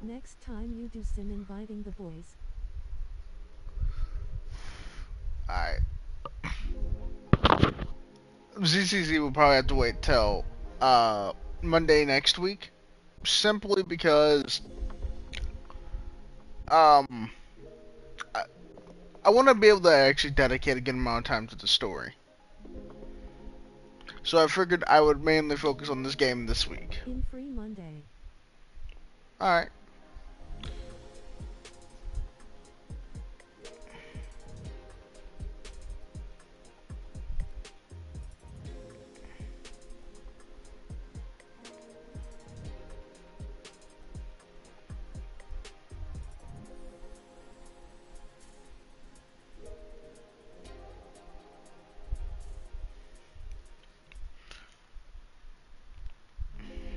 Next time you do sin inviting the boys. Alright. ZCZ will probably have to wait till Monday next week. Simply because um I, I want to be able to actually dedicate a good amount of time to the story. So I figured I would mainly focus on this game this week. In free Monday. Alright.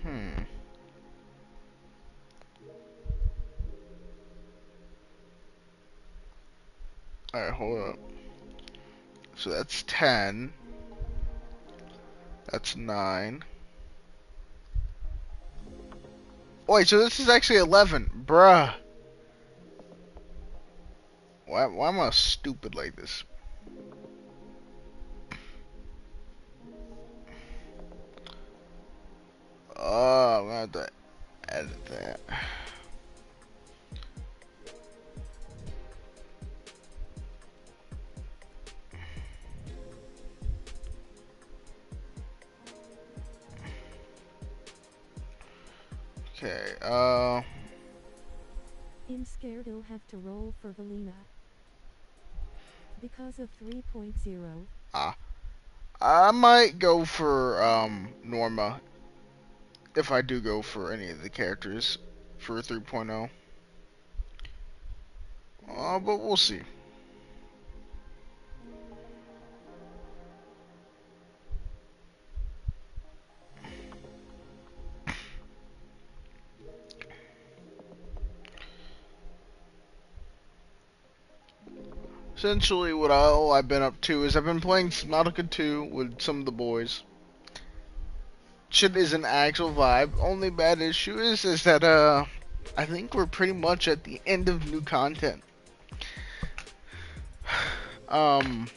Hmm. Alright, hold up. So that's 10. That's 9. Wait, so this is actually 11. Bruh. Why am I stupid like this? Oh, I'm gonna have to edit that. Okay, I'm scared he'll have to roll for Valina. Because of 3.0. ah. I might go for, Norma. If I do go for any of the characters for 3.0. But we'll see. Essentially, what all I've been up to is I've been playing Subnautica 2 with some of the boys. Shit is an actual vibe. Only bad issue is that I think we're pretty much at the end of new content. Um,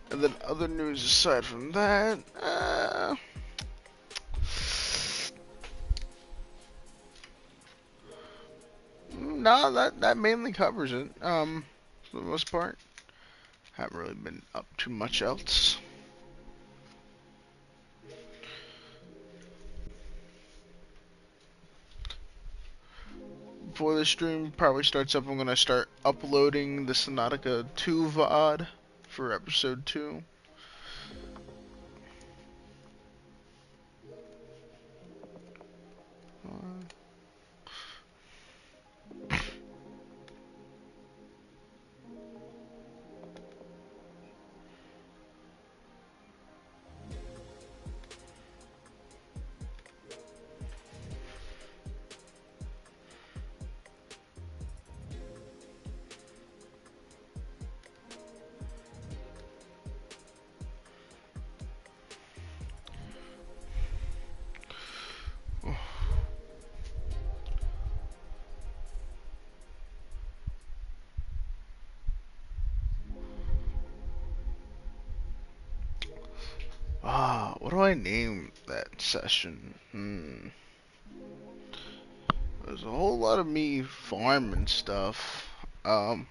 and then other news aside from that, no, that mainly covers it. For the most part, haven't really been up to much else. Before the stream probably starts up, I'm gonna start uploading the Subnautica 2 VOD for episode 2. What do I name that session? There's a whole lot of me farming stuff. Um,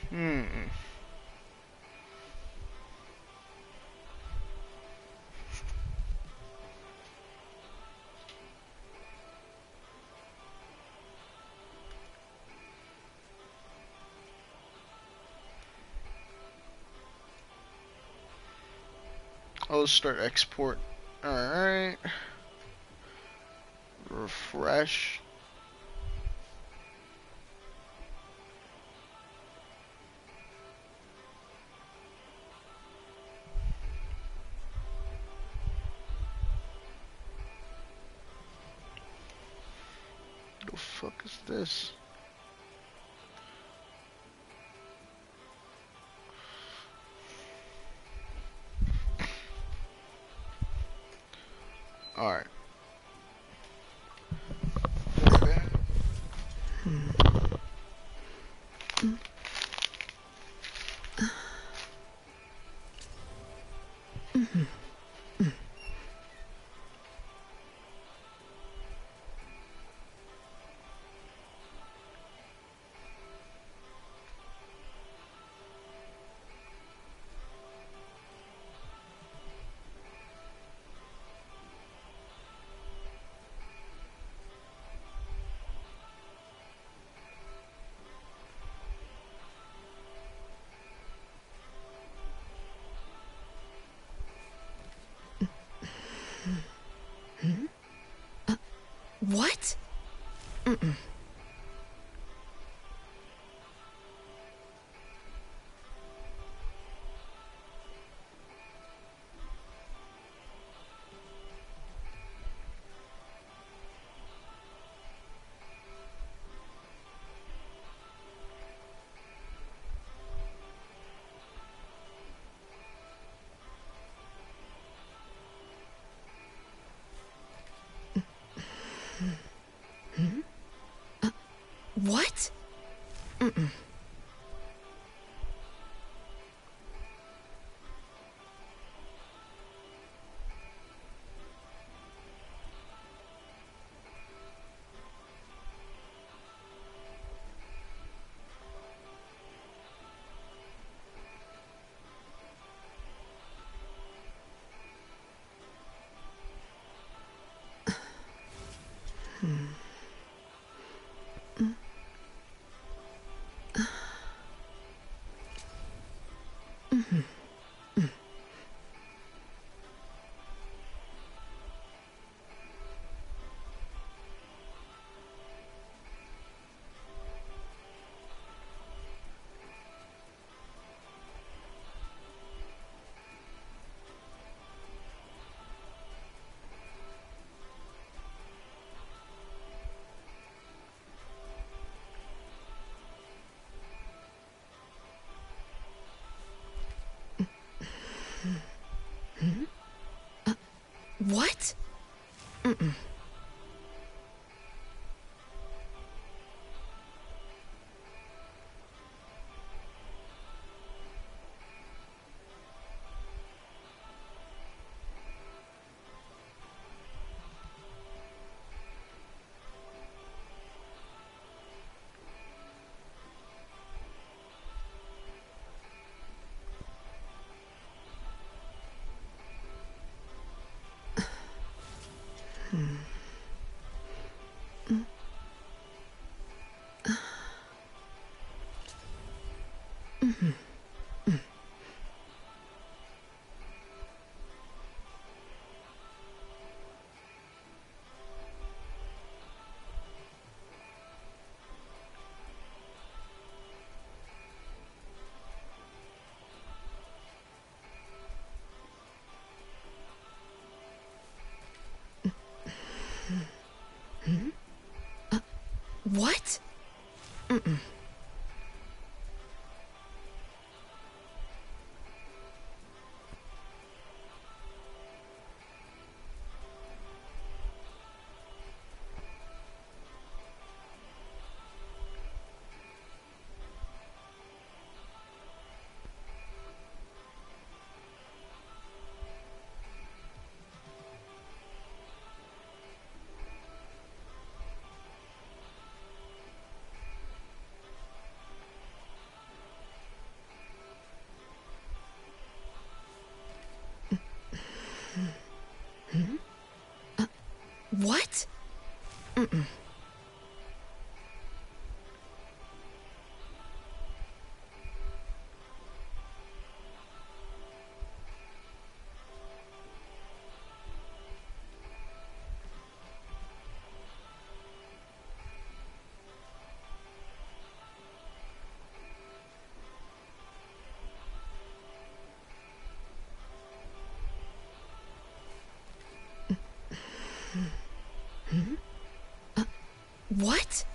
hmm. I'll start export. Alright. Refresh. fuck is this? Alright. What? Mm-mm. What? Mm-mm. What? Mm-mm. What? Mm-mm. What? Mm-mm. What?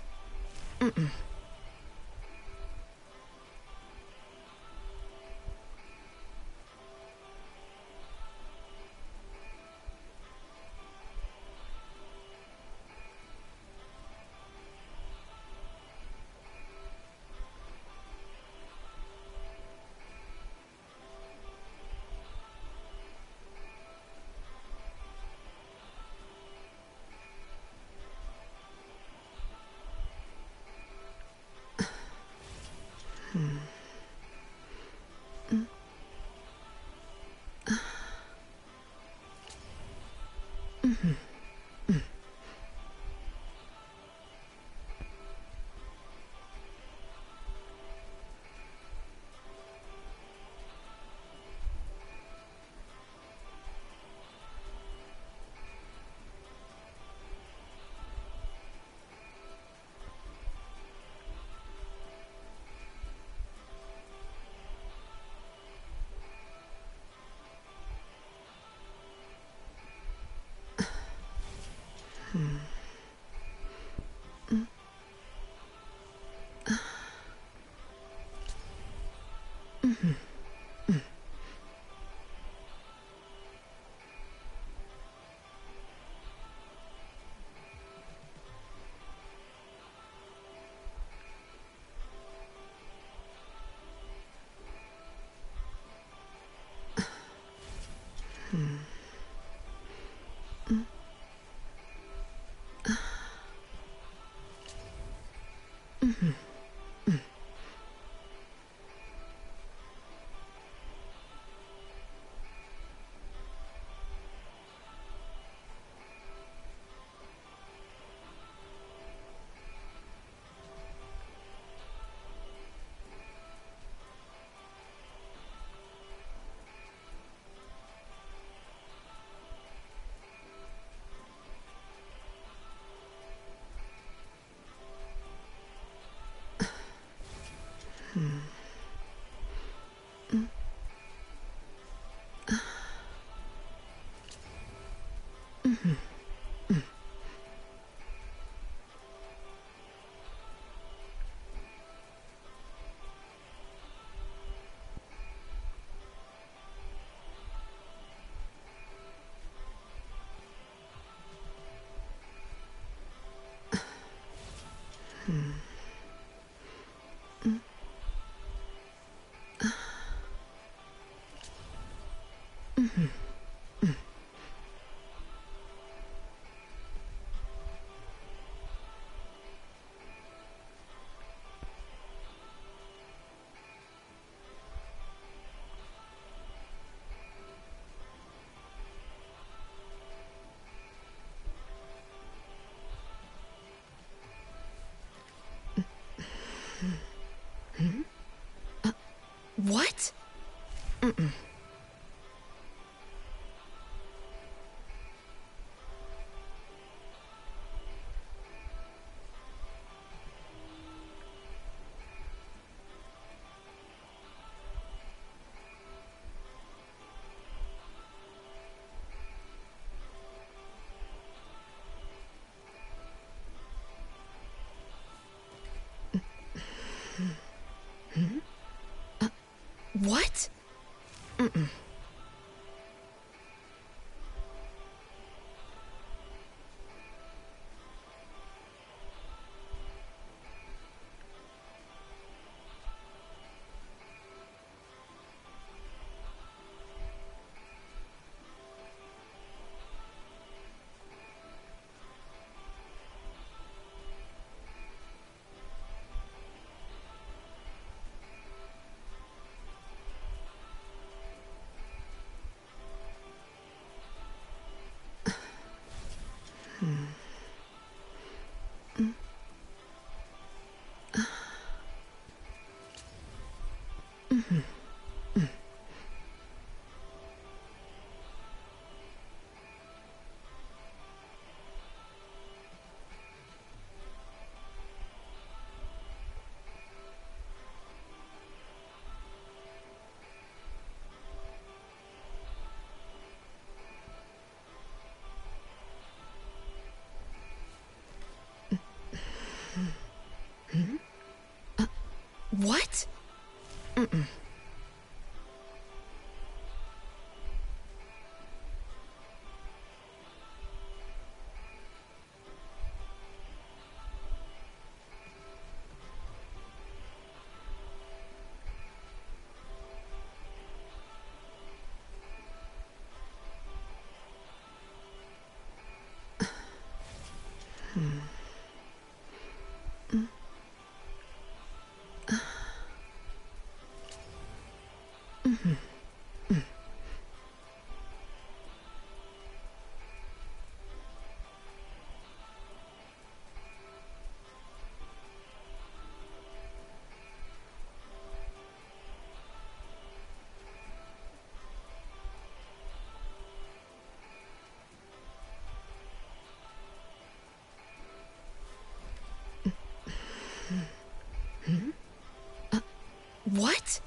What?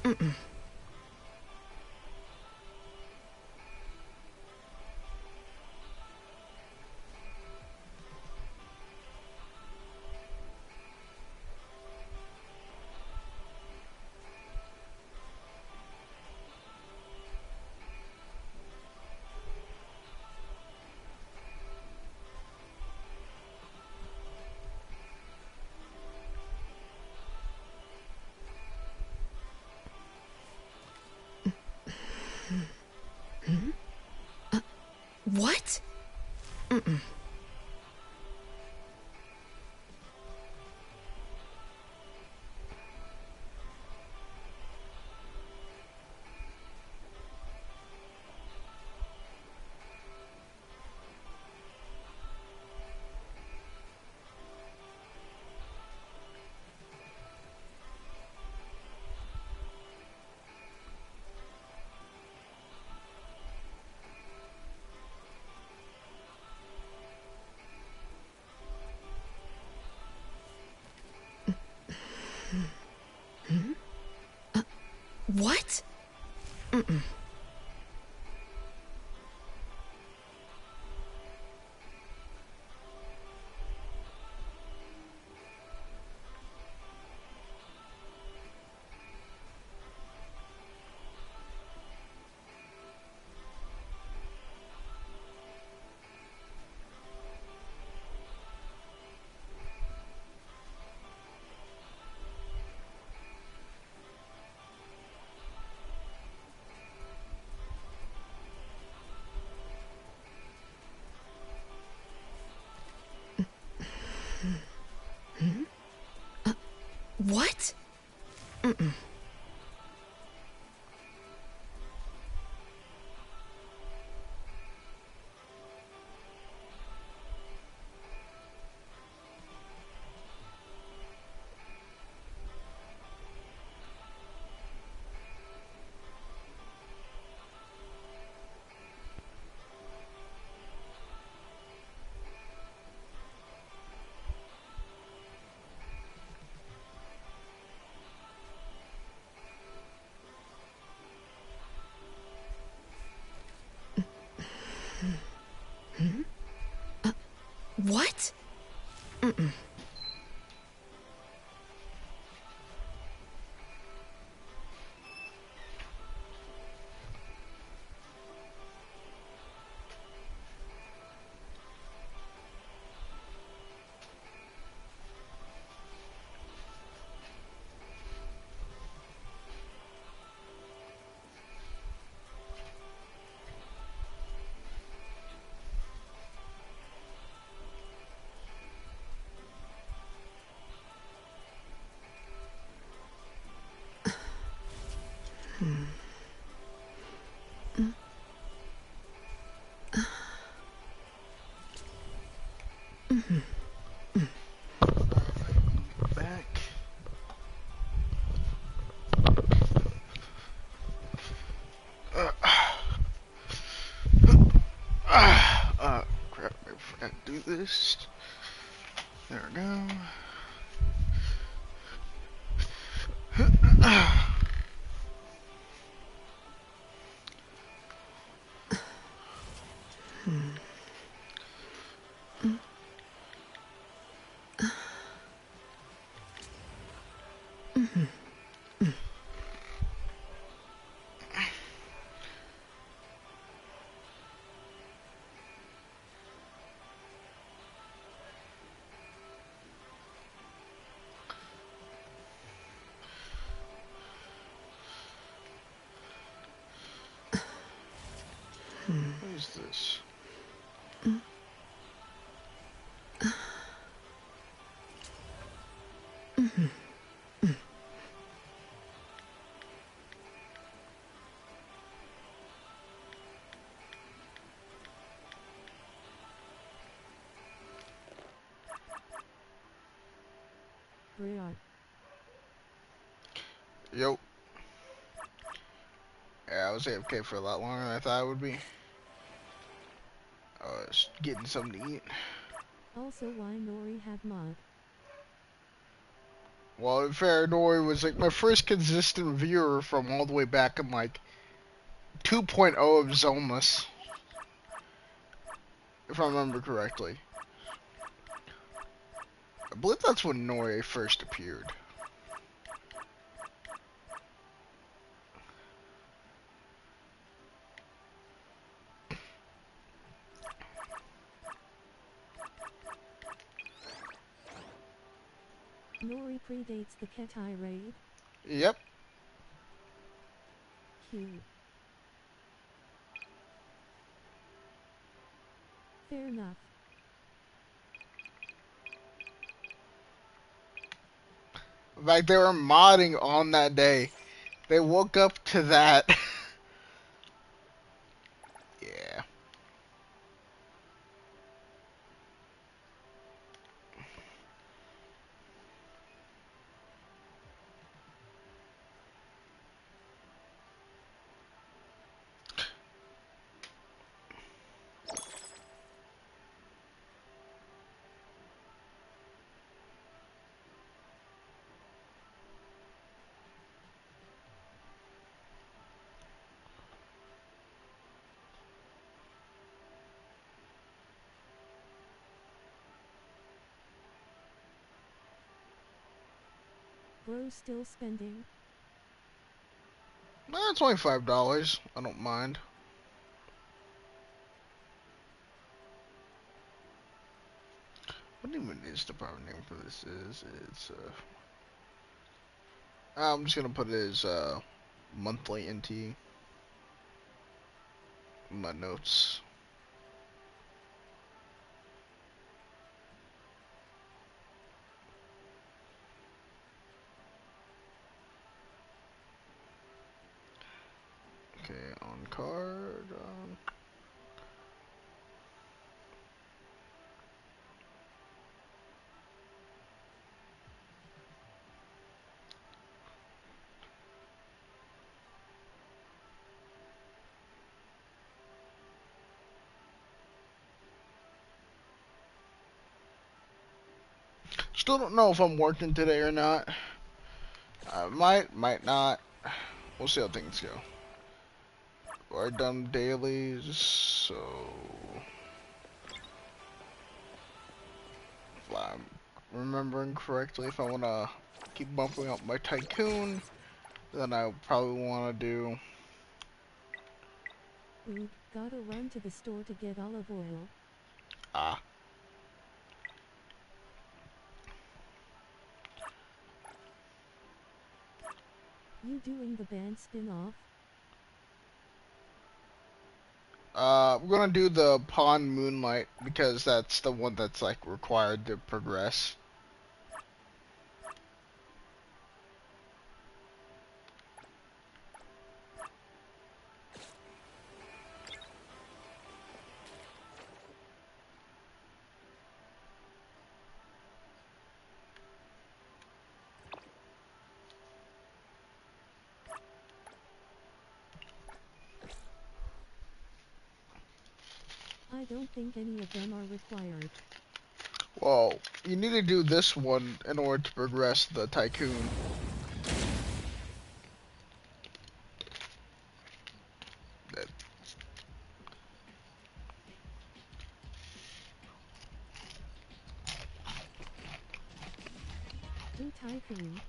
Mm-mm. What? Mm-mm. What? Mm-mm. What? Mm-mm. What? Mm-mm. Back. Crap, I forgot to do this. There we go. What is this? Briar. Yo. Yeah, I was AFK for a lot longer than I thought I would be. I was getting something to eat. Also, why Nori have mod? Well, Faradori was like my first consistent viewer from all the way back in like 2.0 of Zenless, if I remember correctly. I believe that's when Nori first appeared. Nori predates the Ketai raid. Yep. Q. Fair enough. In fact, they were modding on that day. They woke up to that. Yeah. Bro still spending. $25. I don't mind. What even is the proper name for this? It's I'm just gonna put it as monthly NT in my notes. Okay, on card. Still don't know if I'm working today or not. I might not. We'll see how things go. Already done dailies, so if I'm remembering correctly, if I want to keep bumping up my tycoon, then I probably want to do. Oog, gotta run to the store to get olive oil. Ah, You doing the band spin-off? we're gonna do the Pawn Moonlight because that's the one that's like required to progress. I don't think any of them are required. Well, you need to do this one in order to progress the tycoon. Ooh, tycoon.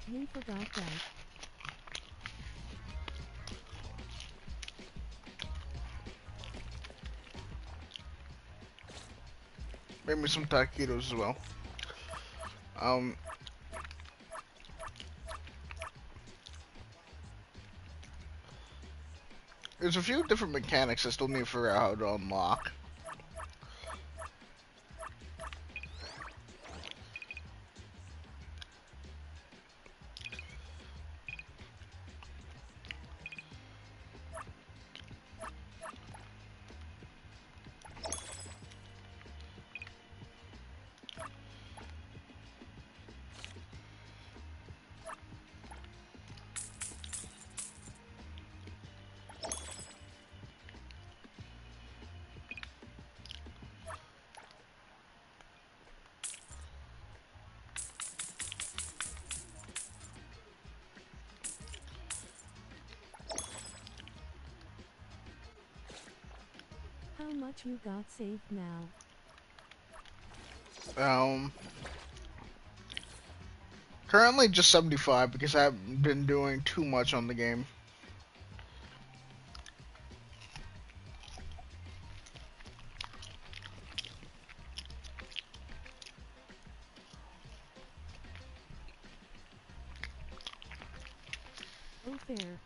You forgot that. Maybe some taquitos as well. Um, there's a few different mechanics I still need to figure out how to unlock. How much you got saved now? Um, Currently just 75 because I haven't been doing too much on the game. Oh fair.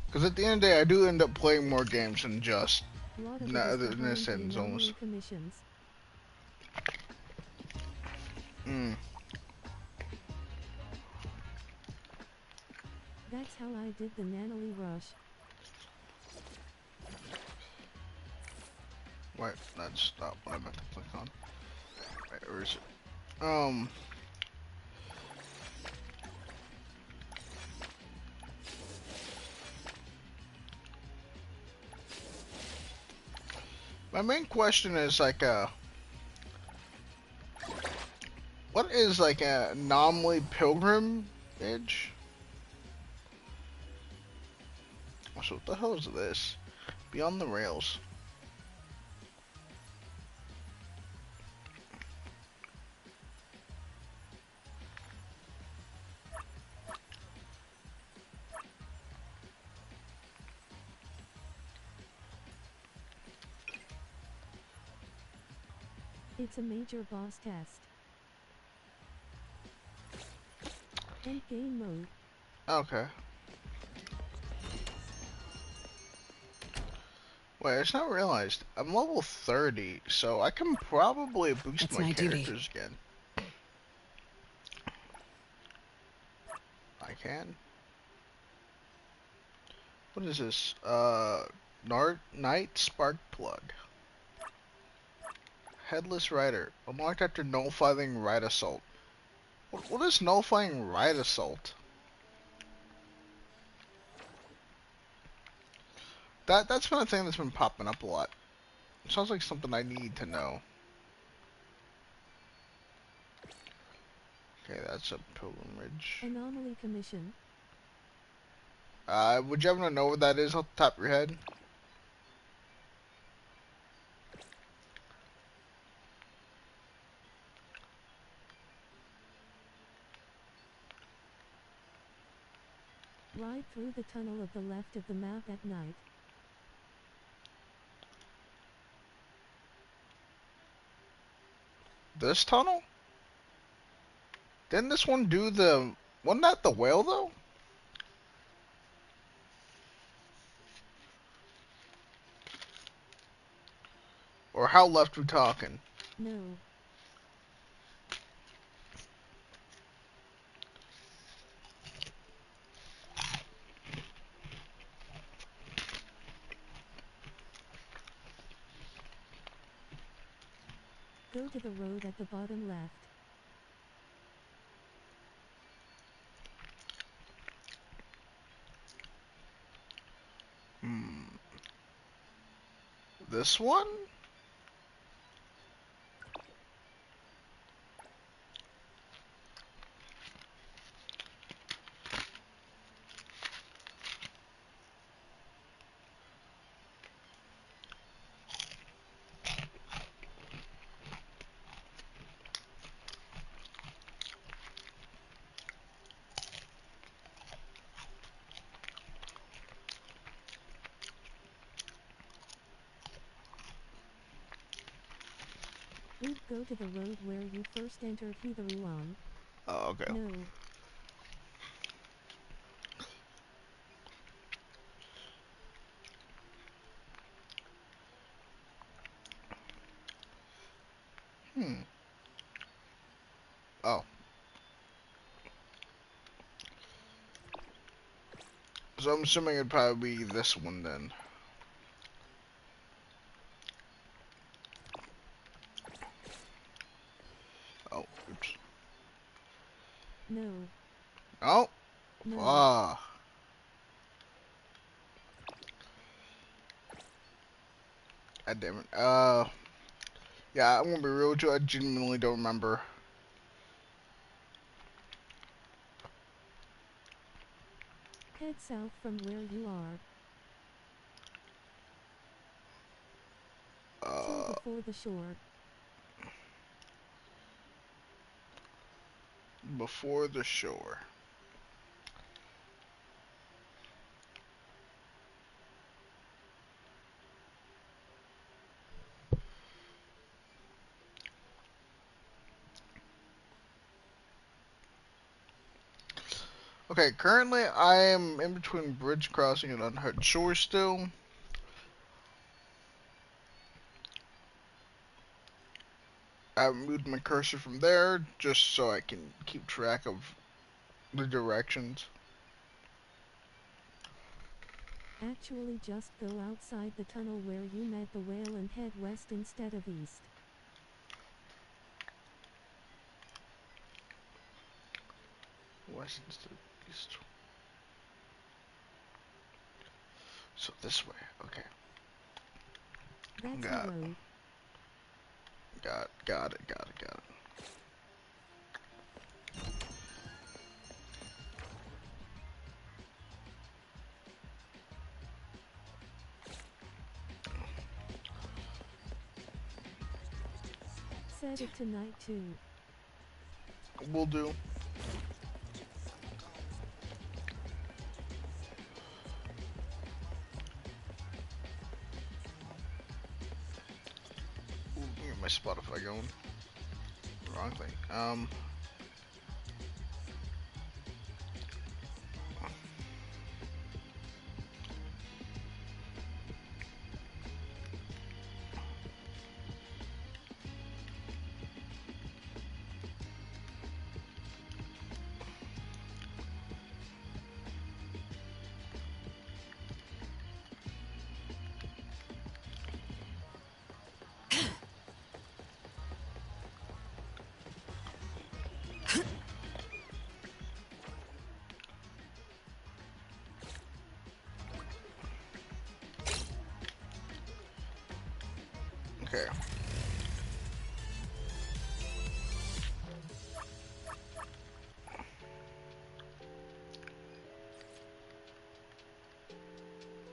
Because at the end of the day, I do end up playing more games than just A lot of it is Neverness behind To the Everness. anomaly commissions. Mm. That's how I did the Nanally Rush. Wait, that's not what I meant to click on. Wait, where is it? My main question is like, what is like a anomaly pilgrimage? So what the hell is this? Beyond the rails. It's a major boss test. Endgame mode. Okay. Wait, I just now realized I'm level 30, so I can probably boost It's my my duty. characters again. I can. What is this? Night Spark Plug. Headless Rider. Unlocked after nullifying Ride Assault. What is nullifying Ride Assault? That's been a thing that's been popping up a lot. It sounds like something I need to know. Okay, that's a pilgrimage. Anomaly commission. Would you happen to know what that is off the top of your head? Ride through the tunnel of the left of the map at night. This tunnel? Didn't this one do the... Wasn't that the whale, though? Or how left we talking? No. Go to the road at the bottom left. Hmm. This one? Oop, go to the road where you first entered Heatheroo. Oh, okay. No. Hmm. Oh. So I'm assuming it'd probably be this one then. Oh, oops. No. Oh. No. Ah. God damn it. Yeah, I'm gonna be real with you. I genuinely don't remember. Head south from where you are. Till before the shore. Before the shore. Okay, currently I am in between Bridge Crossing and Unhurt Shore still. I moved my cursor from there just so I can keep track of the directions. Actually, just go outside the tunnel where you met the whale and head west instead of east. West instead of east. So this way, okay. That's the Got it. road. Got it. Set it to night 2. Will do. Ooh, let me get my Spotify going. Wrong thing. Okay.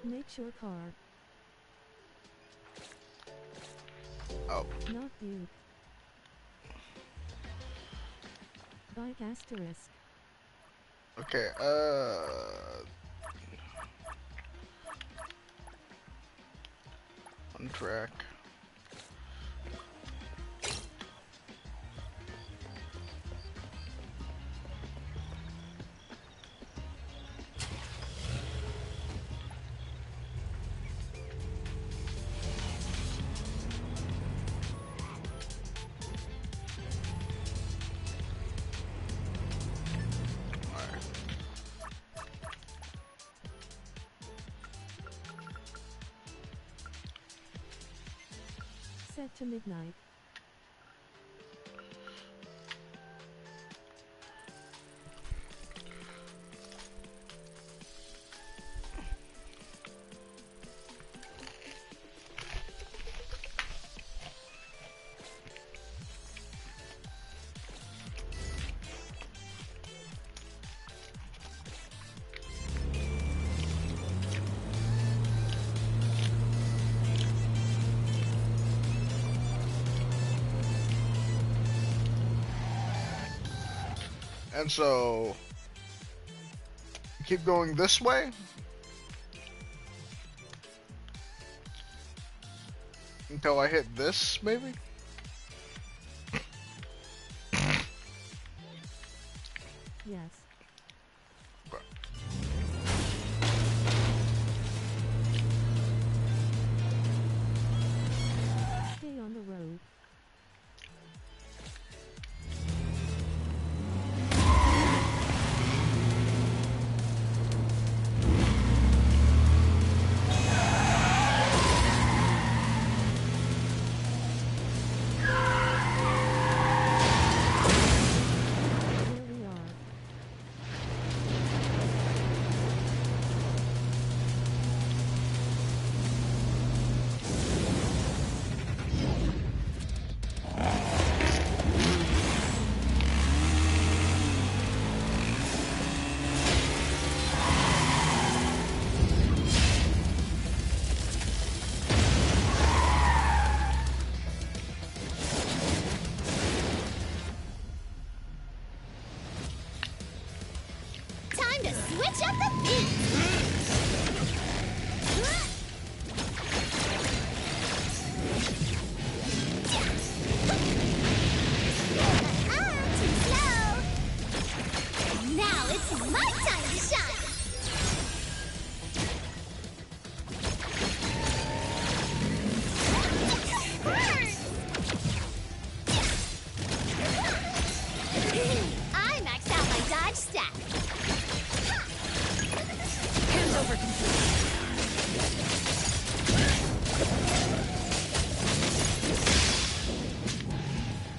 Make sure car. Oh, Not Duke. Bike asterisk. okay. On track. Alright. Set to midnight. And so, keep going this way until I hit this, maybe? Yes. Okay. Stay on the road. There we are. at the beat! Too slow! Now it's my time to shine! I maxed out my dodge stat. Hands over complete.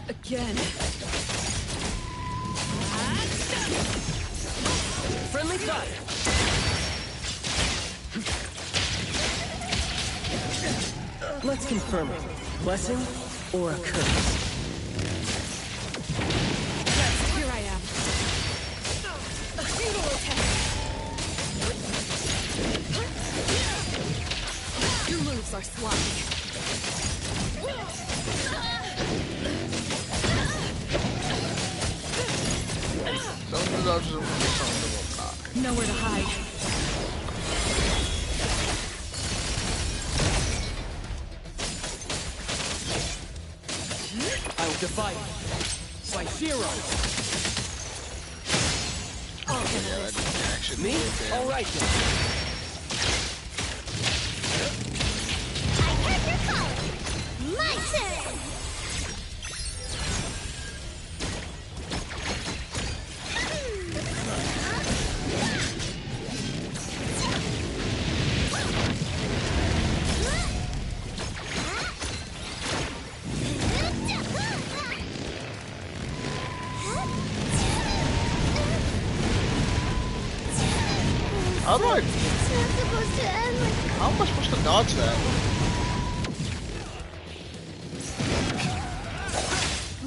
Again. Friendly fire. Let's confirm it. Blessing or a curse? Yes, here I am. Futile attack. Your moves are sloppy. Some of the dodges are really something that will knock. Nowhere to hide. I will defy you. Cyphero. Yeah, that didn't actually Me? do it, All damn. right then. I heard your calling! My turn! How do I? It's not supposed to end like How am I supposed to dodge that?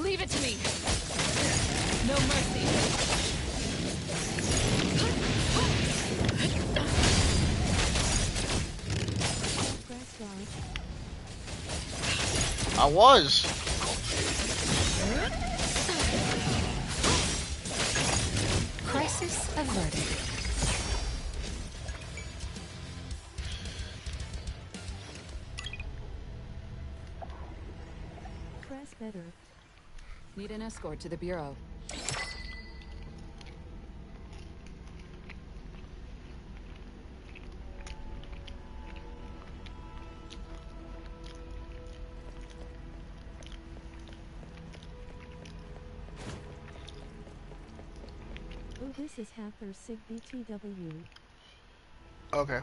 Leave it to me. No mercy. Press dodge. I was. Crisis averted. Press better. Need an escort to the bureau. Oh, this is Hacker Sig BTW. Okay.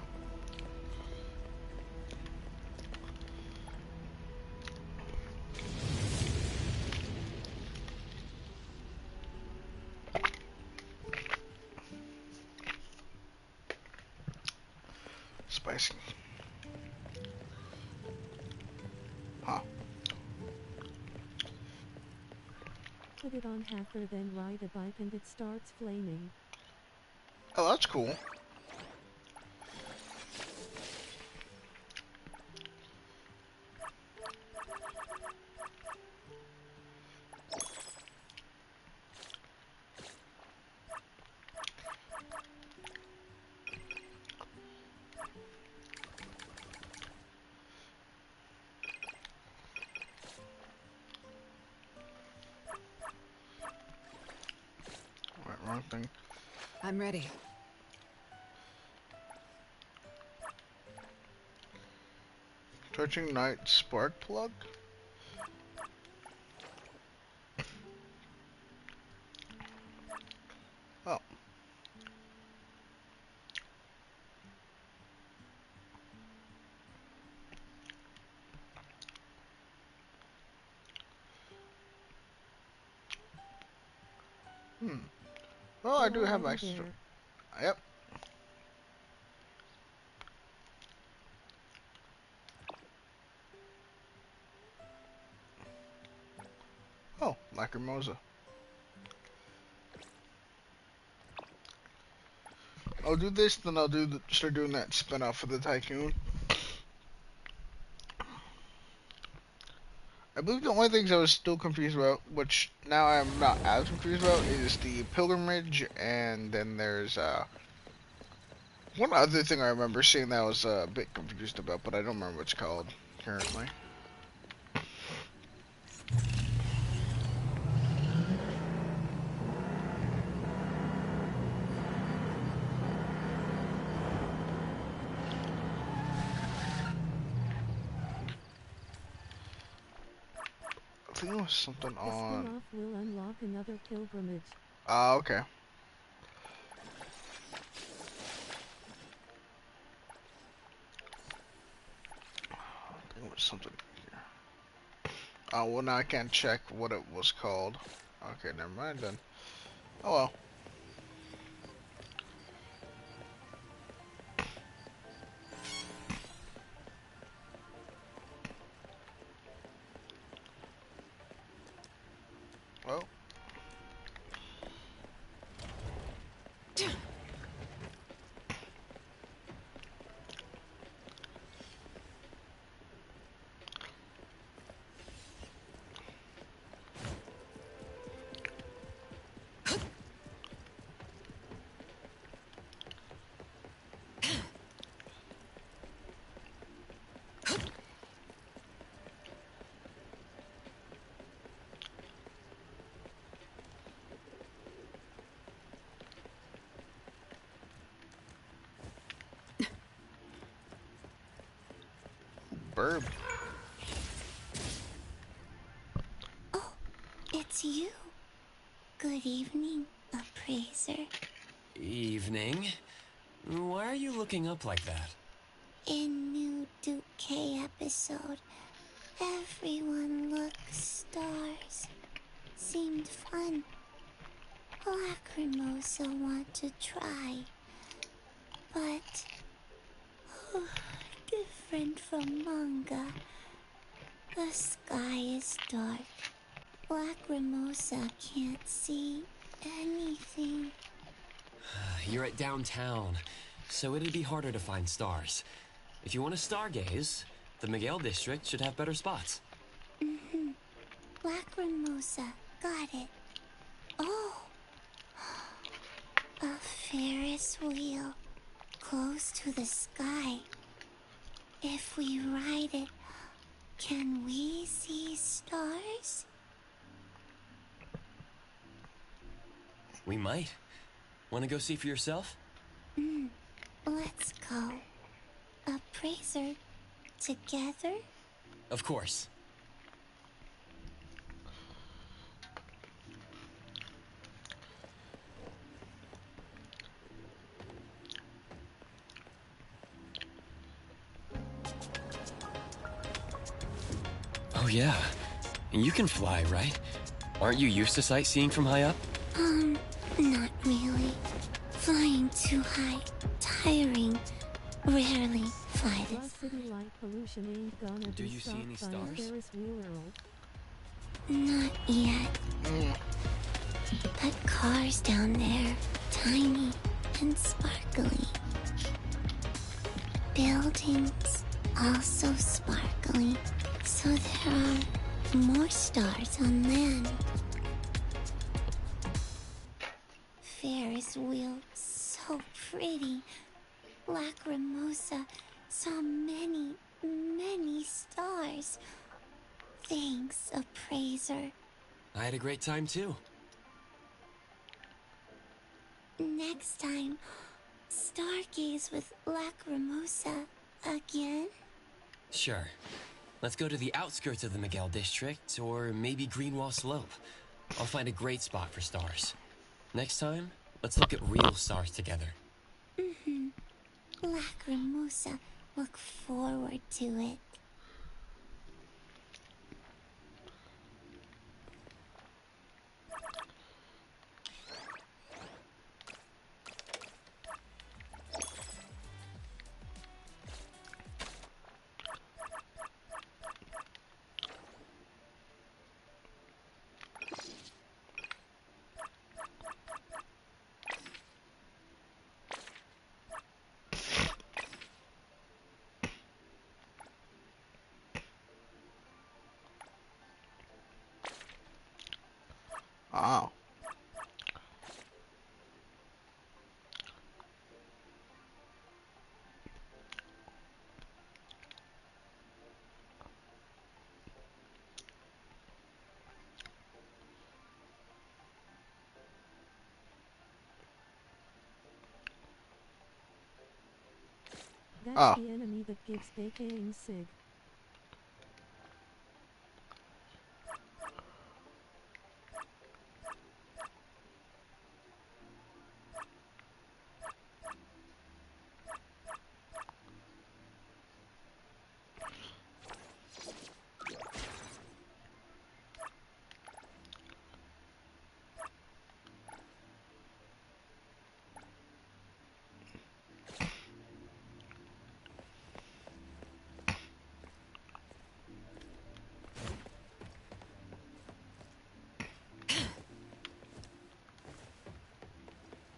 Spicy. Huh. Put it on Hacker, then ride a bike and it starts flaming. Oh, that's cool. Right, wrong thing. I'm ready. Torching Night Spark Plug? Oh. Well, I do You're have already extra. there. Yep. Oh, Lacrimosa. I'll do this, then I'll start doing that spin off for the Tycoon. I believe the only things I was still confused about, which now I'm not as confused about, is the pilgrimage, and then there's One other thing I remember seeing that I was a bit confused about, but I don't remember what it's called currently. I think it was something The on. spin-off will unlock another pilgrimage. Ah, okay. I think it was something here. Oh, well, now I can't check what it was called. Okay, never mind then. Oh well. Well, burb. Oh, it's you. Good evening, appraiser. Evening. Why are you looking up like that? In new Duke K episode, everyone looks stars. Seemed fun. Lacrimosa want to try, but different from manga. The sky is dark. Lacrimosa can't see anything. You're at downtown, so it'd be harder to find stars. If you want to stargaze, the Miguel district should have better spots. Lacrimosa, got it. Oh, a Ferris wheel close to the sky. If we ride it, can we see stars? We might. Want to go see for yourself? Let's go. Appraiser, together? Of course. Oh yeah. You can fly, right? Aren't you used to sightseeing from high up? Not really. Flying too high, tiring. Rarely fly Raw this city light pollution ain't gonna Do be you see stopped any by a stars? Ferris wheel, Earl. Not yet. But cars down there, tiny and sparkly. Buildings, also sparkly. So there are more stars on land. Ferris wheel, so pretty. Lacrimosa saw many, many stars. Thanks, appraiser. I had a great time too. Next time, stargaze with Lacrimosa again? Sure. Let's go to the outskirts of the Miguel district, or maybe Greenwall Slope. I'll find a great spot for stars. Next time, let's look at real stars together. Lacrimosa, look forward to it. Oh. That's Oh. the enemy that gives baking sig.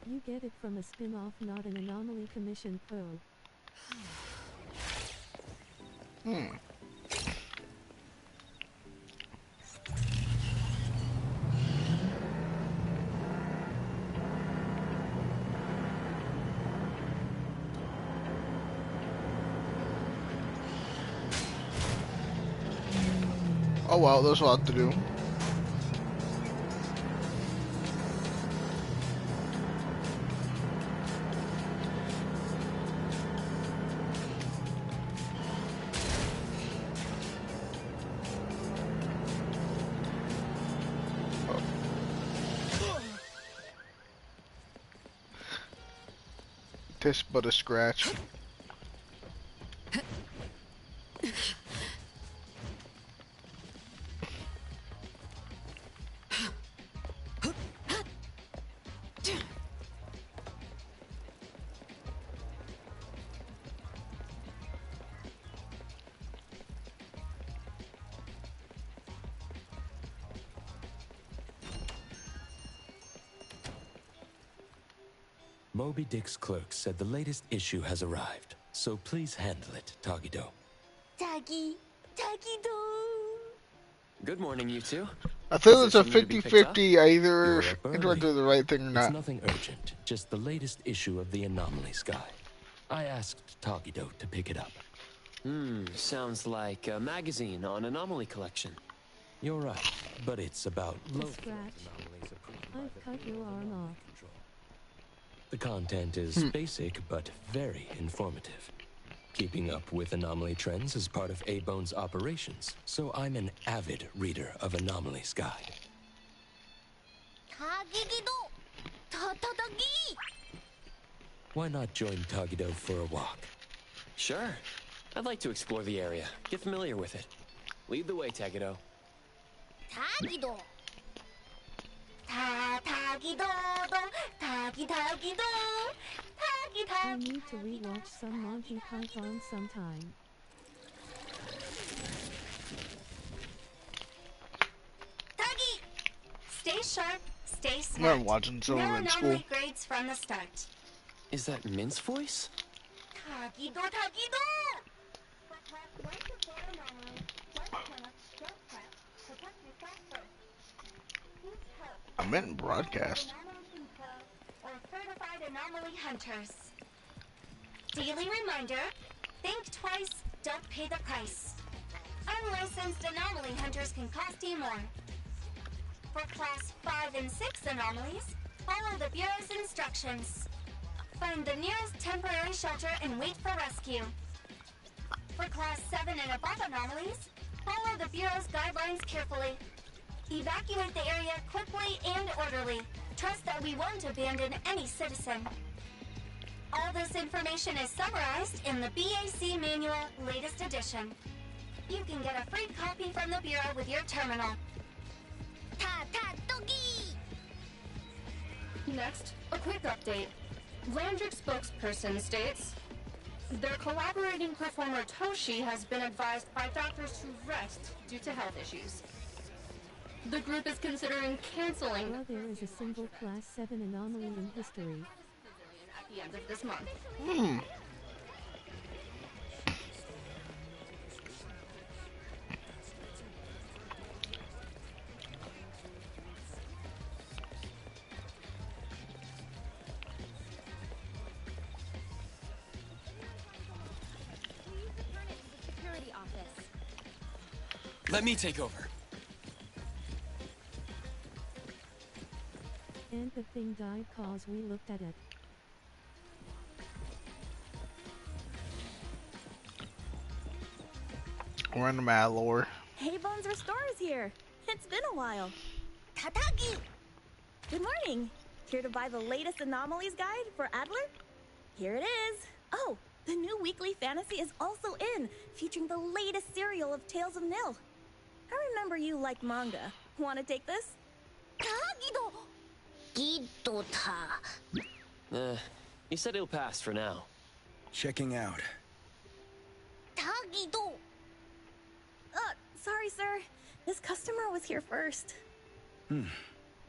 You get it from a spin-off, not an Anomaly Commission Pro. Oh wow, there's a lot to do. This but a scratch. Moby Dick's clerk said the latest issue has arrived, so please handle it, Tagido. Tagido. Good morning, you two. I feel Is it's there a something to be picked up? 50-50. I either You're up interact with early. the right thing or It's not. nothing urgent, just the latest issue of the Anomaly Sky. I asked Tagido to pick it up. Sounds like a magazine on Anomaly Collection. You're right, but it's about local scratch. anomalies approved by I've the cut your Bureau of arm Anomaly off. Control. The content is basic but very informative. Keeping up with anomaly trends is part of A-Bone's operations, so I'm an avid reader of Anomaly's Guide. Tagido. Tatadagi. Why not join Tagido for a walk? Sure. I'd like to explore the area, get familiar with it. Lead the way, Tagido. Tagido. Tagido. Tagido. I need to rewatch some Monty Python sometime. Dougie! Stay sharp, stay I'm smart. not watching some No in school. anomaly grades from the start. Is that Mint's voice? Tagido! I meant broadcast. Or certified anomaly hunters. Daily reminder, think twice, don't pay the price. Unlicensed anomaly hunters can cost you more. For class 5 and 6 anomalies, follow the Bureau's instructions. Find the nearest temporary shelter and wait for rescue. For class 7 and above anomalies, follow the Bureau's guidelines carefully. Evacuate the area quickly and orderly. Trust that we won't abandon any citizen. All this information is summarized in the BAC Manual, latest edition. You can get a free copy from the Bureau with your terminal. Tatadagi. Next, a quick update. Landrick spokesperson states, their collaborating performer Toshi has been advised by doctors to rest due to health issues. The group is considering canceling Well, there is a single Class 7 anomaly in history. at the end of this month. Security office. Let me take over. And the thing died cause we looked at it. Random ad lore. Hey, Bones Restore is here. It's been a while. Tatagi! Good morning. Here to buy the latest anomalies guide for Adler? Here it is. Oh, the new weekly fantasy is also in, featuring the latest serial of Tales of Nil. I remember you like manga. Want to take this? Tagido! Gido ta. You said it'll pass for now. Checking out. Tagido! Sorry, sir. This customer was here first.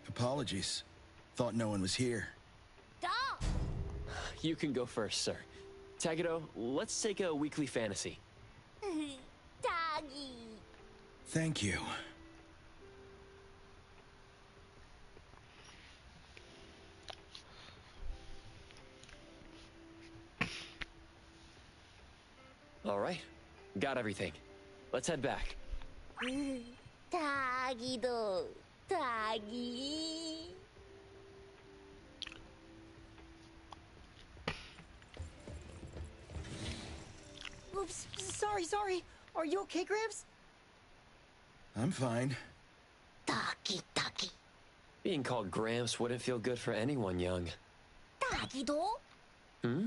Apologies. Thought no one was here. Da! You can go first, sir. Tagido, let's take a weekly fantasy. Tagi! Thank you. All right, got everything. Let's head back. Tagido! Tagi! Oops, sorry. Are you okay, Gramps? I'm fine. Taki taki. Being called Gramps wouldn't feel good for anyone young. Tagido? Hmm?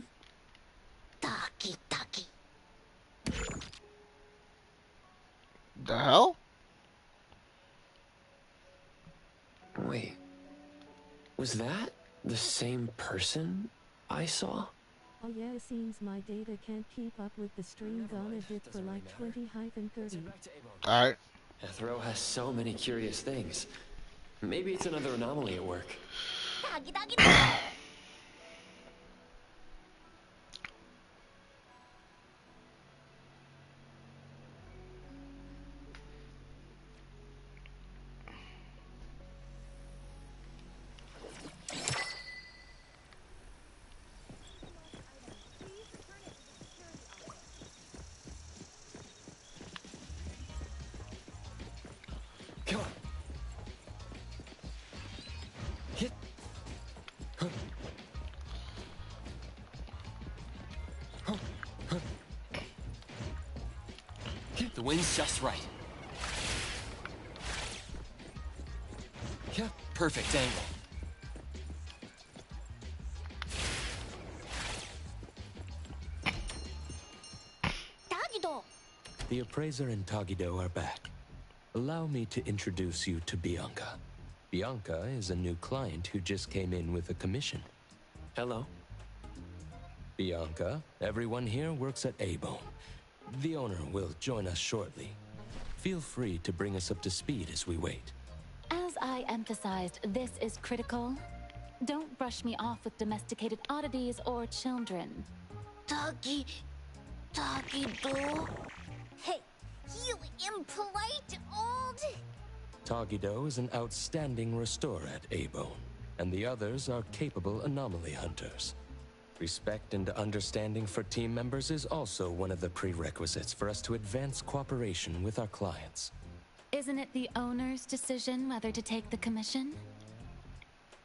Taki taki. The hell? Wait. Was that the same person I saw? Oh yeah, it seems my data can't keep up with the stream. Gonna hit for like 20-30. Alright. Ethro has so many curious things. Maybe it's another anomaly at work. Tagi tagi tagi. Come on. Hit. Huh. Huh. Huh. The wind's just right. Yeah, perfect angle. Tagido! The appraiser and Tagido are back. Allow me to introduce you to Bianca. Bianca is a new client who just came in with a commission. Hello. Bianca, everyone here works at A-Bone. The owner will join us shortly. Feel free to bring us up to speed as we wait. As I emphasized, this is critical. Don't brush me off with domesticated oddities or children. Tagi... Tagido? Hey, you impolite old... Tagido is an outstanding restorer at A-Bone, and the others are capable anomaly hunters. Respect and understanding for team members is also one of the prerequisites for us to advance cooperation with our clients. Isn't it the owner's decision whether to take the commission?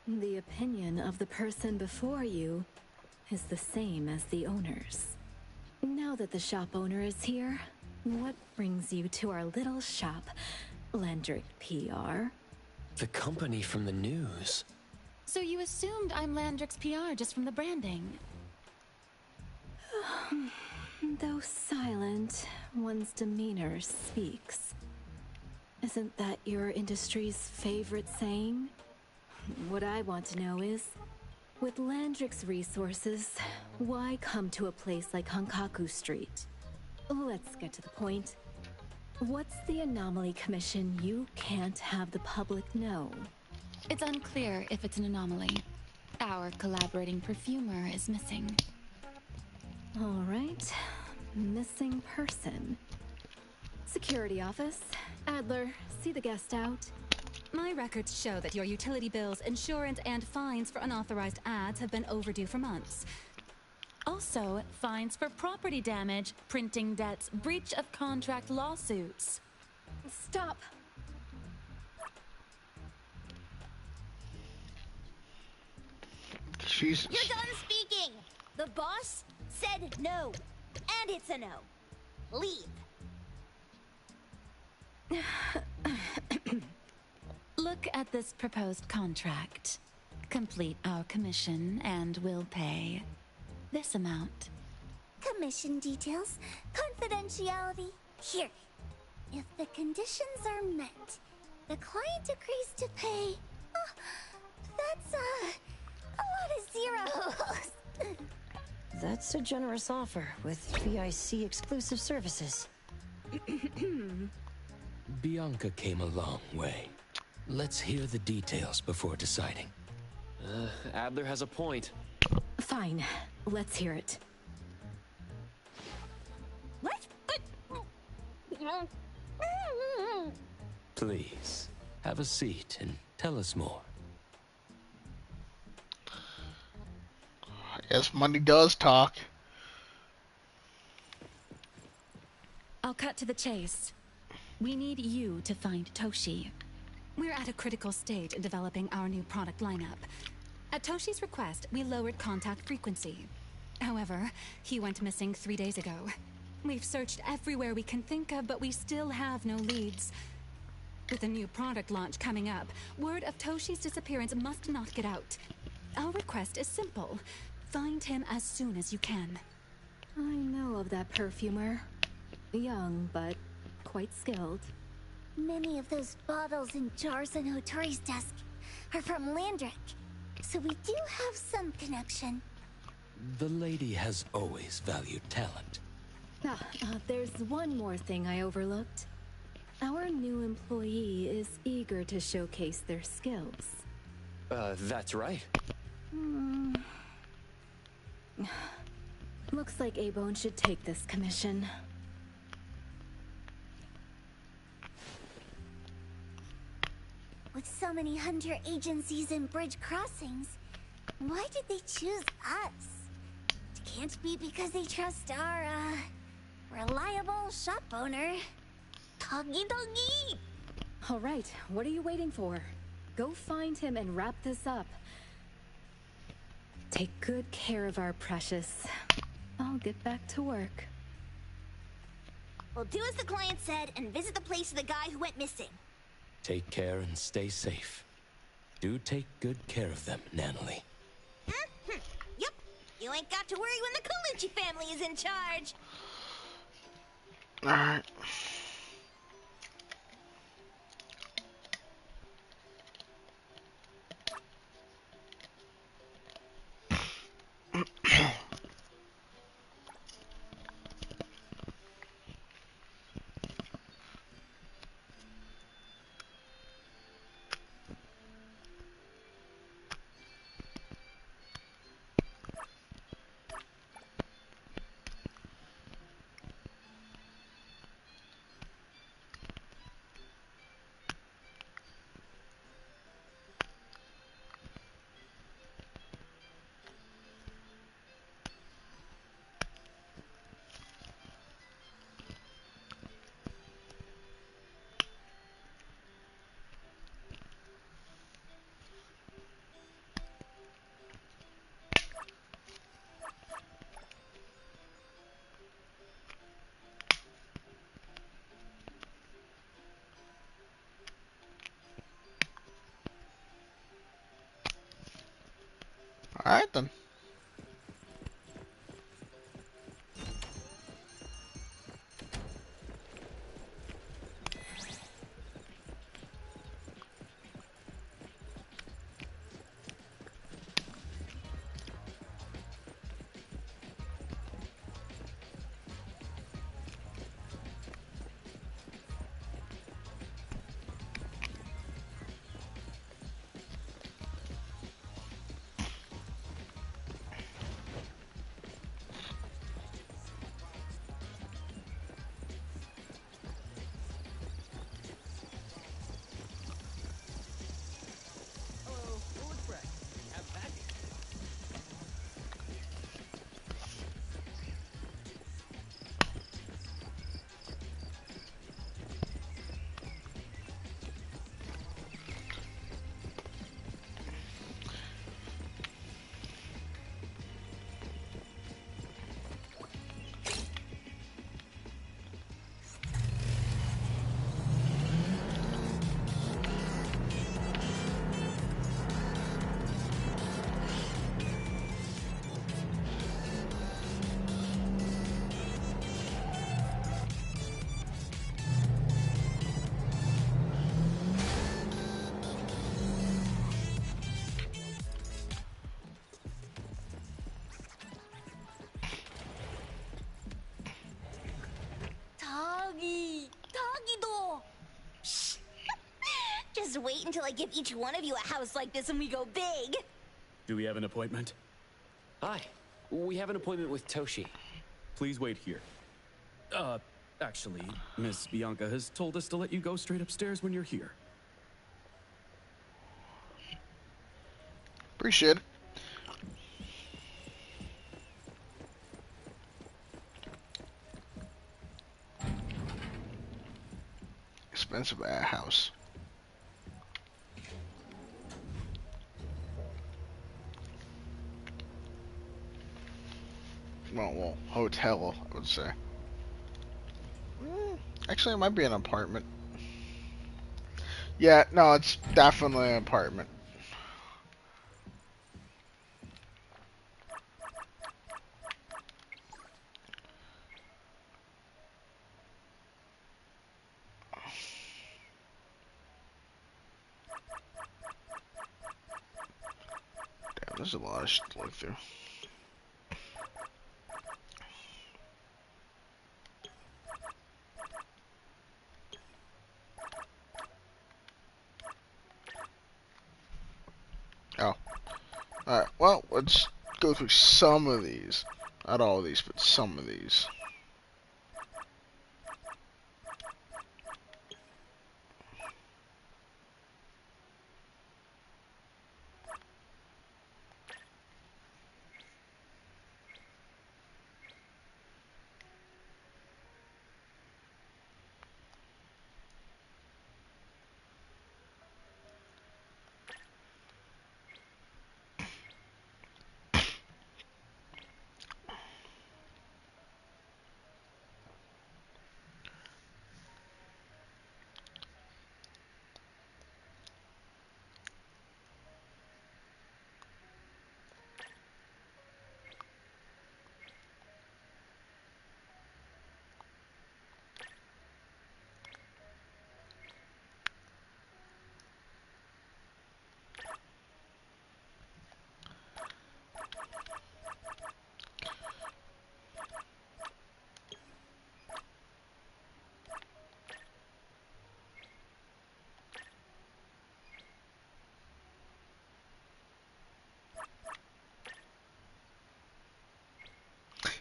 The opinion of the person before you is the same as the owner's. Now that the shop owner is here, what brings you to our little shop, Landrick PR? The company from the news. So you assumed I'm Landrick's PR just from the branding? Though silent, one's demeanor speaks. Isn't that your industry's favorite saying? What I want to know is, with Landrick's resources, why come to a place like Hankaku Street? Let's get to the point. What's the anomaly commission you can't have the public know? It's unclear if it's an anomaly. Our collaborating perfumer is missing. All right. Missing person. Security office. Adler, see the guest out. My records show that your utility bills, insurance, and fines for unauthorized ads have been overdue for months. Also, fines for property damage, printing debts, breach of contract lawsuits. Stop! Jesus. You're done speaking! The boss said no. And it's a no. Leave. Look at this proposed contract. Complete our commission and we'll pay this amount. Commission details, confidentiality. Here. If the conditions are met, the client agrees to pay. Oh, that's a lot of zeros. That's a generous offer with VIC exclusive services. Bianca came a long way. Let's hear the details before deciding. Adler has a point. Fine, let's hear it. What? Please, have a seat and tell us more. I guess money does talk. I'll cut to the chase. We need you to find Toshi. We're at a critical stage in developing our new product lineup. At Toshi's request, we lowered contact frequency. However, he went missing 3 days ago. We've searched everywhere we can think of, but we still have no leads. With a new product launch coming up, word of Toshi's disappearance must not get out. Our request is simple. Find him as soon as you can. I know of that perfumer. Young, but quite skilled. Many of those bottles and jars on Hotori's desk are from Landrick, so we do have some connection. The lady has always valued talent. There's one more thing I overlooked. Our new employee is eager to showcase their skills. That's right. Looks like A-Bone should take this commission. With so many hunter agencies and bridge crossings, why did they choose us? It can't be because they trust our, reliable shop owner. Doggy doggy! All right, what are you waiting for? Go find him and wrap this up. Take good care of our precious. I'll get back to work. We'll do as the client said and visit the place of the guy who went missing. Take care and stay safe. Do take good care of them, Natalie. Yep. You ain't got to worry when the Colucci family is in charge. Alright. Alright then. wait until I give each one of you a house like this and we go big. Do we have an appointment? Hi. We have an appointment with Toshi. Please wait here. Actually, Miss Bianca has told us to let you go straight upstairs when you're here. Appreciate it. Expensive house. Well, hotel, I would say. Actually, it might be an apartment. Yeah, no, it's definitely an apartment. Damn, there's a lot of shit to look through. Oh. Alright, well, let's go through some of these. Not all of these, but some of these.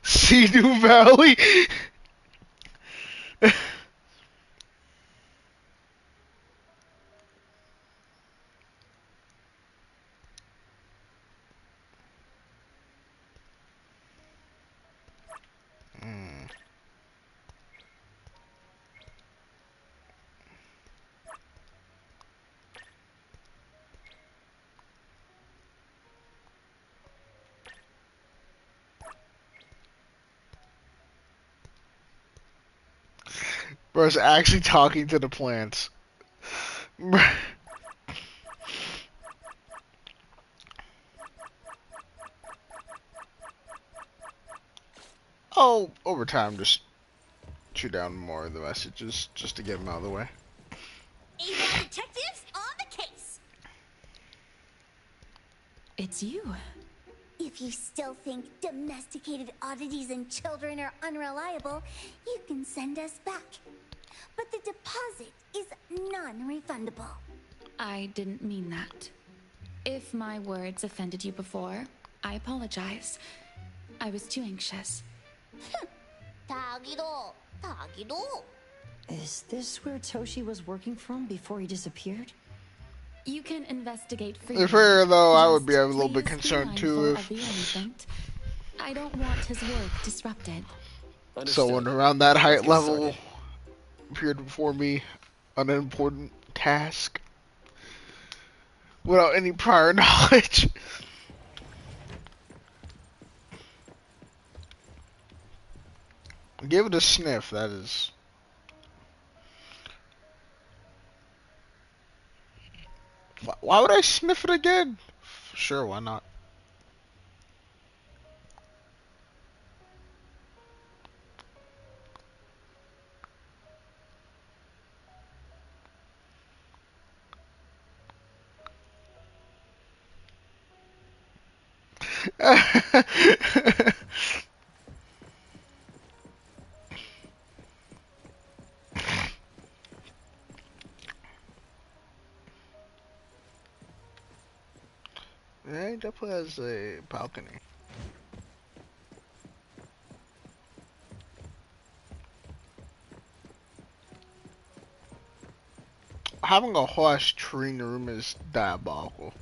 Sea-Doo Valley? Bro's actually talking to the plants. Oh, over time, just shoot down more of the messages just to get them out of the way. Avon detectives on the case. It's you. If you still think domesticated oddities and children are unreliable, you can send us back. But the deposit is non-refundable. I didn't mean that. If my words offended you before, I apologize. I was too anxious. Tagido, Tagido. Is this where Toshi was working from before he disappeared? You can investigate freely. If fair though, I would be a Just little bit please be concerned too mindful if of the elephant. I don't want his work disrupted. someone around that height level appeared before me on an important task without any prior knowledge. Give it a sniff, that is. Why would I sniff it again? Sure, why not? Yeah, he definitely has a balcony. Having a whole ass tree in the room is diabolical.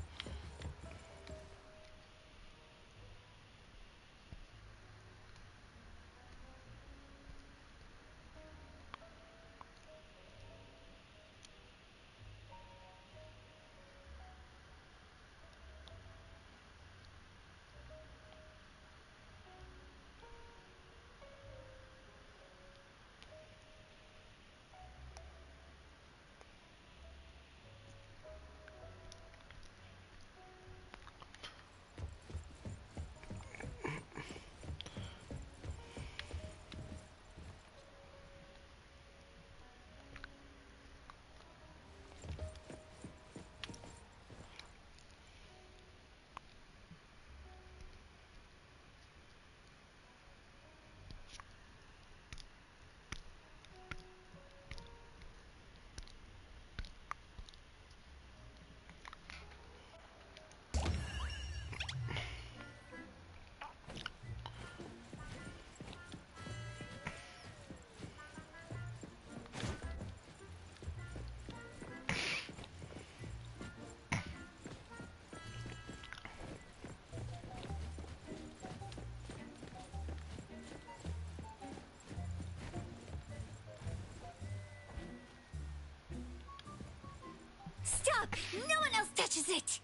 Stop! No one else touches it!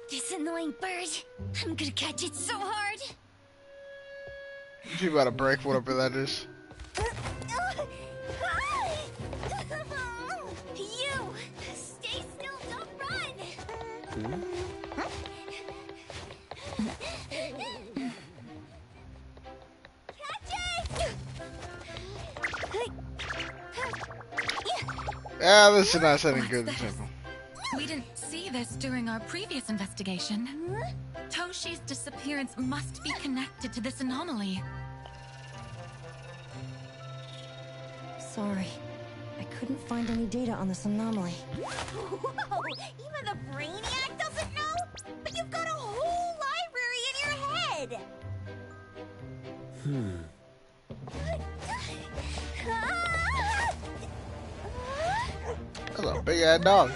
This annoying bird. I'm gonna catch it so hard. You about to break whatever that is. You! Stay still, don't run! Yeah, this is not setting good example. We didn't see this during our previous investigation. Toshi's disappearance must be connected to this anomaly. Sorry. I couldn't find any data on this anomaly. Whoa! Even the brainiac doesn't know? But you've got a whole library in your head! That's a big ass dog.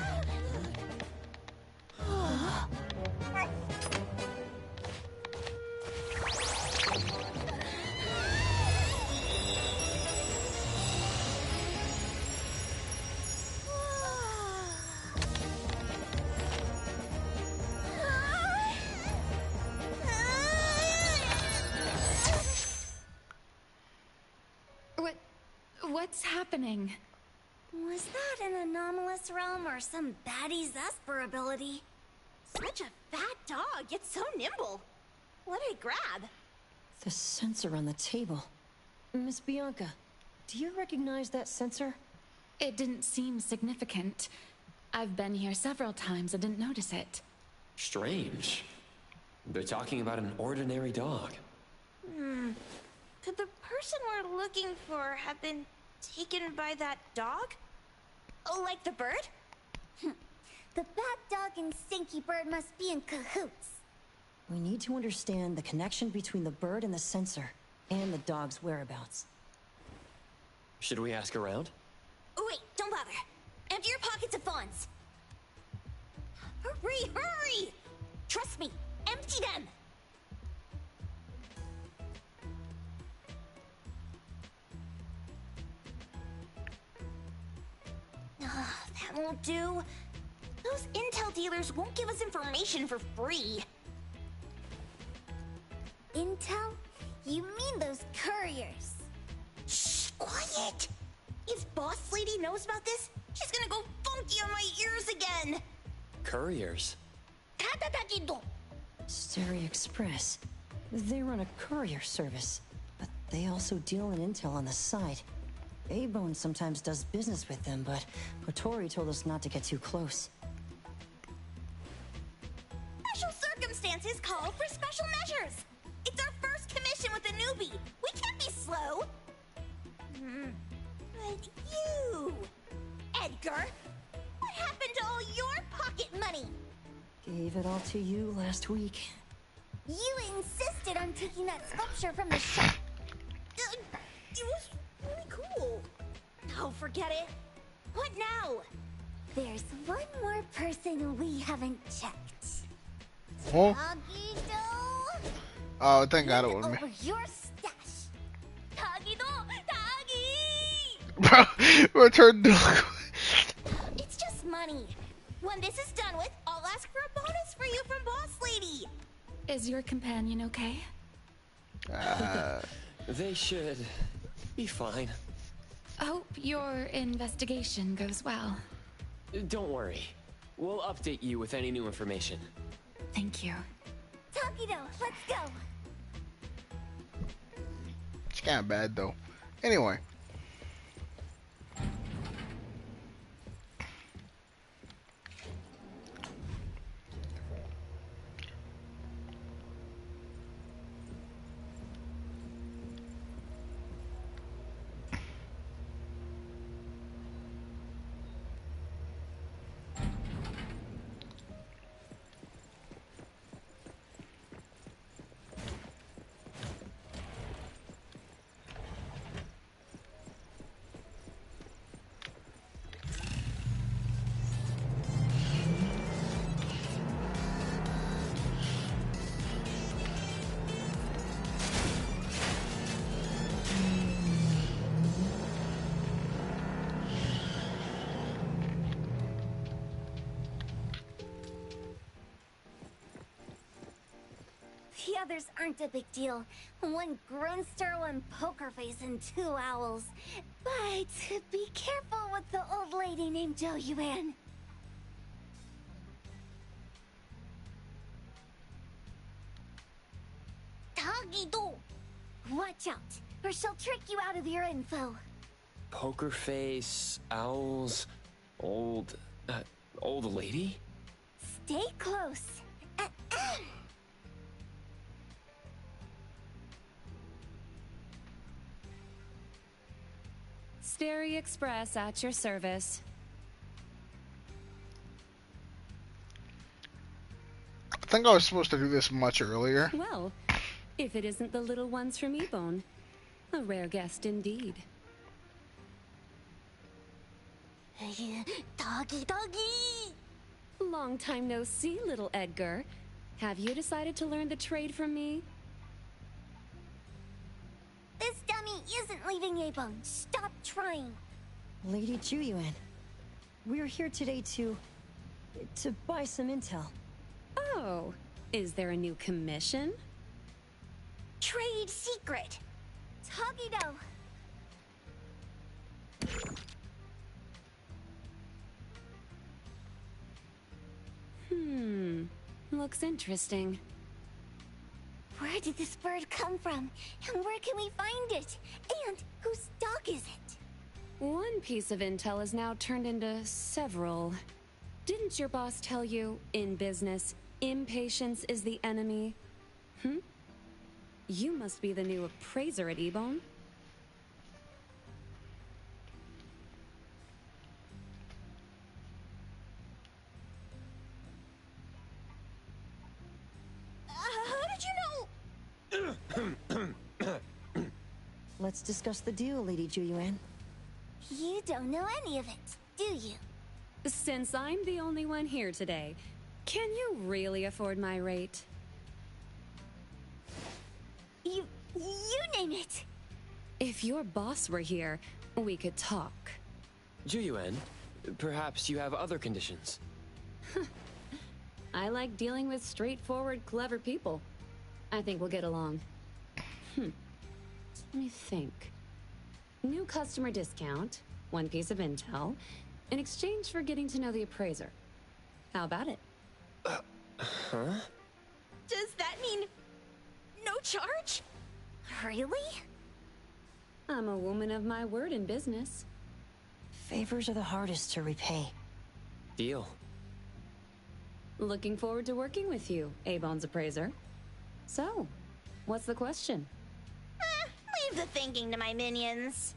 What's happening? Was that an anomalous realm or some baddie's Esper ability? Such a fat dog, yet so nimble. What did it grab? The sensor on the table. Miss Bianca, do you recognize that sensor? It didn't seem significant. I've been here several times and didn't notice it. Strange. They're talking about an ordinary dog. Could the person we're looking for have been taken by that dog? Oh, like the bird? The bat dog and Stinky Bird must be in cahoots. We need to understand the connection between the bird and the sensor, and the dog's whereabouts. Should we ask around? Oh, wait, don't bother. Empty your pockets of funds. Hurry, hurry! Trust me, empty them! That won't do. Those intel dealers won't give us information for free. Intel? You mean those couriers? Shh, quiet! If Boss Lady knows about this, she's gonna go funky on my ears again! Couriers? Stary Express. They run a courier service, but they also deal in intel on the side. A-Bone sometimes does business with them, but Otori told us not to get too close. Special circumstances call for special measures! It's our first commission with a newbie! We can't be slow! But you... Edgar! What happened to all your pocket money? Gave it all to you last week. You insisted on taking that sculpture from the shop. It was really cool. Oh, forget it. What now? There's one more person we haven't checked. Oh, Tagido, oh, thank God it was me. over your stash. Tagido! Tagi! Bro, return dog. It's just money. When this is done with, I'll ask for a bonus for you from Boss Lady. Is your companion okay? They should be fine. Hope your investigation goes well. Don't worry. We'll update you with any new information. Thank you. Tagido, let's go. It's kind of bad though. Anyway. The others aren't a big deal. One Grunster, one Poker Face, and 2 owls. But be careful with the old lady named Jo Yuan. Tagido! Watch out, or she'll trick you out of your info. Poker face, owls, old lady? Stay close. Sterry Express at your service. I think I was supposed to do this much earlier. Well, if it isn't the little ones from Ebone. A rare guest indeed. Doggy! Long time no see, little Edgar. Have you decided to learn the trade from me? This dummy isn't leaving Ebone. Stop trying. Lady Juyuan, we're here today to buy some intel. Oh, is there a new commission? Trade secret. Tagido. Looks interesting. Where did this bird come from? And where can we find it? And whose dog is it? One piece of intel is now turned into several. Didn't your boss tell you, in business, impatience is the enemy? You must be the new appraiser at Ebone. How did you know? Let's discuss the deal, Lady Juyuan. You don't know any of it, do you? Since I'm the only one here today, can you really afford my rate? You name it. If your boss were here, we could talk. Juyuan, perhaps you have other conditions. I like dealing with straightforward, clever people. I think we'll get along. Let me think. New customer discount, one piece of intel, in exchange for getting to know the appraiser. How about it? Huh? Does that mean no charge? Really? I'm a woman of my word in business. Favors are the hardest to repay. Deal. Looking forward to working with you, Ebone's appraiser. So, what's the question? Leave the thinking to my minions.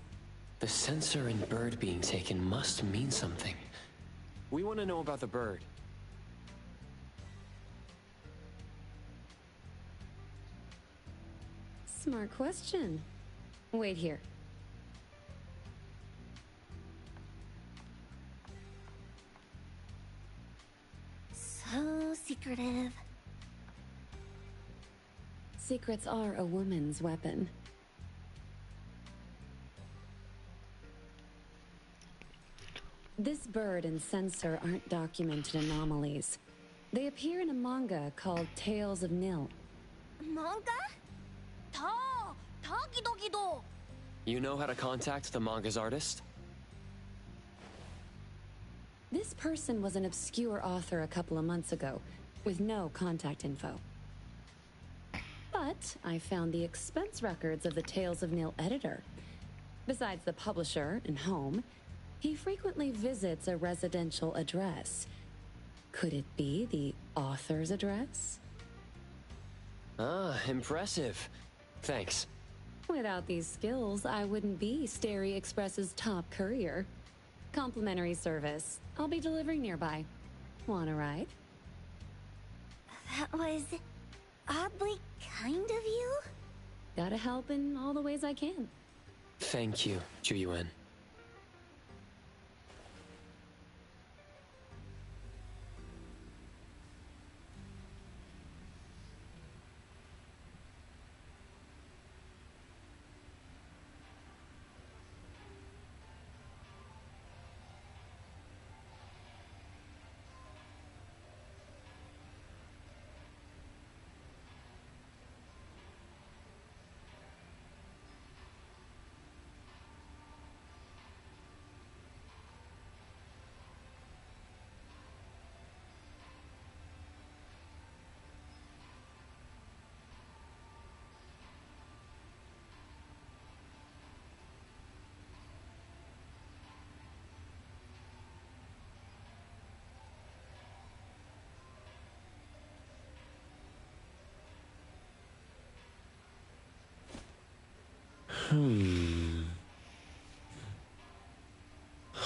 The sensor and bird being taken must mean something. We want to know about the bird. Smart question. Wait here. So secretive. Secrets are a woman's weapon. This bird and sensor aren't documented anomalies. They appear in a manga called Tales of Nil. Manga? Gido. You know how to contact the manga's artist? This person was an obscure author a couple of months ago, with no contact info. But I found the expense records of the Tales of Nil editor. Besides the publisher and home, he frequently visits a residential address. Could it be the author's address? Ah, impressive. Thanks. Without these skills, I wouldn't be Starry Express's top courier. Complimentary service. I'll be delivering nearby. Want a ride? That was oddly kind of you? Gotta help in all the ways I can. Thank you, Ju Yuan.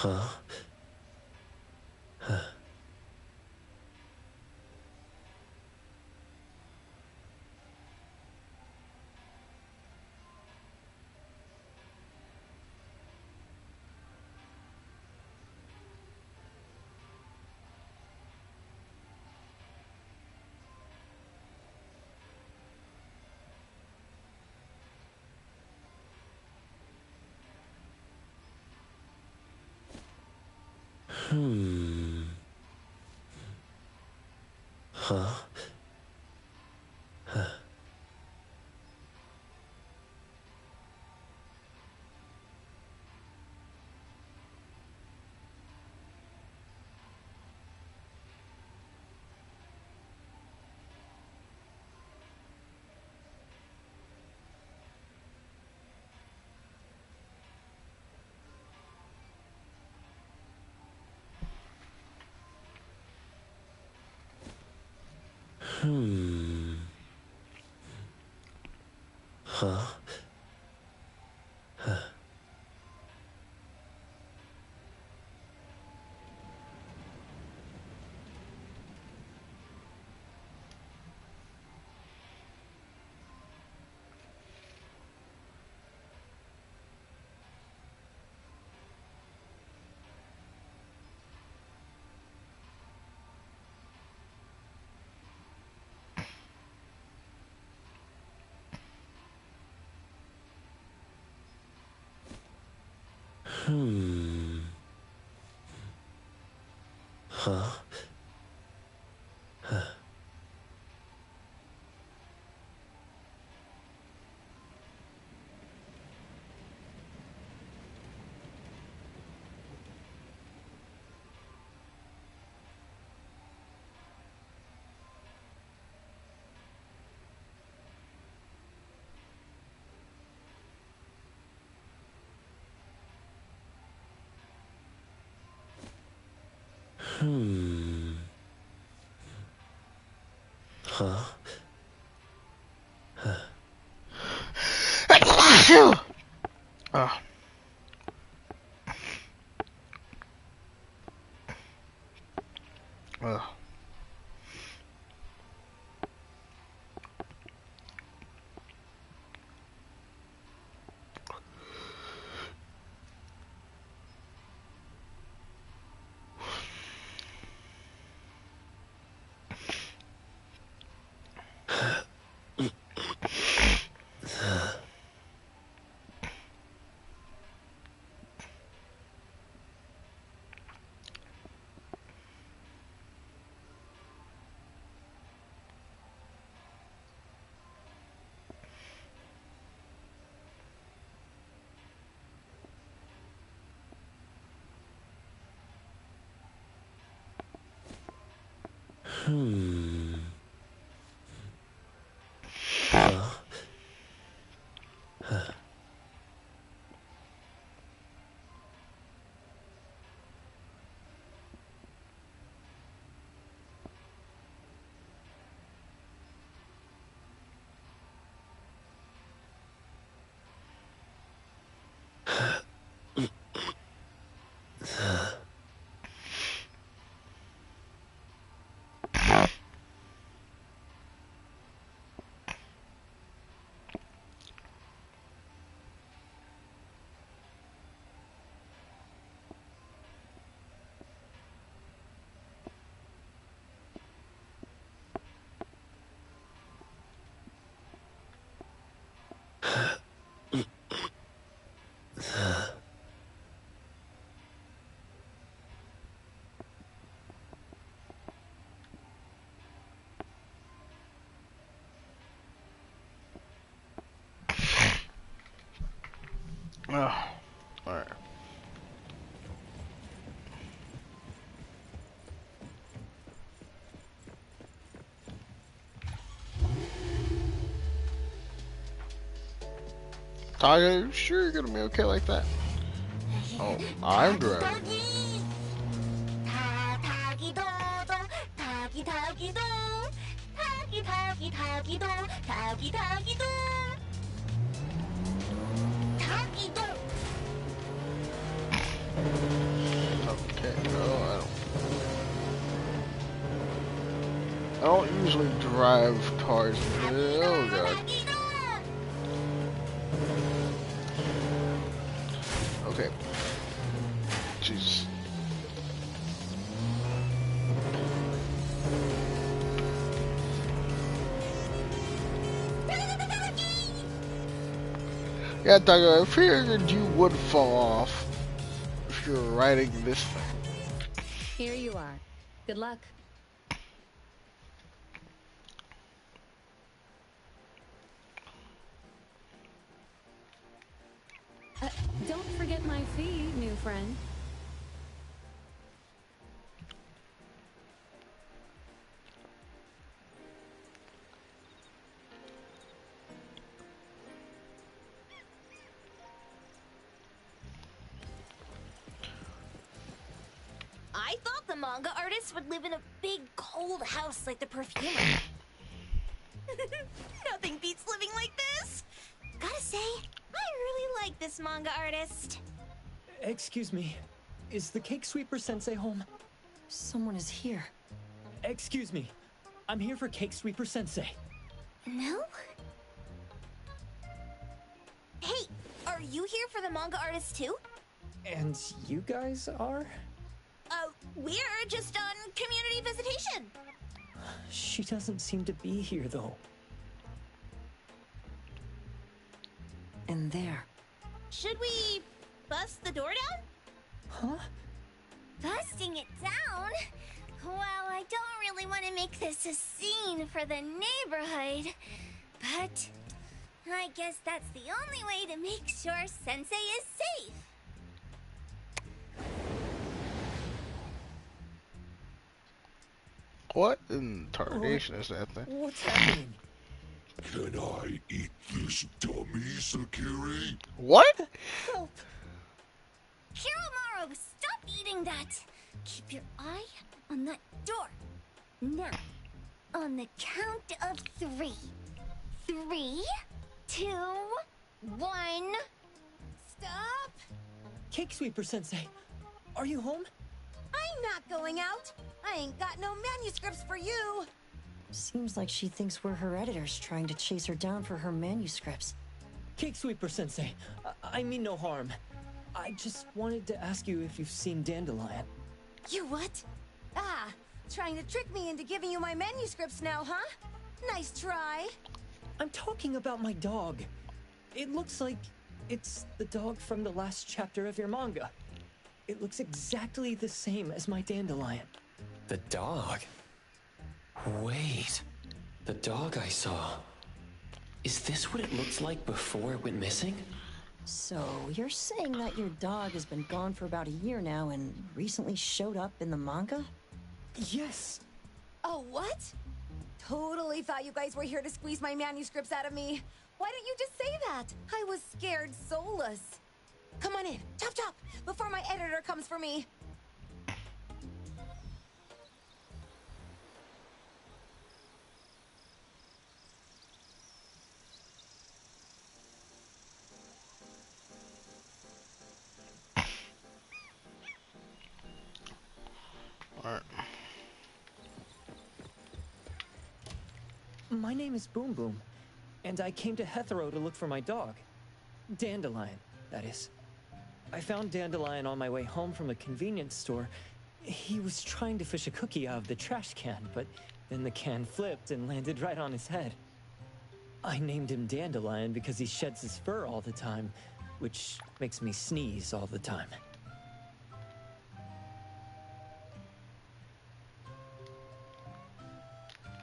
Huh? Huh. Huh? Huh. Huh? Huh. Huh? Huh. Huh? Huh. Oh. Ugh. Huh? Huh. Oh, alright. Tiger, you sure you're gonna be okay like that? Oh, I'm driving. Okay, no, I don't usually drive cars. Oh god. Okay. Jeez. Yeah, Tiger, I figured you would fall off if you're riding this thing. Here you are. Good luck. Don't forget my fee, new friend. I thought the manga artist would live in a big, cold house like the perfumer. Nothing beats living like this. Gotta say, I really like this manga artist. Excuse me. Is the Cake Sweeper Sensei home? Someone is here. Excuse me. I'm here for Cake Sweeper Sensei. No? Hey, are you here for the manga artist too? And you guys are? We're just on community visitation. She doesn't seem to be here, though. And there. Should we bust the door down? Huh? Busting it down? Well, I don't really want to make this a scene for the neighborhood, but I guess that's the only way to make sure Sensei is safe. What in tarnation is that thing? What's happening? Can I eat this dummy, Sakiri? What? Help! Kiromaru, stop eating that! Keep your eye on that door. Now, on the count of 3. 3, 2, 1. Stop! Cake Sweeper Sensei, are you home? I'm not going out. I ain't got no manuscripts for you. Seems like she thinks we're her editors trying to chase her down for her manuscripts. Cake Sweeper Sensei, I mean no harm. I just wanted to ask you if you've seen Dandelion. You what? Ah, trying to trick me into giving you my manuscripts now, huh? Nice try. I'm talking about my dog. It looks like it's the dog from the last chapter of your manga. It looks exactly the same as my Dandelion. The dog? Wait. The dog I saw. Is this what it looked like before it went missing? So, you're saying that your dog has been gone for about a year now and recently showed up in the manga? Yes. Oh, what? Totally thought you guys were here to squeeze my manuscripts out of me. Why didn't you just say that? I was scared soulless. Come on in, chop chop, before my editor comes for me. Alright. My name is Boom Boom, and I came to Hethero to look for my dog. Dandelion, that is. I found Dandelion on my way home from a convenience store. He was trying to fish a cookie out of the trash can, but then the can flipped and landed right on his head. I named him Dandelion because he sheds his fur all the time, which makes me sneeze all the time.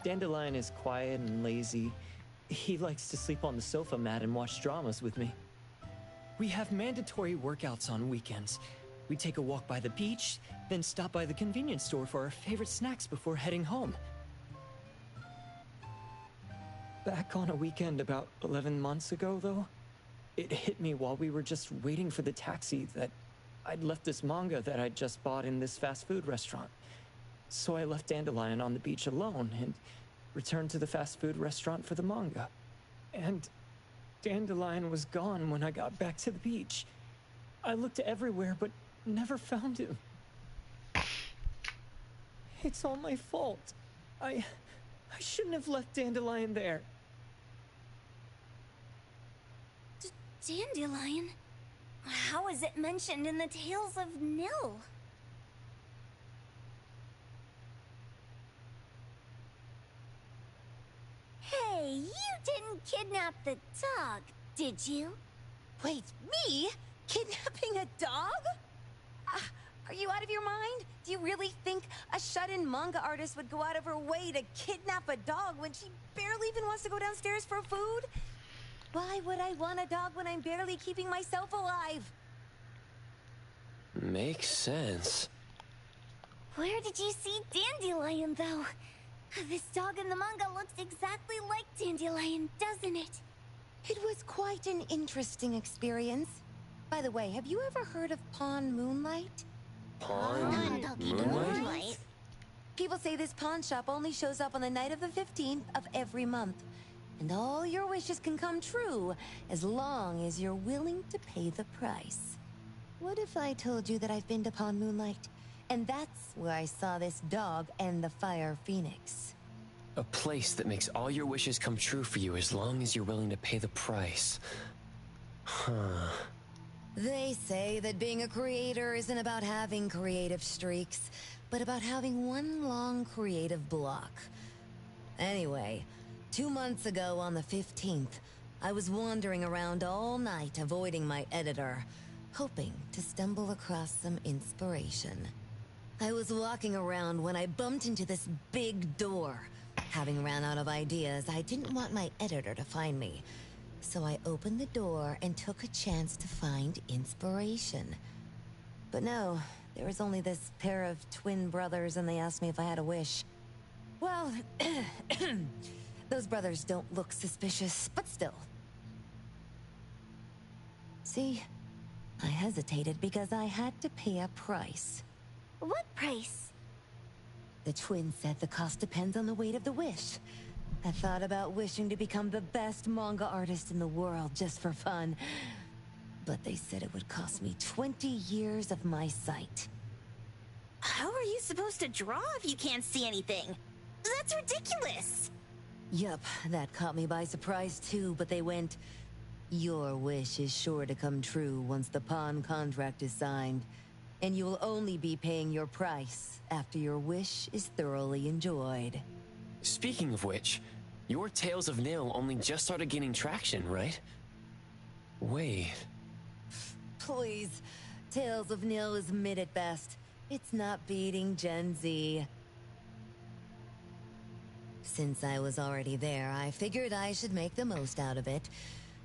Dandelion is quiet and lazy. He likes to sleep on the sofa mat and watch dramas with me. We have mandatory workouts on weekends. We take a walk by the beach, then stop by the convenience store for our favorite snacks before heading home. Back on a weekend about 11 months ago, though, it hit me while we were just waiting for the taxi that I'd left this manga that I'd just bought in this fast food restaurant. So I left Dandelion on the beach alone and returned to the fast food restaurant for the manga. And Dandelion was gone when I got back to the beach. I looked everywhere but never found him. It's all my fault. I shouldn't have left Dandelion there. Dandelion? How is it mentioned in the Tales of Nil? Hey, you didn't kidnap the dog, did you? Wait, me? Kidnapping a dog? Are you out of your mind? Do you really think a shut-in manga artist would go out of her way to kidnap a dog when she barely even wants to go downstairs for food? Why would I want a dog when I'm barely keeping myself alive? Makes sense. Where did you see Dandelion, though? This dog in the manga looks exactly like Dandelion, doesn't it? It was quite an interesting experience. By the way, have you ever heard of Pawn Moonlight? Pawn Moonlight? People say this pawn shop only shows up on the night of the 15th of every month. And all your wishes can come true as long as you're willing to pay the price. What if I told you that I've been to Pawn Moonlight? And that's where I saw this dog and the Fire Phoenix. A place that makes all your wishes come true for you as long as you're willing to pay the price. Huh. They say that being a creator isn't about having creative streaks, but about having one long creative block. Anyway, 2 months ago on the 15th, I was wandering around all night avoiding my editor, hoping to stumble across some inspiration. I was walking around when I bumped into this big door. Having ran out of ideas, I didn't want my editor to find me. So I opened the door and took a chance to find inspiration. But no, there was only this pair of twin brothers and they asked me if I had a wish. Well, those brothers don't look suspicious, but still. See, I hesitated because I had to pay a price. What price? The twins said the cost depends on the weight of the wish. I thought about wishing to become the best manga artist in the world just for fun. But they said it would cost me 20 years of my sight. How are you supposed to draw if you can't see anything? That's ridiculous! Yup, that caught me by surprise too, but they went, "Your wish is sure to come true once the pawn contract is signed, and you will only be paying your price after your wish is thoroughly enjoyed." Speaking of which, your Tales of Nil only just started gaining traction, right? Wait. Please, Tales of Nil is mid at best. It's not beating Gen Z. Since I was already there, I figured I should make the most out of it.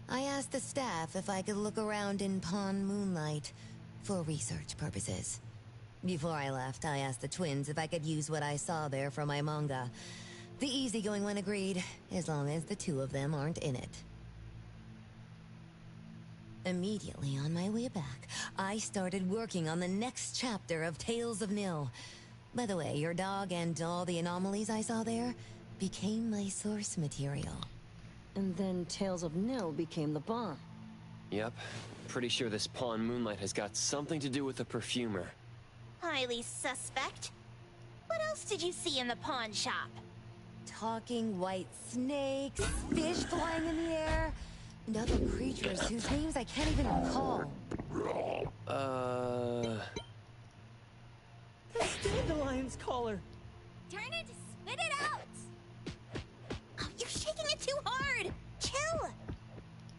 I asked the staff if I could look around in Pawn Moonlight for research purposes. Before I left, I asked the twins if I could use what I saw there for my manga. The easygoing one agreed, as long as the two of them aren't in it. Immediately on my way back, I started working on the next chapter of Tales of Nil. By the way, your dog and all the anomalies I saw there became my source material. And then Tales of Nil became the bomb. Yep. Pretty sure this pawn Moonlight has got something to do with the perfumer. Highly suspect. What else did you see in the pawn shop? Talking white snakes, fish flying in the air, and other creatures whose names I can't even recall. That's Dandelion's collar. Turn it, spit it out! Oh, you're shaking it too hard! Chill!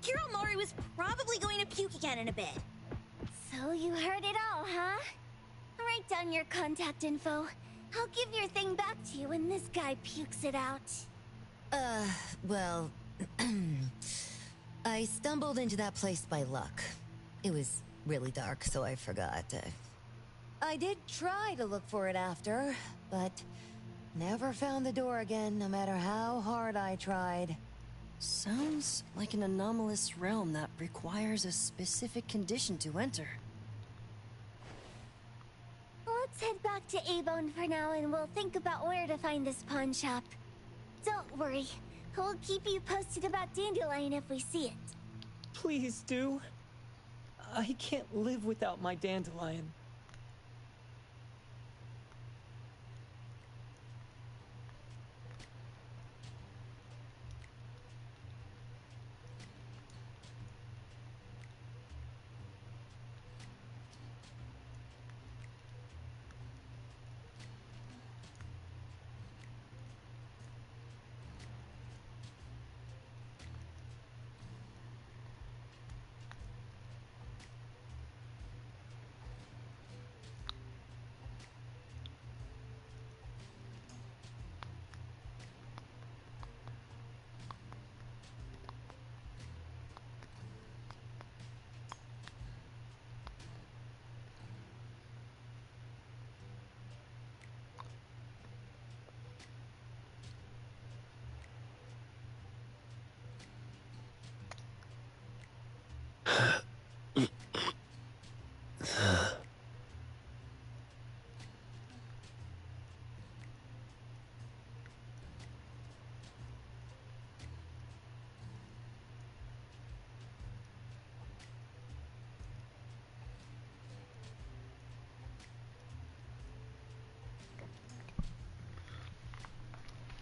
Kiromaru was probably going to puke again in a bit. So you heard it all, huh? Write down your contact info. I'll give your thing back to you when this guy pukes it out. Well... I stumbled into that place by luck. It was really dark, so I forgot. I did try to look for it after, but never found the door again, no matter how hard I tried. Sounds like an anomalous realm that requires a specific condition to enter. Let's head back to A-Bone for now and we'll think about where to find this pawn shop. Don't worry. We'll keep you posted about Dandelion if we see it. Please do. I can't live without my Dandelion.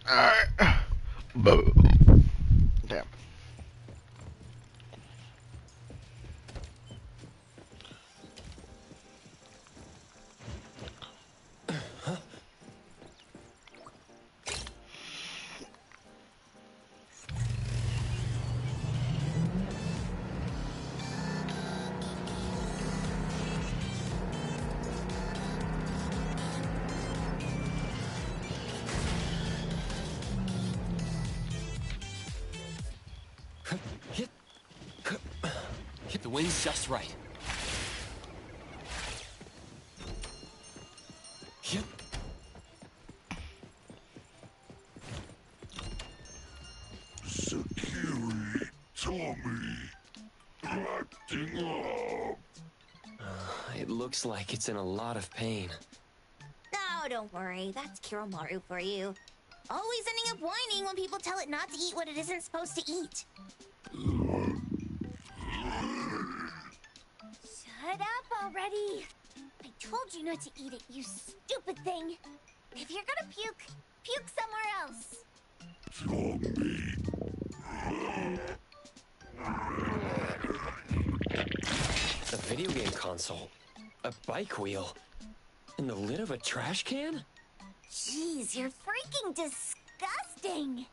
Alright. Damn. Hit the wind's just right. Yep. Sakiri, Tommy, acting up. It looks like it's in a lot of pain. Oh, don't worry. That's Kiromaru for you. Always ending up whining when people tell it not to eat what it isn't supposed to eat. Shut up already! I told you not to eat it, you stupid thing! If you're gonna puke, puke somewhere else! A video game console, a bike wheel, and the lid of a trash can? Jeez, you're freaking disgusting!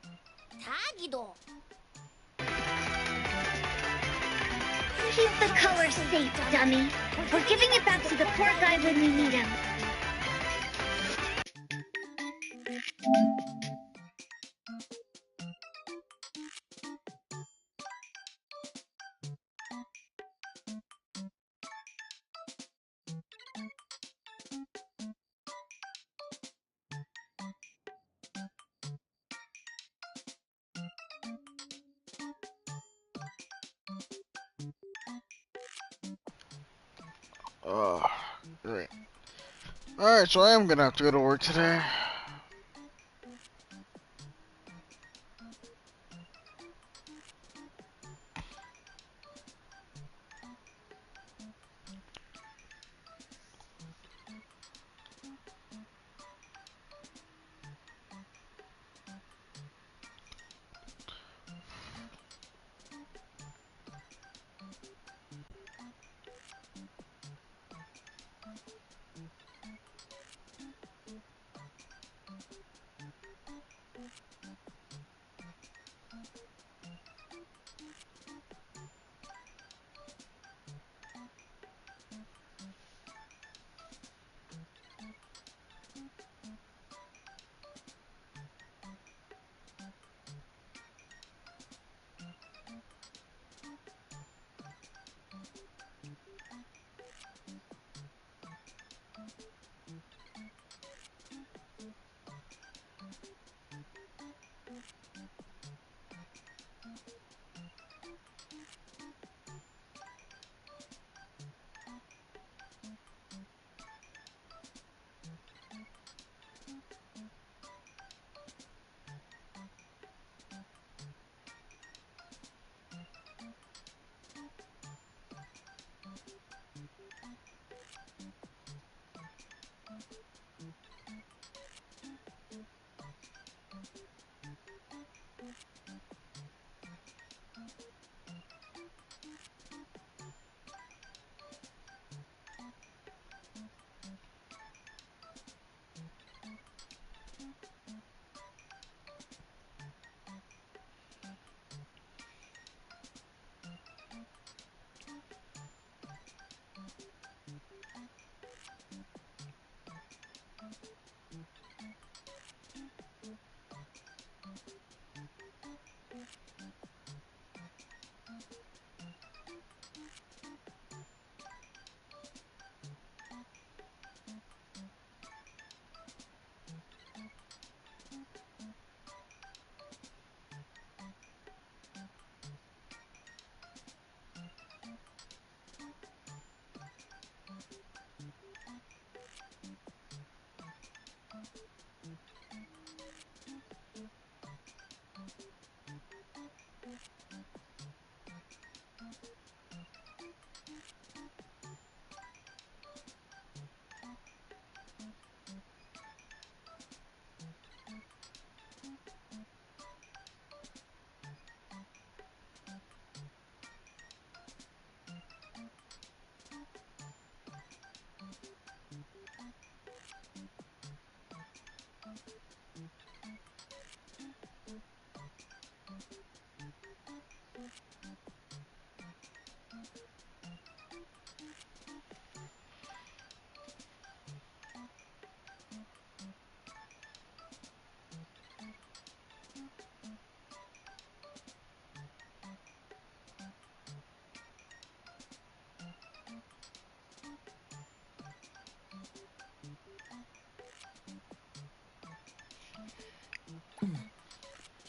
Tagido! Keep the color safe, dummy. We're giving it back to the poor guy when we need him. Oh, great. Alright, so I am gonna have to go to work today.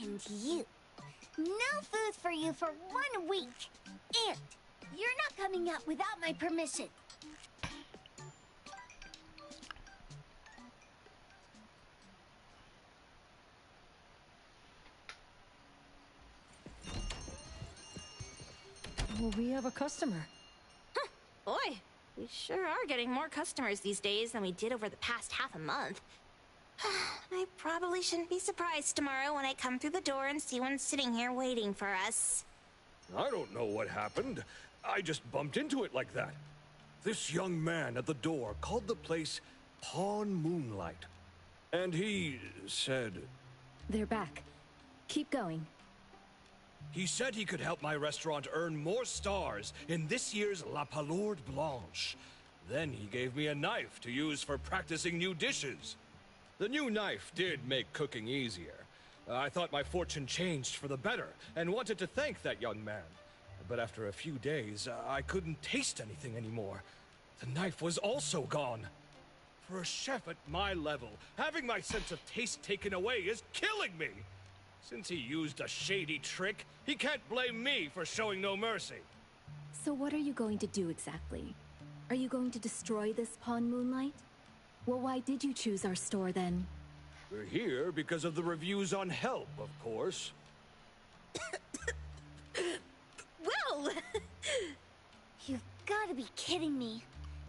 And you. No food for you for 1 week. And you're not coming out without my permission. We have a customer. Boy, we sure are getting more customers these days than we did over the past half a month. I probably shouldn't be surprised tomorrow when I come through the door and see one sitting here waiting for us. I don't know what happened. I just bumped into it like that. This young man at the door called the place Pawn Moonlight. And he said... They're back. Keep going. He said he could help my restaurant earn more stars in this year's La Palourde Blanche. Then he gave me a knife to use for practicing new dishes. The new knife did make cooking easier. I thought my fortune changed for the better and wanted to thank that young man. But after a few days, I couldn't taste anything anymore. The knife was also gone. For a chef at my level, having my sense of taste taken away is killing me. Since he used a shady trick, he can't blame me for showing no mercy. So what are you going to do exactly? Are you going to destroy this pawn, Moonlight? Well, why did you choose our store then? We're here because of the reviews on Help, of course. Well! You've gotta be kidding me.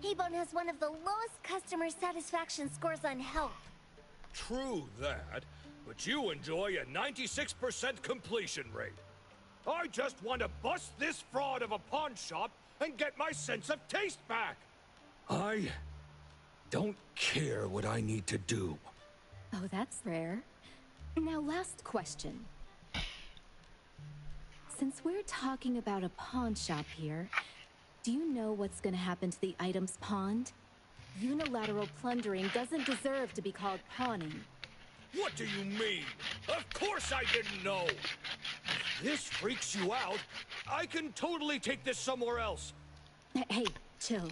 Hebone has one of the lowest customer satisfaction scores on Help. True that, but you enjoy a 96% completion rate. I just want to bust this fraud of a pawn shop and get my sense of taste back. I don't care what I need to do. Oh, that's rare. Now, last question. Since we're talking about a pawn shop here, do you know what's gonna happen to the items pawned? Unilateral plundering doesn't deserve to be called pawning. What do you mean? Of course I didn't know! If this freaks you out, I can totally take this somewhere else. Hey, chill.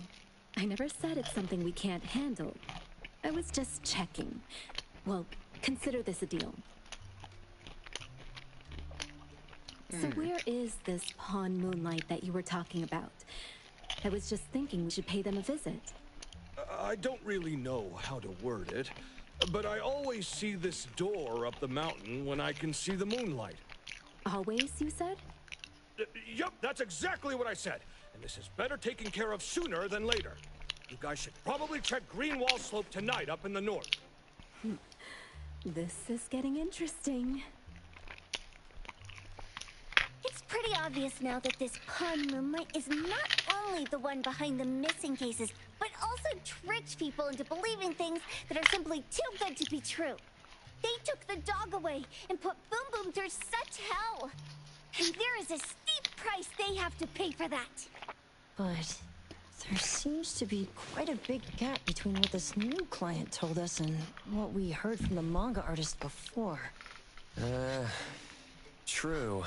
I never said it's something we can't handle. I was just checking. Well, consider this a deal. So where is this pawn Moonlight that you were talking about? I was just thinking we should pay them a visit. I don't really know how to word it, but I always see this door up the mountain when I can see the moonlight. Always, you said? Yup, that's exactly what I said. And this is better taken care of sooner than later. You guys should probably check Greenwall Slope tonight up in the north. This is getting interesting. It's pretty obvious now that this pawn Moonlight is not only the one behind the missing cases, but also tricked people into believing things that are simply too good to be true. They took the dog away and put Boom Boom through such hell. And there is a steep price they have to pay for that. But there seems to be quite a big gap between what this new client told us and what we heard from the manga artist before. True.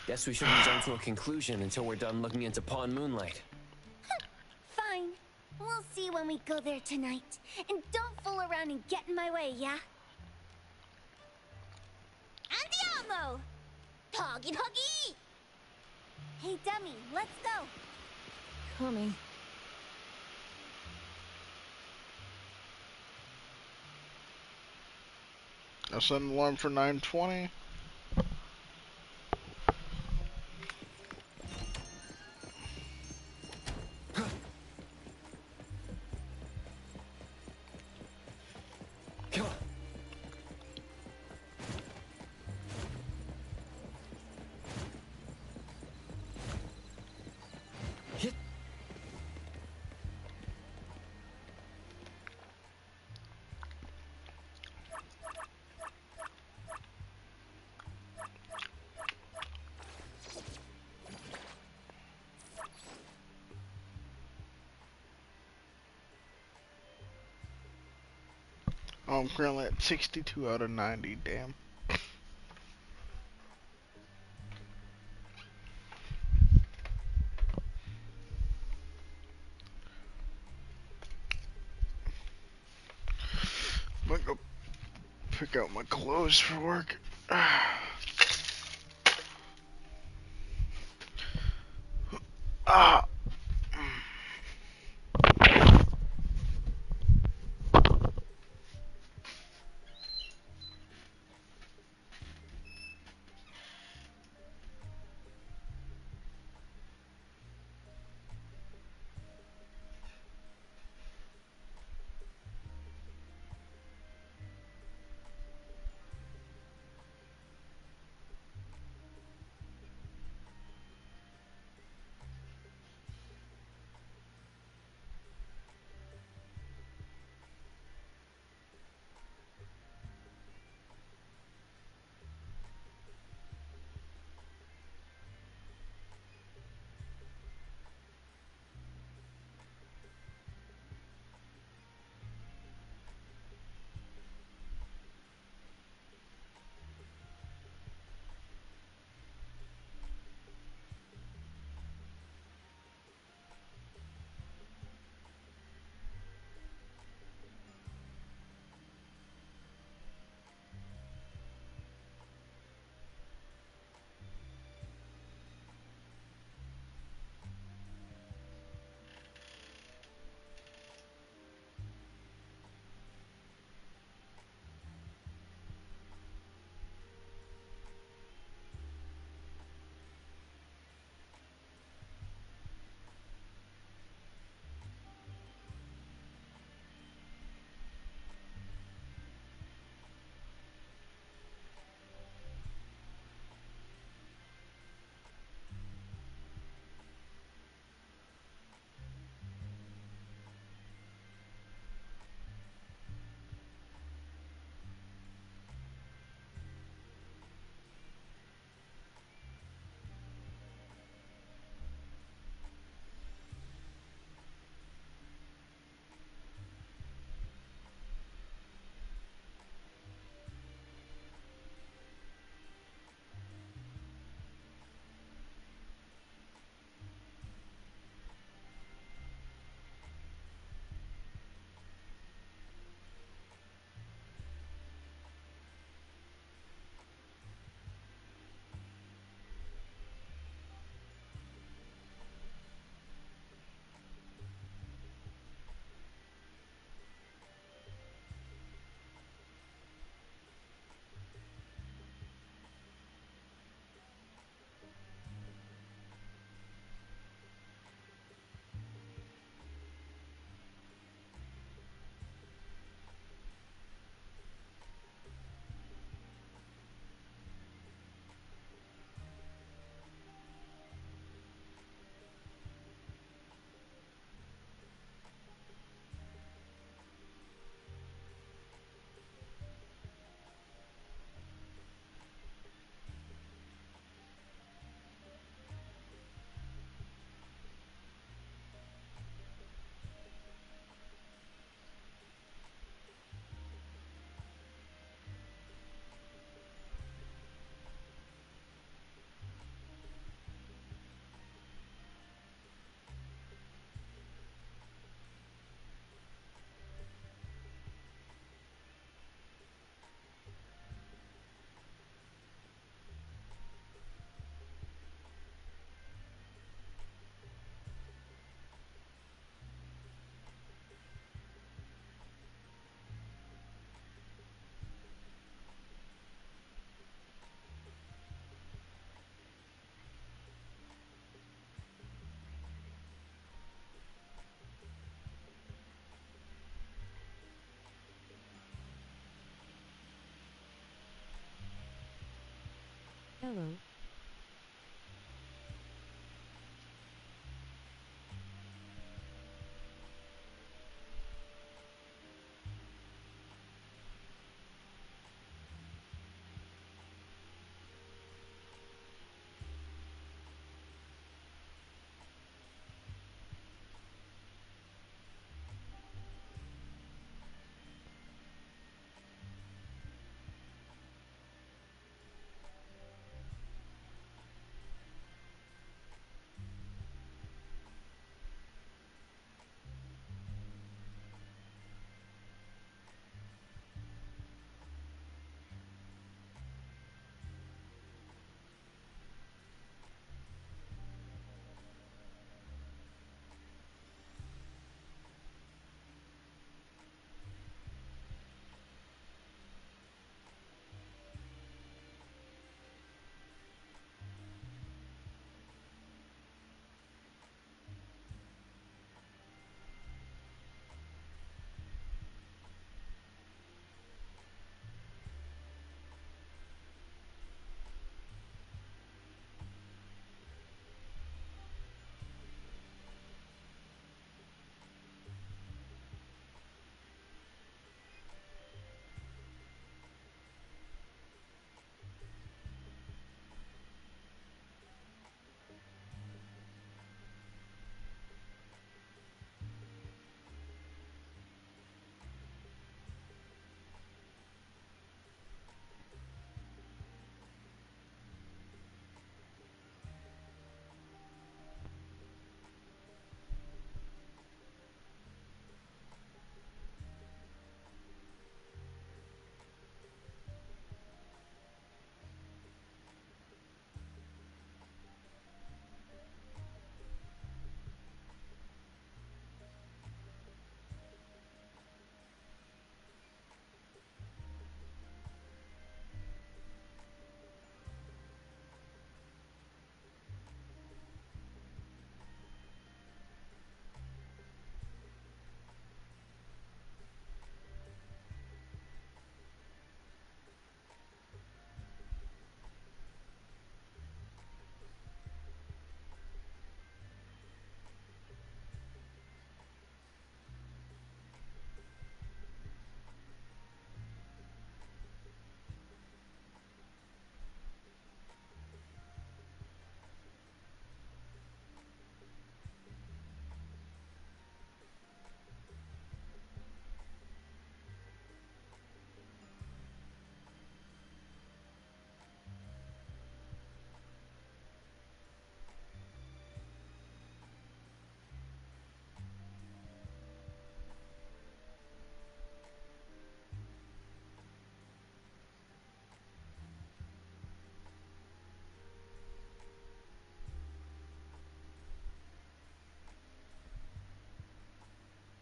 Guess we shouldn't jump to a conclusion until we're done looking into Pawn Moonlight. Fine. We'll see when we go there tonight. And don't fool around and get in my way, yeah? Andiamo! Toggy Toggy! Hey, dummy, let's go. Coming. I'll set an alarm for 9:20. Come on. Hit. Oh, I'm currently at 62 out of 90, damn. I'm gonna go pick out my clothes for work. Ah. Hello.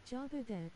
Jabba dead.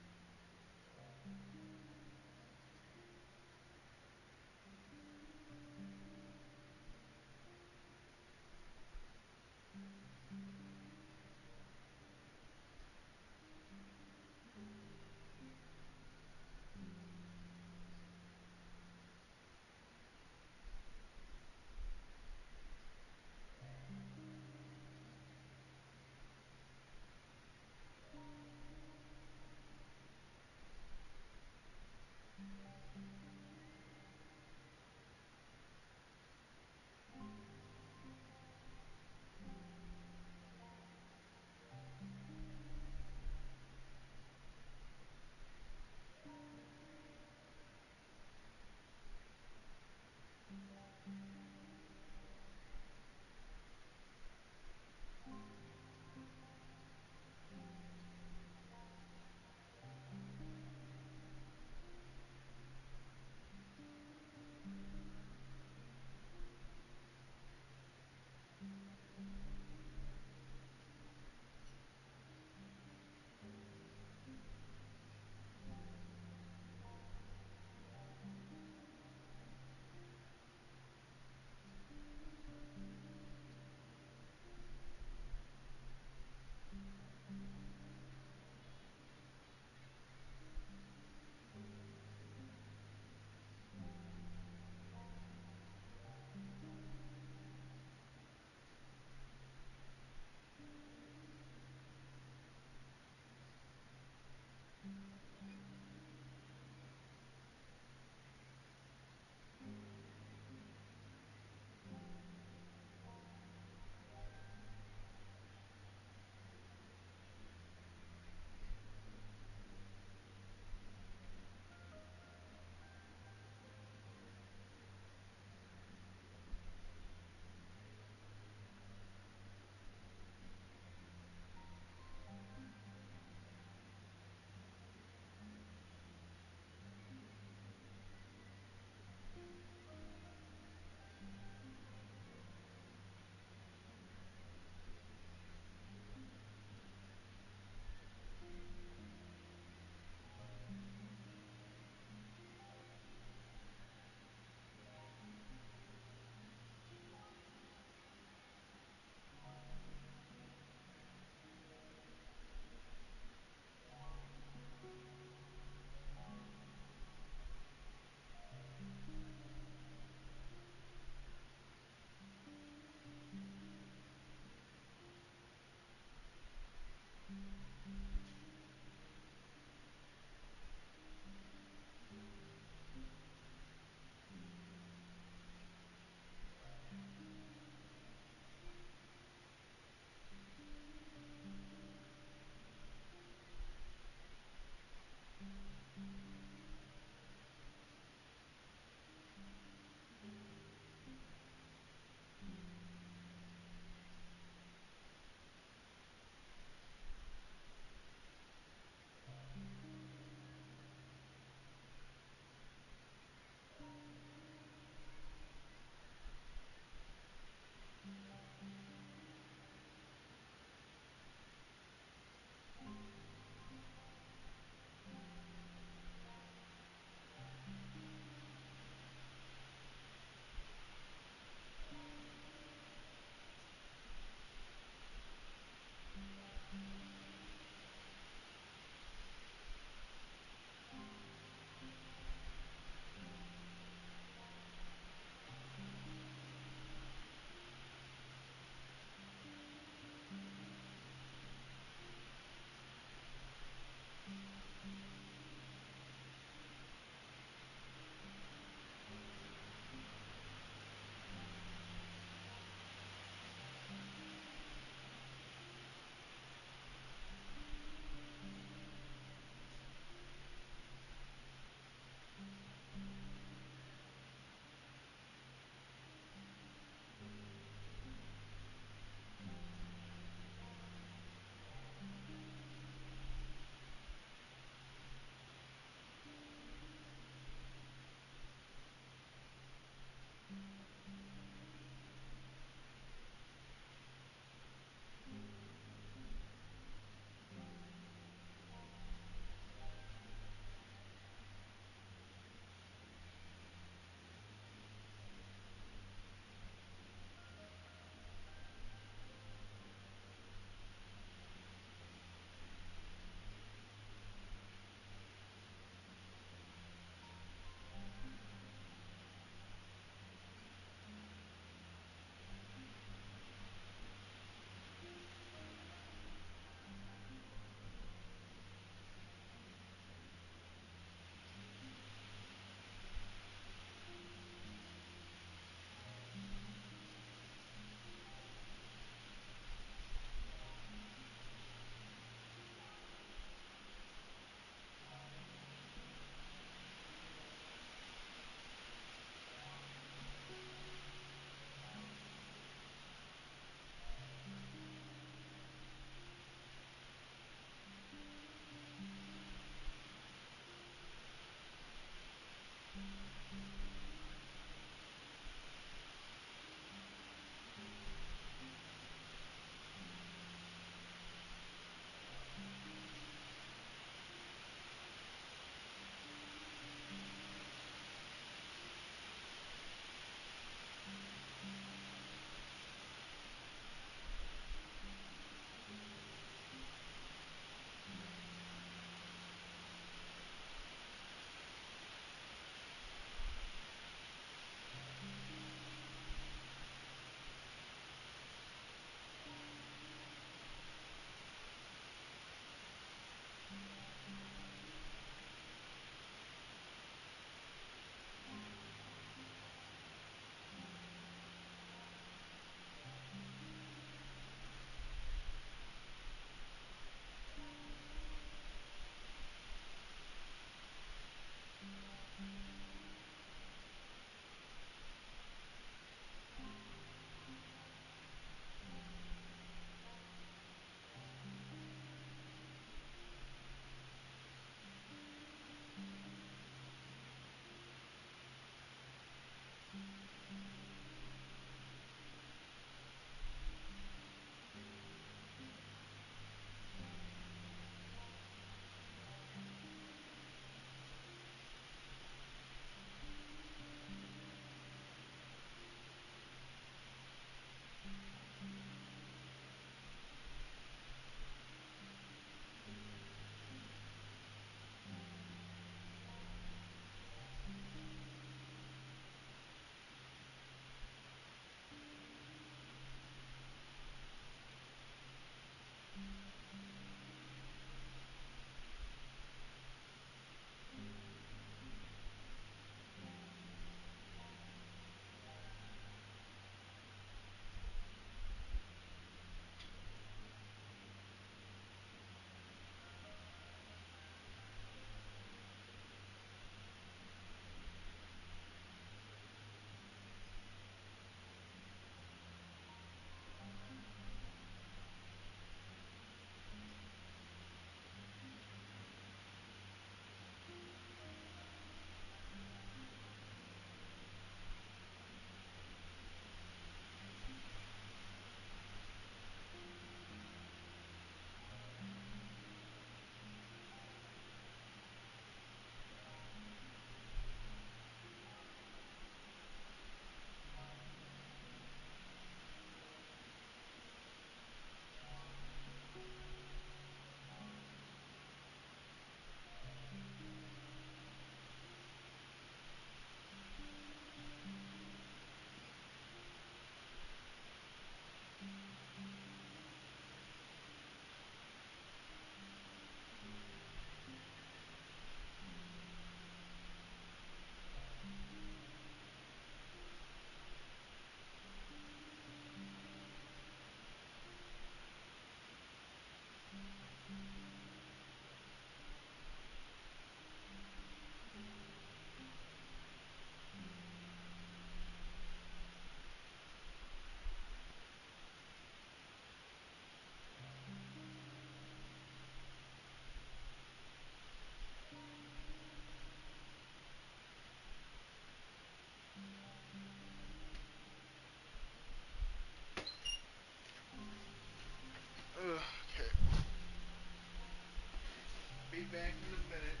back in a minute.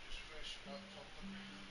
Just freshen up something.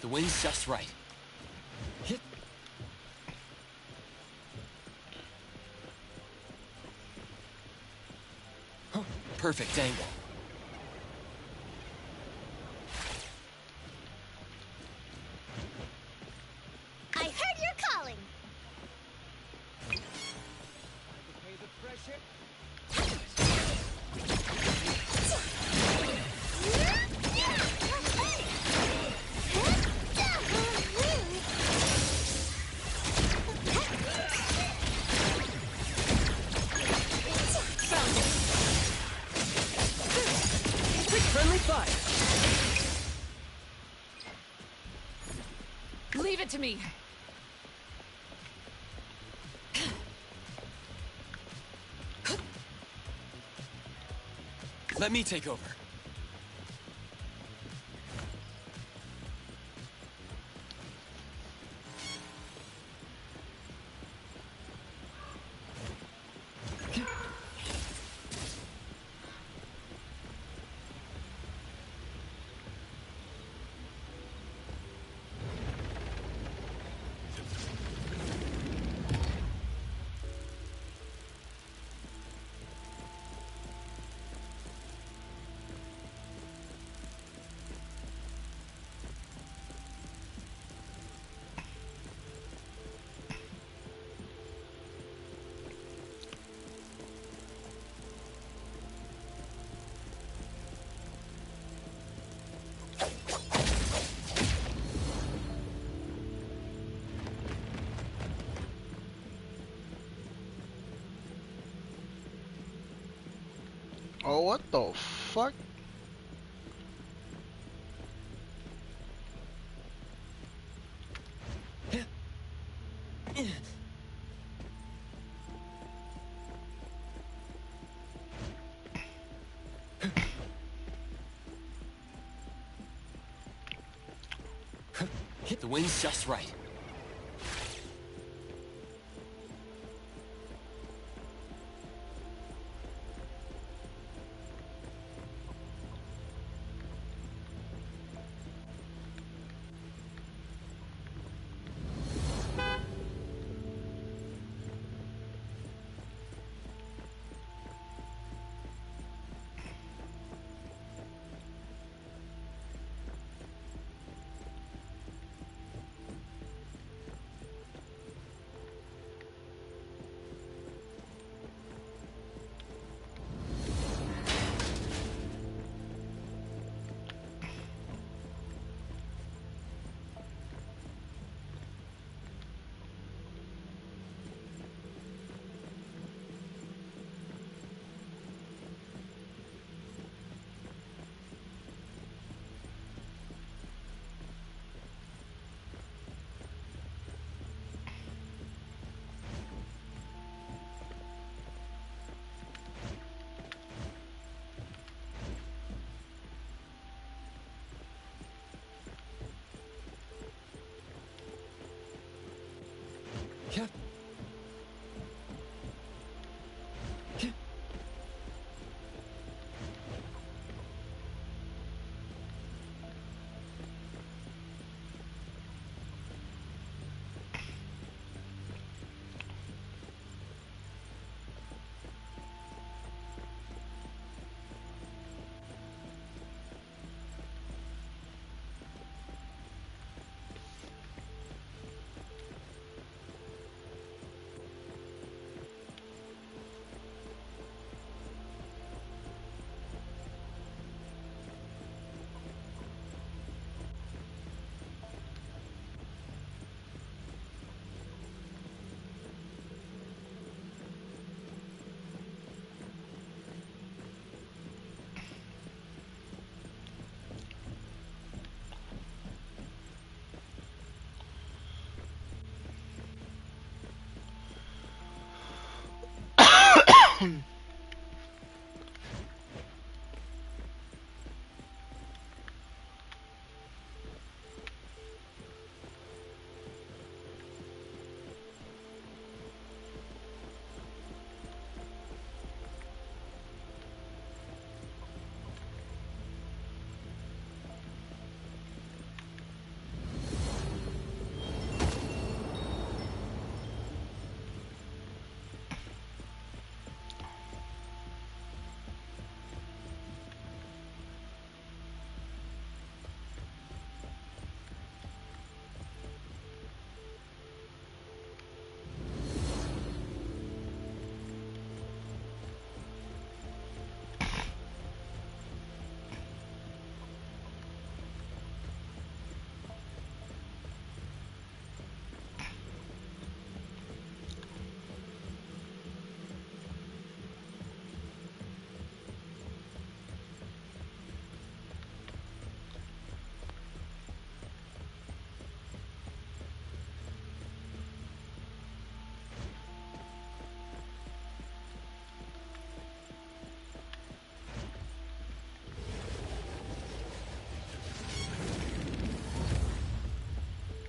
The wind's just right. Perfect angle. I heard you're calling. Friendly fire. Leave it to me. Let me take over. Oh, what the fuck? The wind's just right.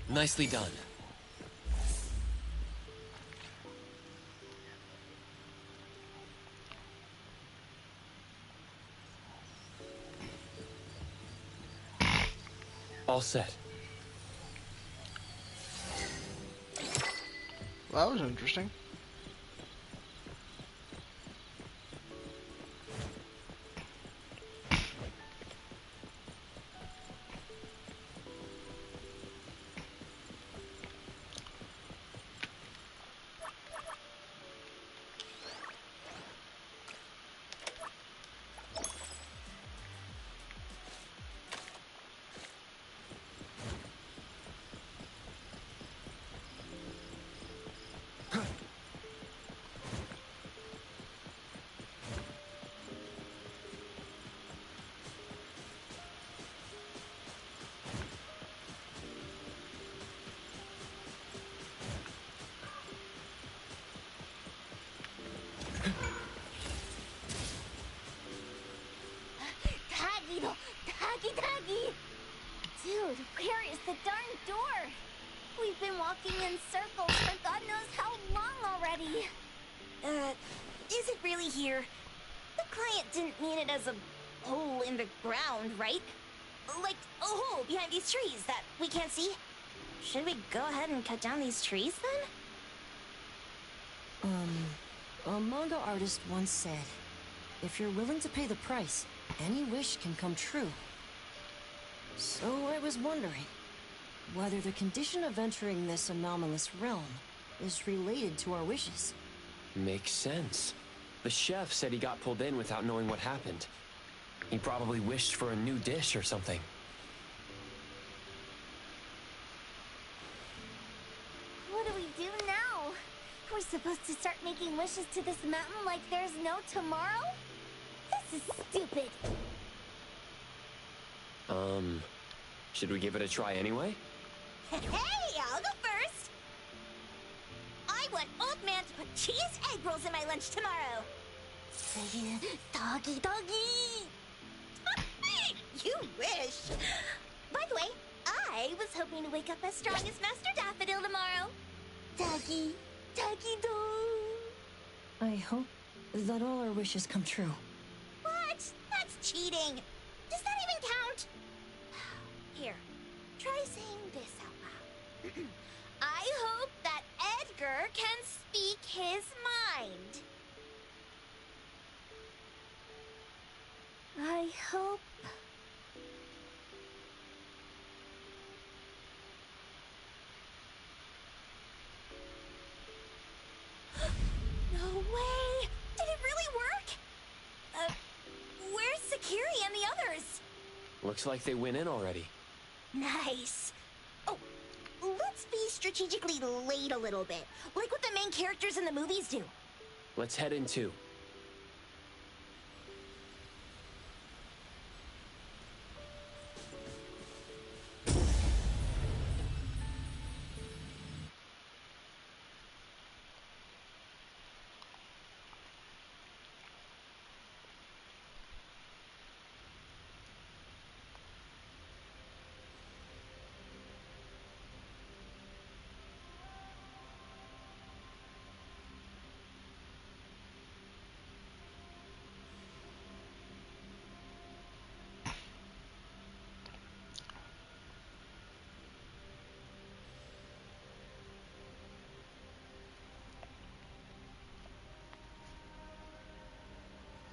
Nicely done. All set. Well, that was interesting. Taggy! Dude, where is the darn door? We've been walking in circles for God knows how long already. Is it really here? The client didn't mean it as a hole in the ground, right? Like a hole behind these trees that we can't see? Should we go ahead and cut down these trees then? A manga artist once said, if you're willing to pay the price, any wish can come true. So I was wondering whether the condition of entering this anomalous realm is related to our wishes. Makes sense. The chef said he got pulled in without knowing what happened. He probably wished for a new dish or something. What do we do now? We're supposed to start making wishes to this mountain like there's no tomorrow? This is stupid. Should we give it a try anyway? Hey, I'll go first. I want Old Man to put cheese egg rolls in my lunch tomorrow. Doggy. You wish. By the way, I was hoping to wake up as strong as Master Daffodil tomorrow. Doggy dog. I hope that all our wishes come true. What? That's cheating. Does that even count? Here, try saying this out loud. I hope that Edgar can speak his mind. I hope... No way! Did it really work? Where's Sakiri and the others? Looks like they went in already. Nice. Oh, let's be strategically late a little bit, like what the main characters in the movies do. Let's head in too.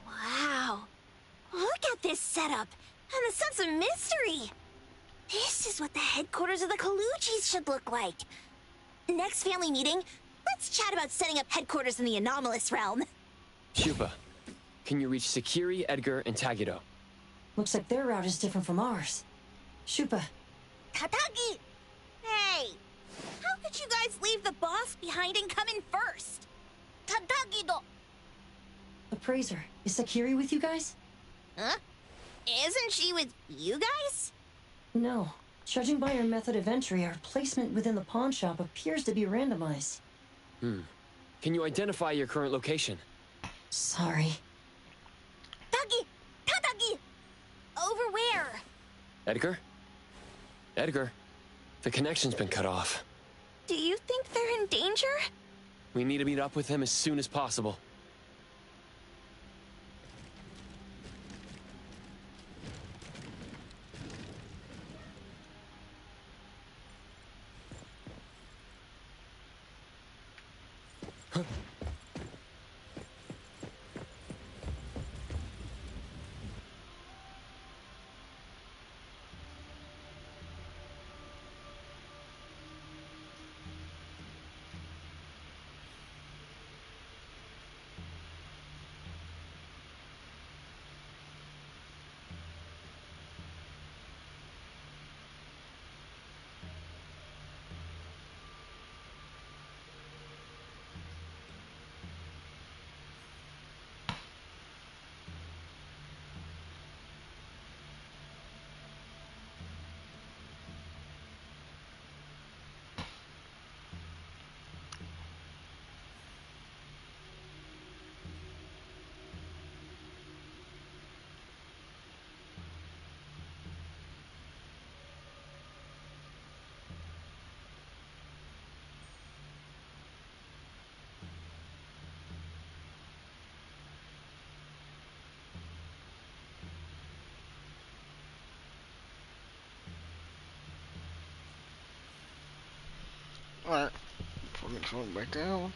Wow. Look at this setup and the sense of mystery. This is what the headquarters of the Kaluchis should look like. Next family meeting, let's chat about setting up headquarters in the anomalous realm. Shupa, can you reach Sakiri, Edgar, and Tagiro? Looks like their route is different from ours. Shupa. Tatagi! Hey! How could you guys leave the boss behind and come in first? Tatagi-do! Appraiser, is Sakiri with you guys? Huh? Isn't she with you guys? No. Judging by your method of entry, our placement within the pawn shop appears to be randomized. Can you identify your current location? Sorry. Tatagi! Over where? Edgar? Edgar? The connection's been cut off. Do you think they're in danger? We need to meet up with them as soon as possible. Alright. Falling back down.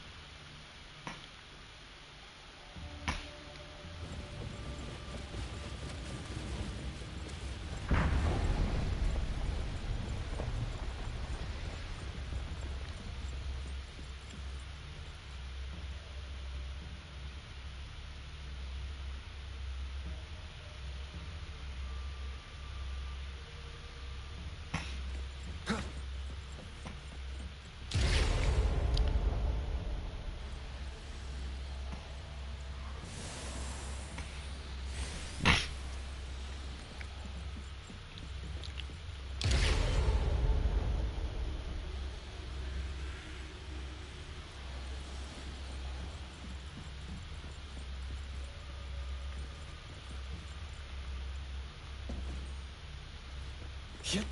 Yep.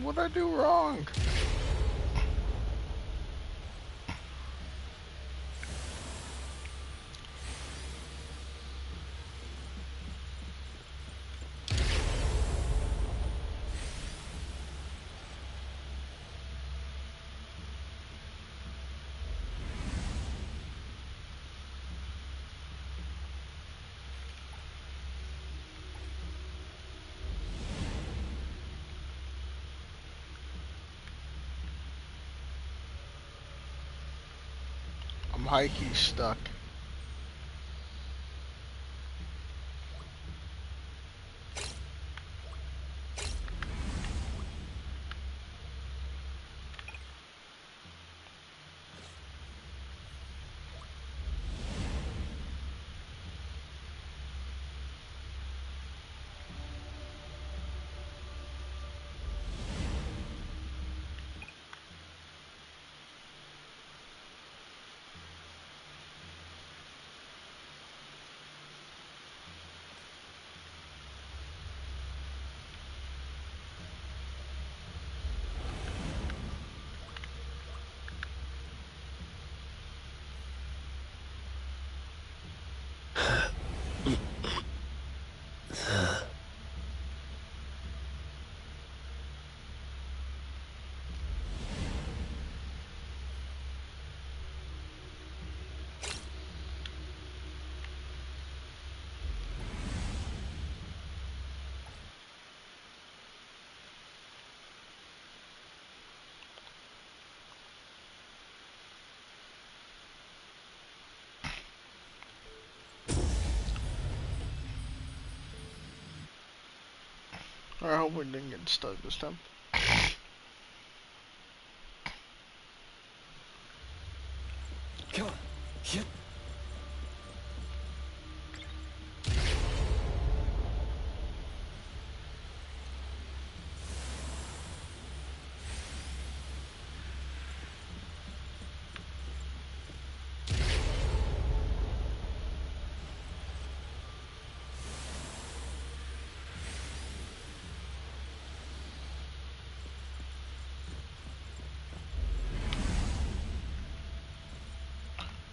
What'd I do wrong? I'm high-key stuck. I hope we didn't get stuck this time.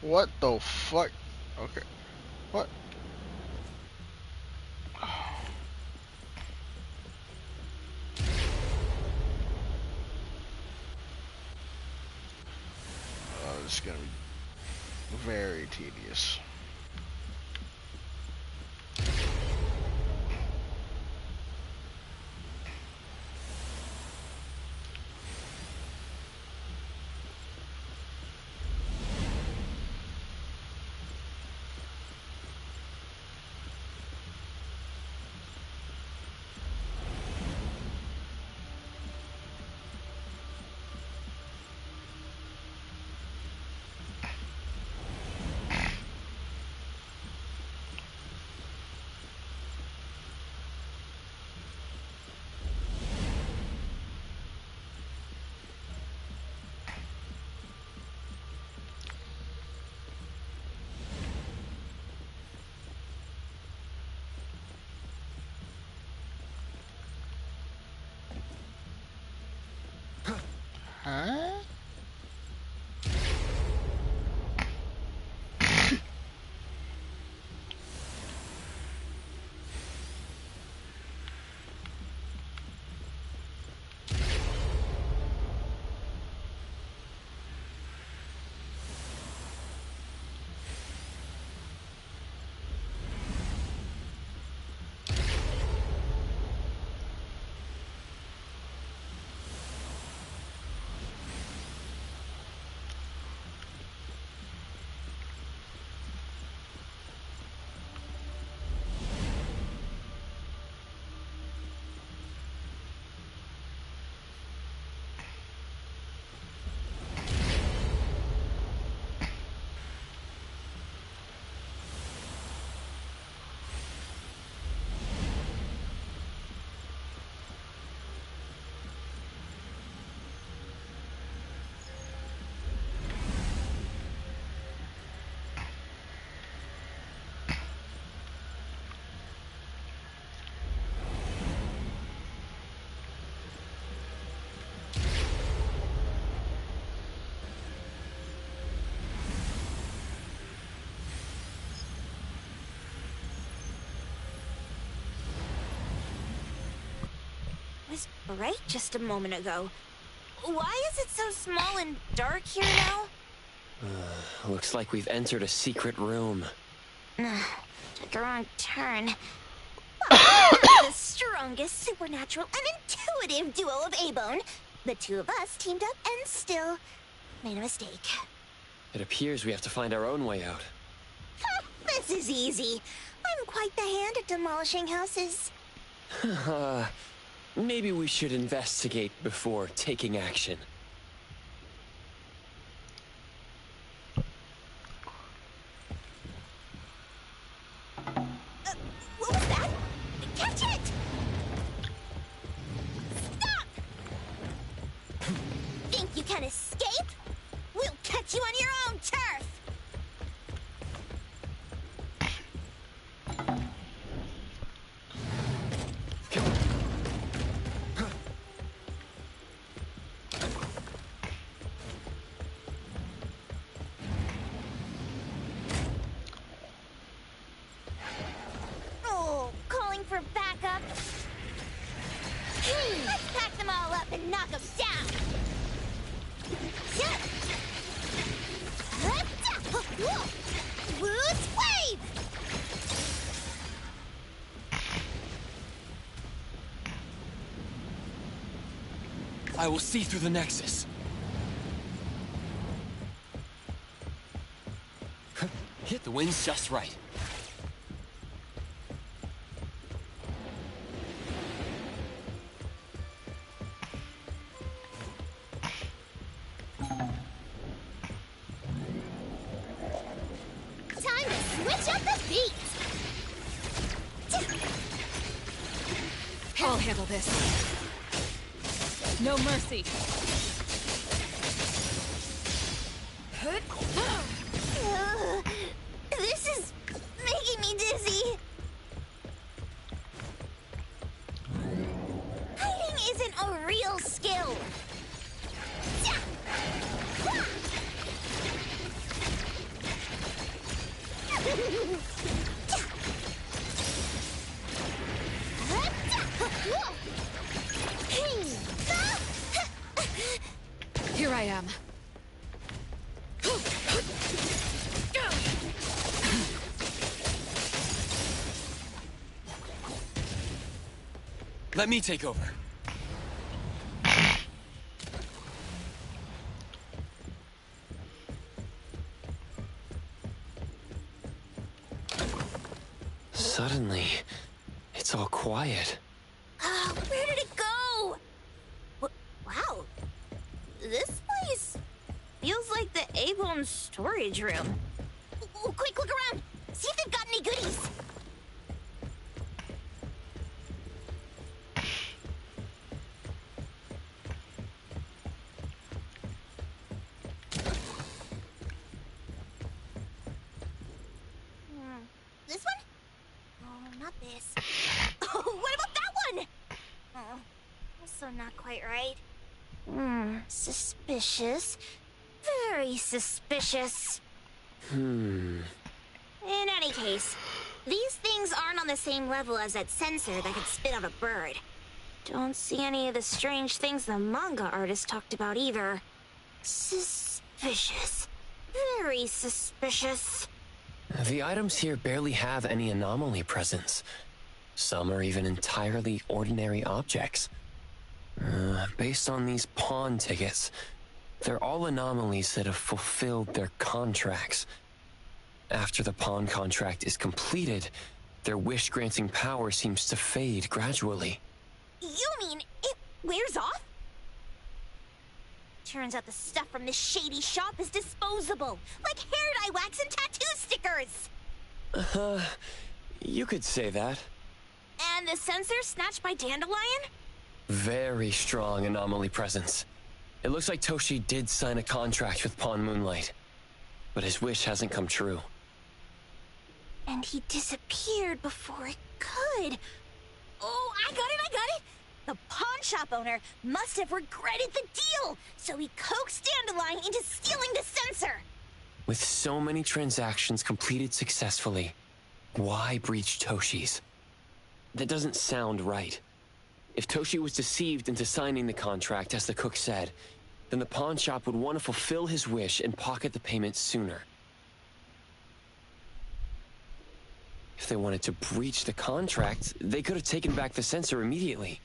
What the fuck? Okay. What? Oh, this is gonna be very tedious. Huh? It was bright just a moment ago. Why is it so small and dark here now? Looks like we've entered a secret room. Took a wrong turn. The strongest supernatural and intuitive duo of A-Bone. The two of us teamed up and still made a mistake. It appears we have to find our own way out. This is easy. I'm quite the hand at demolishing houses. Maybe we should investigate before taking action. What was that? Catch it! Stop! Think you can escape? We'll catch you on your own turf! Oh, calling for backup? Let's pack them all up and knock them down! Loose wave! I will see through the Nexus. Hit the wind's just right. Switch up the beat! I'll handle this. No mercy. This is making me dizzy. Hiding isn't a real skill. Here I am. Let me take over. Suddenly, it's all quiet. Where did it go? Wow. This place feels like the A-Bone storage room. Quick, look around. See if they've got any goodies. This one? Oh, not this. Oh, what about that one? Oh, also not quite right. Suspicious. Very suspicious. In any case, these things aren't on the same level as that sensor that could spit out a bird. Don't see any of the strange things the manga artist talked about either. Suspicious. Very suspicious. The items here barely have any anomaly presence. Some are even entirely ordinary objects. Based on these pawn tickets, they're all anomalies that have fulfilled their contracts. After the pawn contract is completed, their wish-granting power seems to fade gradually. You mean it wears off? Turns out the stuff from this shady shop is disposable, like hair dye wax and tattoo stickers! You could say that. And the sensor snatched by Dandelion? Very strong anomaly presence. It looks like Toshi did sign a contract with Pawn Moonlight, but his wish hasn't come true. And he disappeared before it could. Oh, I got it! The pawn shop owner must have regretted the deal, so he coaxed Dandelion into stealing the sensor. With so many transactions completed successfully, why breach Toshi's? That doesn't sound right. If Toshi was deceived into signing the contract, as the cook said, then the pawn shop would want to fulfill his wish and pocket the payment sooner. If they wanted to breach the contract, they could have taken back the sensor immediately.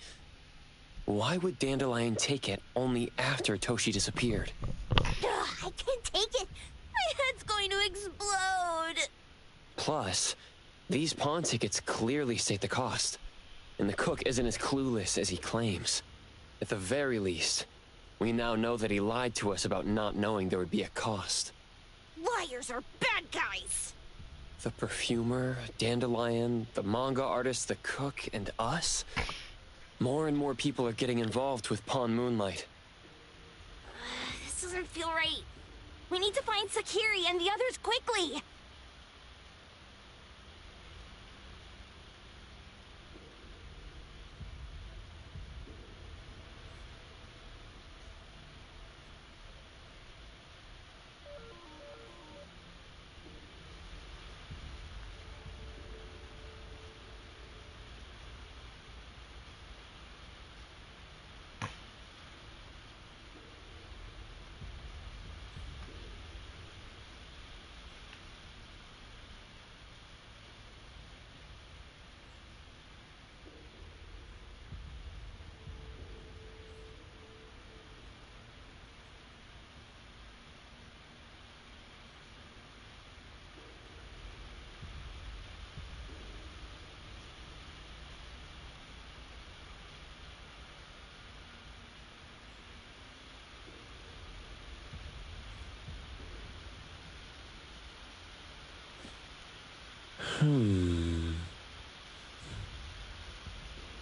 Why would Dandelion take it only after Toshi disappeared? I can't take it. My head's going to explode. Plus, these pawn tickets clearly state the cost, and the cook isn't as clueless as he claims. At the very least, we now know that he lied to us about not knowing there would be a cost. Liars are bad guys. The perfumer, Dandelion, the manga artist, the cook, and us? More and more people are getting involved with Pawn Moonlight. This doesn't feel right. We need to find Sakiri and the others quickly.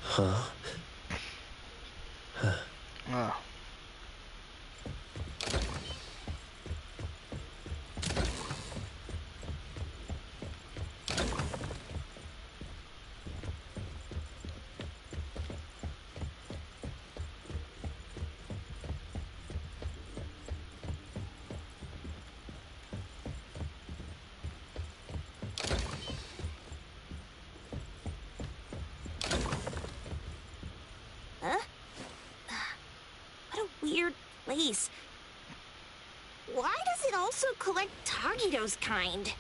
Huh? Ah. Huh? What a weird place. Why does it also collect Tagido's kind?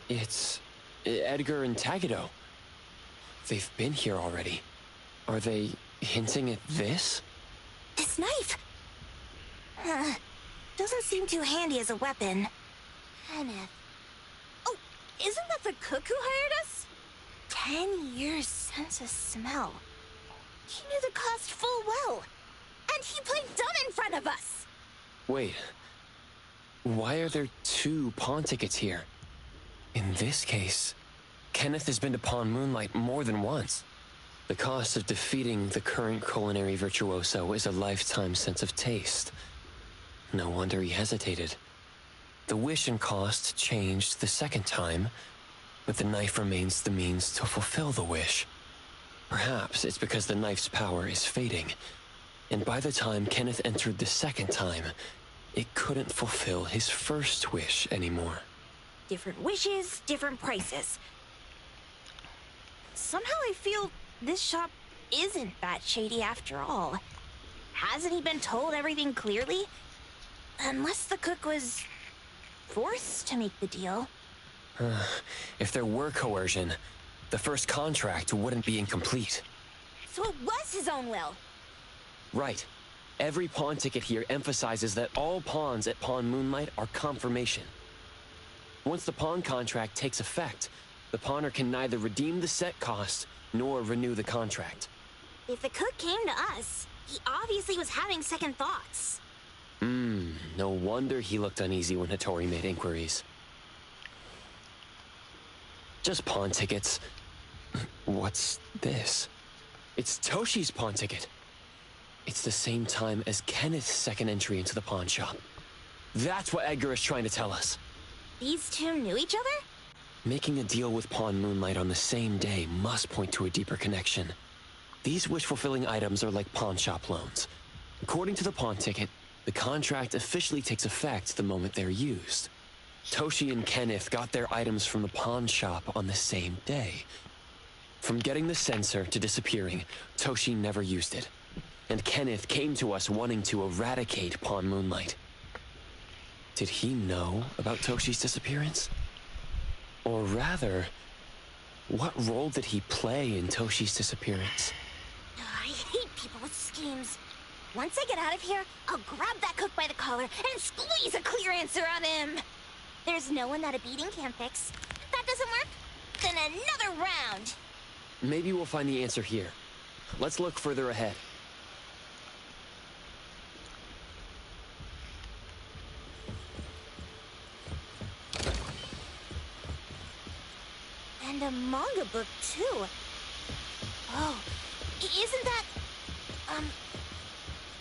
It's Edgar and Tagido. They've been here already. Are they hinting at this? This knife! Doesn't seem too handy as a weapon. Kenneth. Oh, isn't that the cook who hired us? 10 years sense of smell. He knew the cost full well. And he played dumb in front of us! Wait. Why are there 2 pawn tickets here? In this case, Kenneth has been to Pawn Moonlight more than once. The cost of defeating the current culinary virtuoso is a lifetime sense of taste. No wonder he hesitated. The wish and cost changed the second time, but the knife remains the means to fulfill the wish. Perhaps it's because the knife's power is fading, and by the time Kenneth entered the second time, it couldn't fulfill his first wish anymore. Different wishes, different prices. Somehow I feel this shop isn't that shady after all. Hasn't he been told everything clearly? Unless the cook was forced to make the deal. If there were coercion, the first contract wouldn't be incomplete. So it was his own will. Right. Every pawn ticket here emphasizes that all pawns at Pawn Moonlight are confirmation. Once the pawn contract takes effect, the pawner can neither redeem the set cost nor renew the contract. If the cook came to us, he obviously was having second thoughts. No wonder he looked uneasy when Hattori made inquiries. Just pawn tickets. What's this? It's Toshi's pawn ticket. It's the same time as Kenneth's second entry into the pawn shop. That's what Edgar is trying to tell us. These 2 knew each other? Making a deal with Pawn Moonlight on the same day must point to a deeper connection. These wish-fulfilling items are like pawn shop loans. According to the pawn ticket, the contract officially takes effect the moment they're used. Toshi and Kenneth got their items from the pawn shop on the same day. From getting the sensor to disappearing, Toshi never used it. And Kenneth came to us wanting to eradicate Pawn Moonlight. Did he know about Toshi's disappearance? Or rather, what role did he play in Toshi's disappearance? I hate people with schemes. Once I get out of here, I'll grab that cook by the collar and squeeze a clear answer on him. There's no one that a beating can't fix. If that doesn't work, then another round. Maybe we'll find the answer here. Let's look further ahead. And a manga book, too. Oh, isn't that...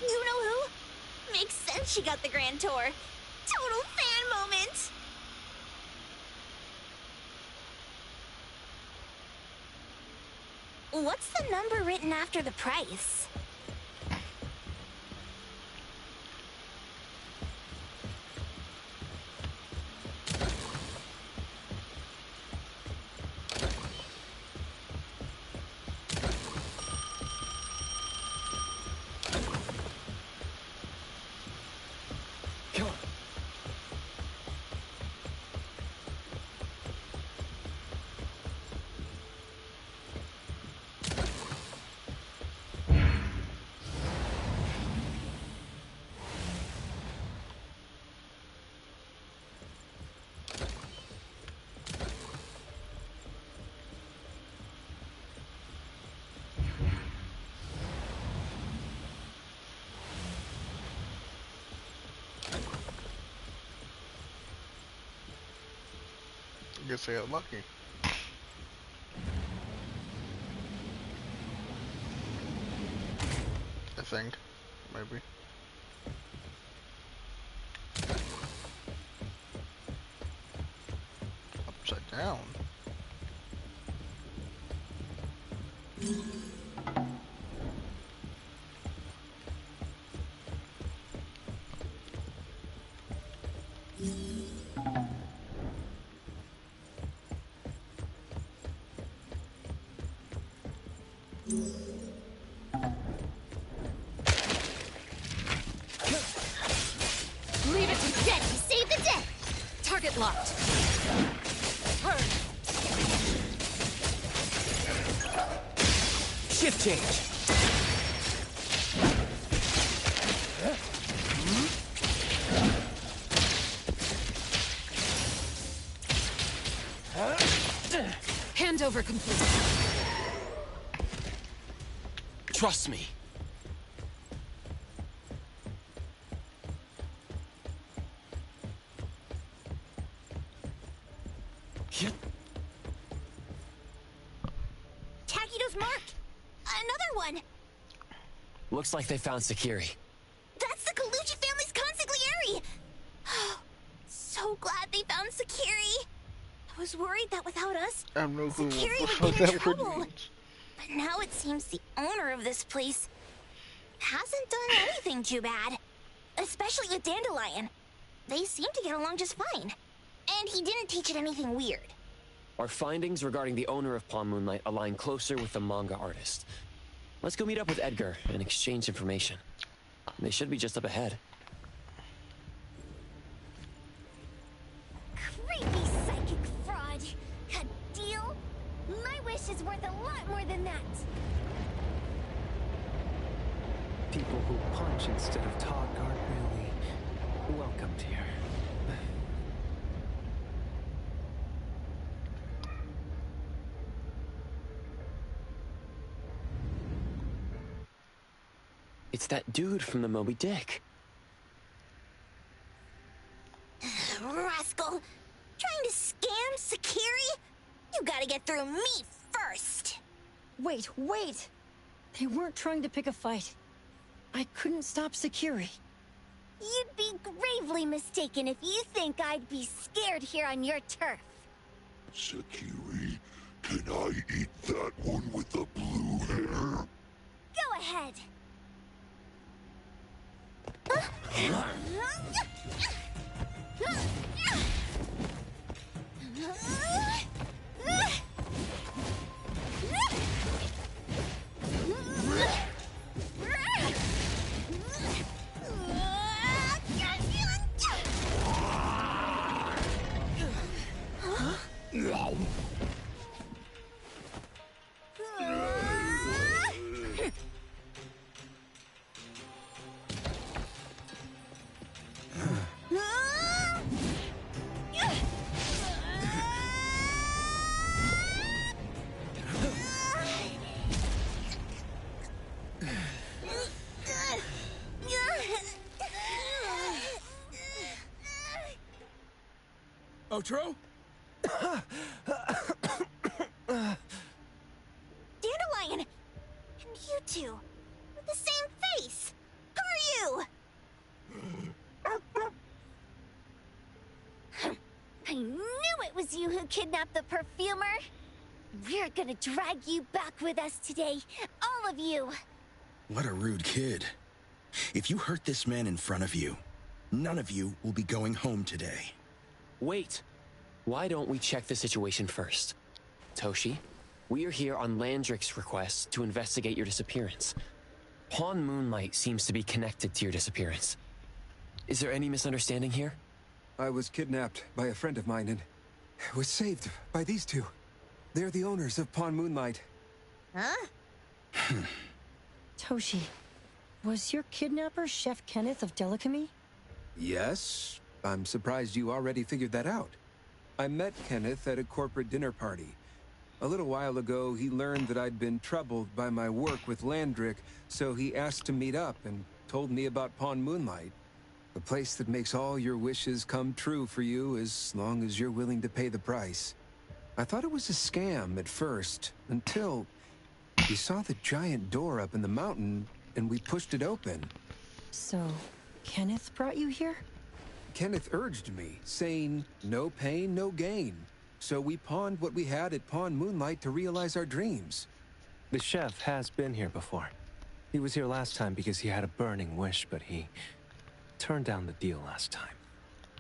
you know who? Makes sense she got the grand tour. Total fan moment! What's the number written after the price? guess I got lucky. I think. Maybe. Upside down. Leave it to dead to save the dead! Target locked. Shift change. Handover complete. Trust me. Takido's marked! Another one! Looks like they found Sakiri. That's the Kaluchi family's consigliere! So glad they found Sakiri! I was worried that without us, I have no clue Sakiri what the would fuck get in that word trouble. means. But now it seems the owner of this place hasn't done anything too bad. Especially with Dandelion. They seem to get along just fine. And he didn't teach it anything weird. Our findings regarding the owner of Pawn Moonlight align closer with the manga artist. Let's go meet up with Edgar and exchange information. They should be just up ahead. Creepy psychic fraud. A deal? My wish is worth a lot more than that. People who punch instead of talk aren't really welcomed here. It's that dude from the Moby Dick. Rascal! Trying to scam Sakiri? You gotta get through me first! Wait. They weren't trying to pick a fight. I couldn't stop Sakiri. You'd be gravely mistaken if you think I'd be scared here on your turf. Sakiri, can I eat that one with the blue hair? Go ahead. Otro? Dandelion! And you two, with the same face! Who are you? I knew it was you who kidnapped the perfumer! We're gonna drag you back with us today, all of you! What a rude kid. If you hurt this man in front of you, none of you will be going home today. Wait. Why don't we check the situation first? Toshi, we are here on Landrick's request to investigate your disappearance. Pawn Moonlight seems to be connected to your disappearance. Is there any misunderstanding here? I was kidnapped by a friend of mine and was saved by these two. They're the owners of Pawn Moonlight. Huh? Toshi, was your kidnapper Chef Kenneth of Delicamy? Yes. I'm surprised you already figured that out. I met Kenneth at a corporate dinner party. A little while ago, he learned that I'd been troubled by my work with Landrick, so he asked to meet up and told me about Pawn Moonlight. A place that makes all your wishes come true for you as long as you're willing to pay the price. I thought it was a scam at first, until we saw the giant door up in the mountain and we pushed it open. So, Kenneth brought you here? Kenneth urged me, saying, no pain, no gain. So we pawned what we had at Pawn Moonlight to realize our dreams. The chef has been here before. He was here last time because he had a burning wish, but he turned down the deal last time.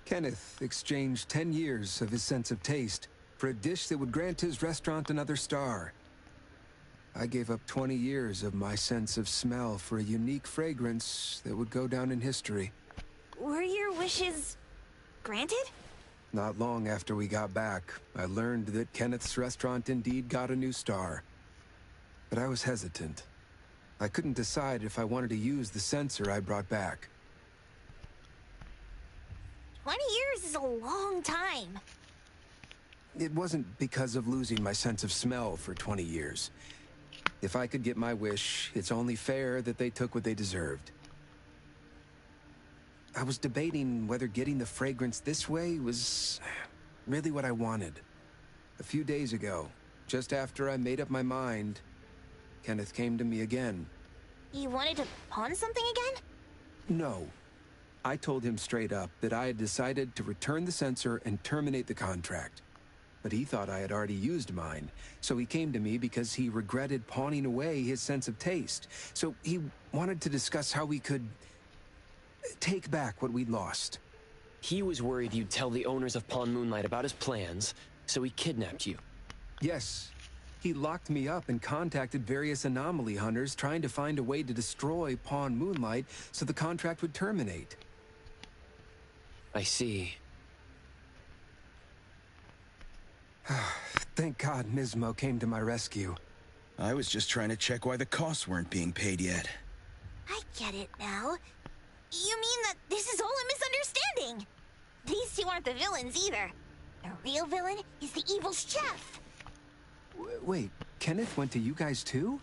Kenneth exchanged 10 years of his sense of taste for a dish that would grant his restaurant another star. I gave up 20 years of my sense of smell for a unique fragrance that would go down in history. Were your wishes granted? Not long after we got back, I learned that Kenneth's restaurant indeed got a new star. But I was hesitant. I couldn't decide if I wanted to use the sensor I brought back. 20 years is a long time. It wasn't because of losing my sense of smell for 20 years. If I could get my wish, it's only fair that they took what they deserved. I was debating whether getting the fragrance this way was really what I wanted. A few days ago, just after I made up my mind, Kenneth came to me again. You wanted to pawn something again? No. I told him straight up that I had decided to return the sensor and terminate the contract. But he thought I had already used mine, so he came to me because he regretted pawning away his sense of taste. So he wanted to discuss how we could take back what we'd lost. He was worried you'd tell the owners of Pawn Moonlight about his plans, so he kidnapped you. Yes. He locked me up and contacted various anomaly hunters trying to find a way to destroy Pawn Moonlight so the contract would terminate. I see. Thank God Mismo came to my rescue. I was just trying to check why the costs weren't being paid yet. I get it now. You mean that this is all a misunderstanding? These two aren't the villains either. The real villain is the evil chef. Wait, Kenneth went to you guys too?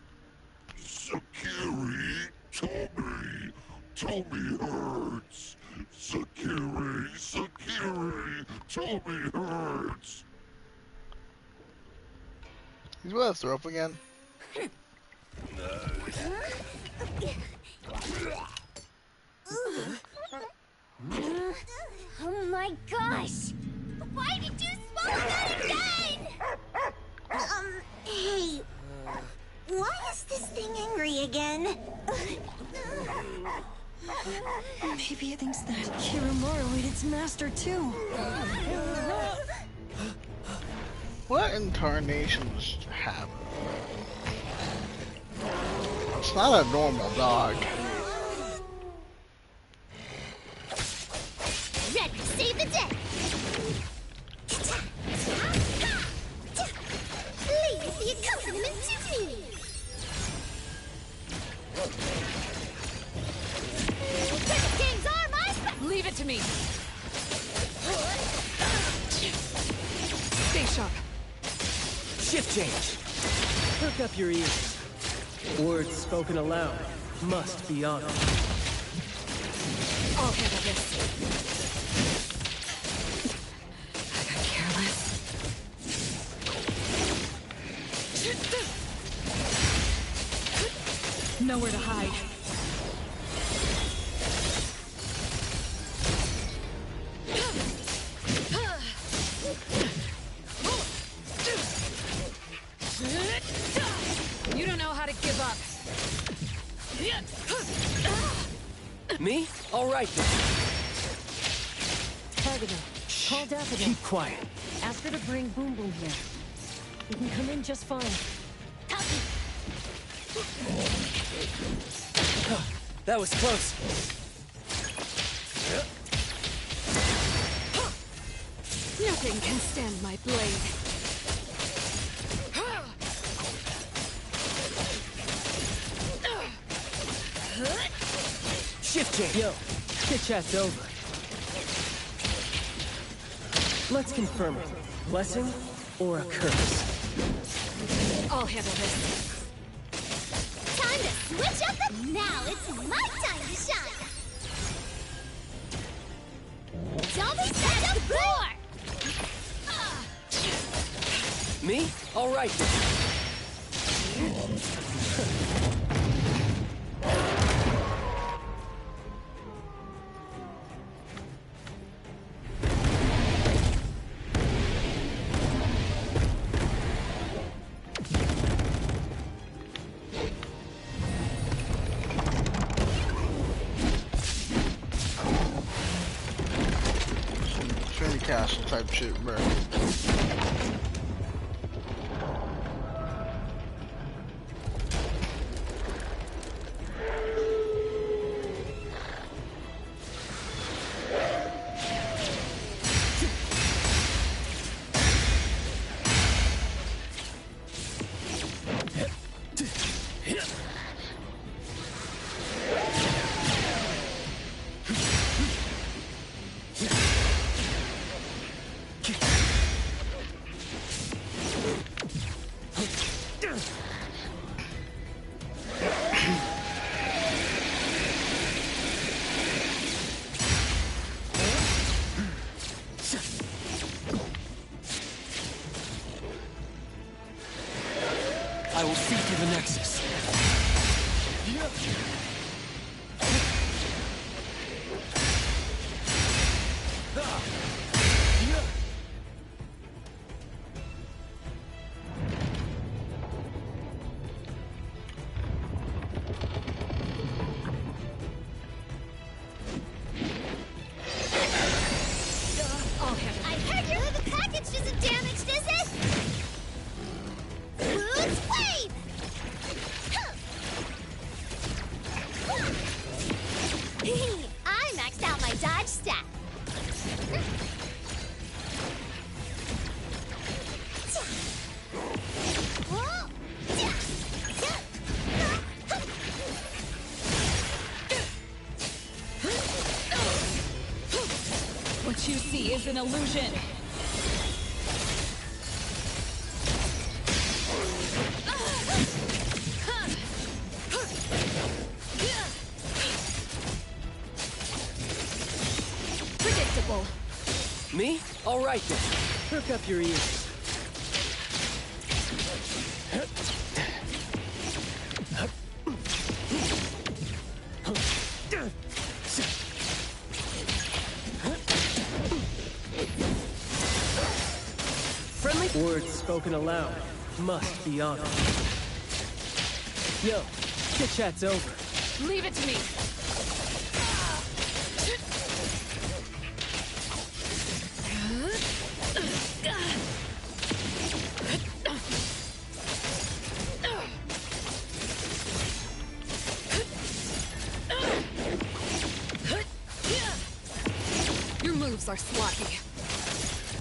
Sakiri, Tommy hurts. Sakiri, Tommy hurts. He's with us, up again. Oh my gosh! Why did you swallow that again? Hey, why is this thing angry again? Maybe it thinks that Kiramaru ate its master too. What incarnation does it have? It's not a normal dog. Ready, save the day! Please, the accompaniment to me! King's arm, I... Leave it to me! Stay sharp. Shift change. Perk up your ears. Words spoken aloud must be honored. I'll handle this. I got careless. Nowhere to hide. You don't know how to give up. Me? All right then. Targeter, call Daffodil. Keep quiet. Ask her to bring Boom Boom here. We can come in just fine. That was close. Nothing can stand my blade. Shift change. Yo, chit chat's over. Let's confirm it. Blessing or a curse? I'll handle this. Time to switch up the... Now it's my time to shine! Zombie set the floor! Me? All right. Trinity Castle type shit, bro. I will see through the Nexus. I heard you. The package isn't damaged, is it? Blue's wave! I maxed out my dodge stat. What you see is an illusion. Predictable. Me? All right then. Perk up your ears. Friendly? Words spoken aloud must be honored. Yo, chit chat's over. Leave it to me. Your moves are sloppy.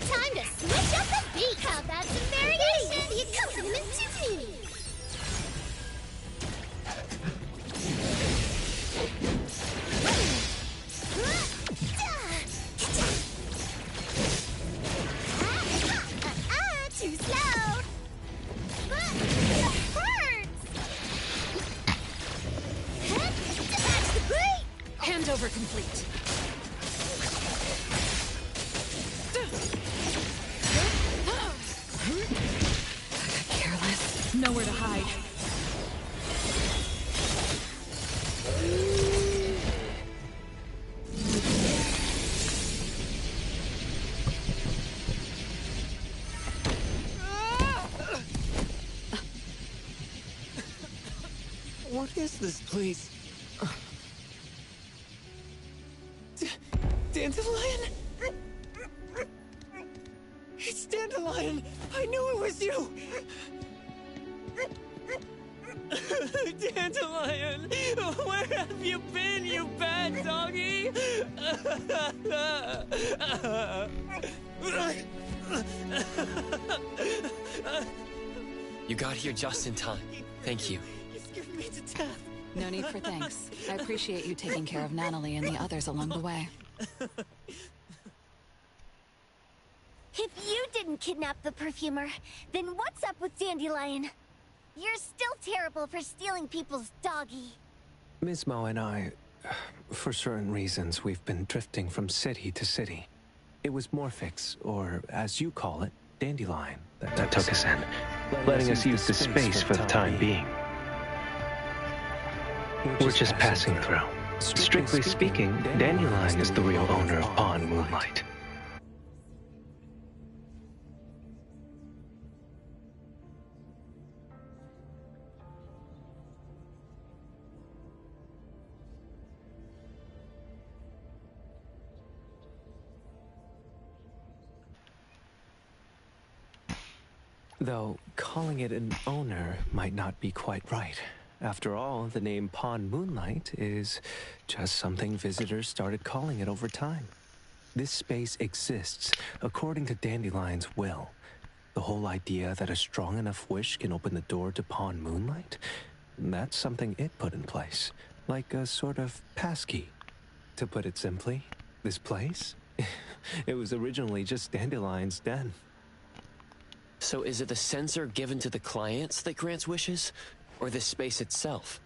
Time to switch up the beat. How about some variation? The accompaniment to me. Too slow. That hurts. That's the beat. Handover complete. Careless. Nowhere to hide. What is this place? Dandelion? It's Dandelion! I knew it was you! Dandelion! Where have you been, you bad doggy? You got here just in time. Thank you. You scared me to death. No need for thanks. I appreciate you taking care of Natalie and the others along the way. If you didn't kidnap the perfumer, then what's up with Dandelion? You're still terrible for stealing people's doggy. Ms. Mao and I, for certain reasons, we've been drifting from city to city. It was Morphix, or as you call it, Dandelion, that took us in, letting us use the space for the time being. We're just passing through. Strictly speaking, Dandelion is the real owner of Pawn Moonlight. Though calling it an owner might not be quite right. After all, the name Pawn Moonlight is just something visitors started calling it over time. This space exists according to Dandelion's will. The whole idea that a strong enough wish can open the door to Pawn Moonlight, that's something it put in place, like a sort of passkey. To put it simply, this place, it was originally just Dandelion's den. So is it the sensor given to the clients that grants wishes, or the space itself?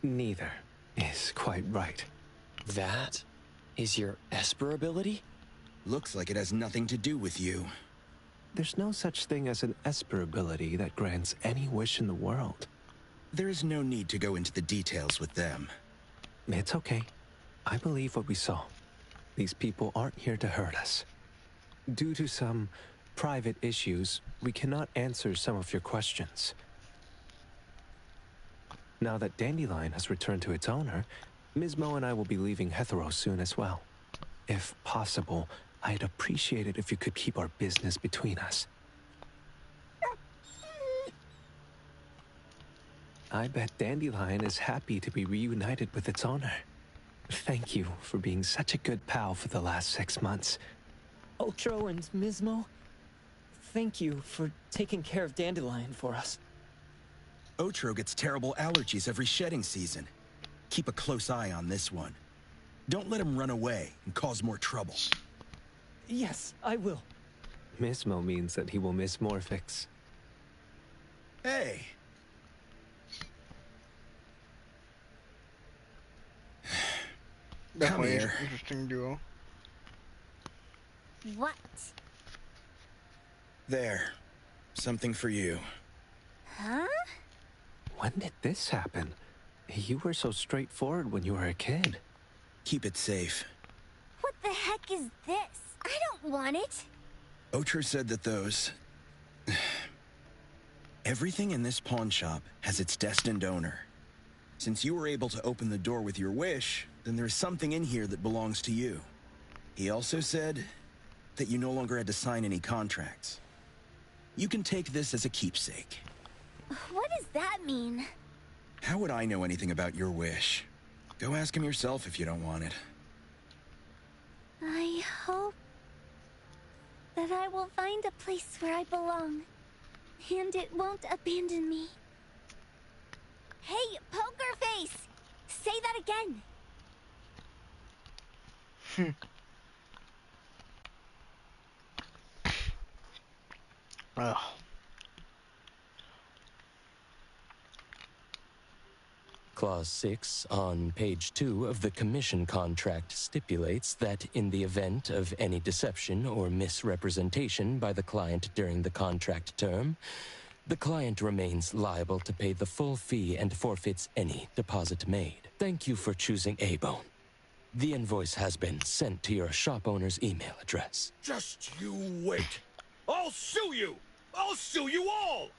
Neither is quite right. That is your Esper ability? Looks like it has nothing to do with you. There's no such thing as an Esper ability that grants any wish in the world. There is no need to go into the details with them. It's okay. I believe what we saw. These people aren't here to hurt us. Due to some private issues, we cannot answer some of your questions. Now that Dandelion has returned to its owner, Ms. Mo and I will be leaving Hetero soon as well. If possible, I'd appreciate it if you could keep our business between us. I bet Dandelion is happy to be reunited with its owner. Thank you for being such a good pal for the last 6 months. Ultro and Mismo, thank you for taking care of Dandelion for us. Otro gets terrible allergies every shedding season. Keep a close eye on this one. Don't let him run away and cause more trouble. Yes, I will. Mismo means that he will miss Morphix. Hey! Come here. Interesting duo. What? There. Something for you. Huh? When did this happen? You were so straightforward when you were a kid. Keep it safe. What the heck is this? I don't want it. Otro said that those... Everything in this pawn shop has its destined owner. Since you were able to open the door with your wish, then there's something in here that belongs to you. He also said that you no longer had to sign any contracts. You can take this as a keepsake. What does that mean? How would I know anything about your wish? Go ask him yourself if you don't want it. I hope that I will find a place where I belong, and it won't abandon me. Hey, Poker Face! Say that again! Ugh. Clause 6 on page 2 of the commission contract stipulates that in the event of any deception or misrepresentation by the client during the contract term, the client remains liable to pay the full fee and forfeits any deposit made. Thank you for choosing A-Bone. The invoice has been sent to your shop owner's email address. Just you wait. I'll sue you! I'll sue you all!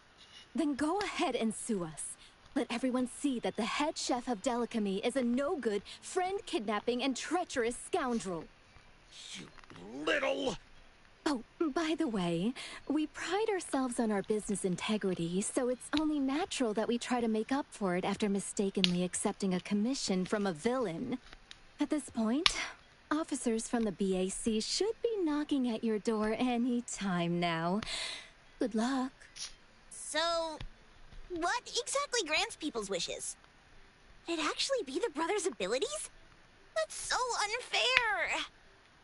Then go ahead and sue us. Let everyone see that the head chef of Delicamy is a no-good, friend-kidnapping, and treacherous scoundrel. You little... Oh, by the way, we pride ourselves on our business integrity, so it's only natural that we try to make up for it after mistakenly accepting a commission from a villain. At this point, officers from the BAC should be knocking at your door any time now. Good luck. So, what exactly grants people's wishes? Could it actually be the brothers' abilities? That's so unfair!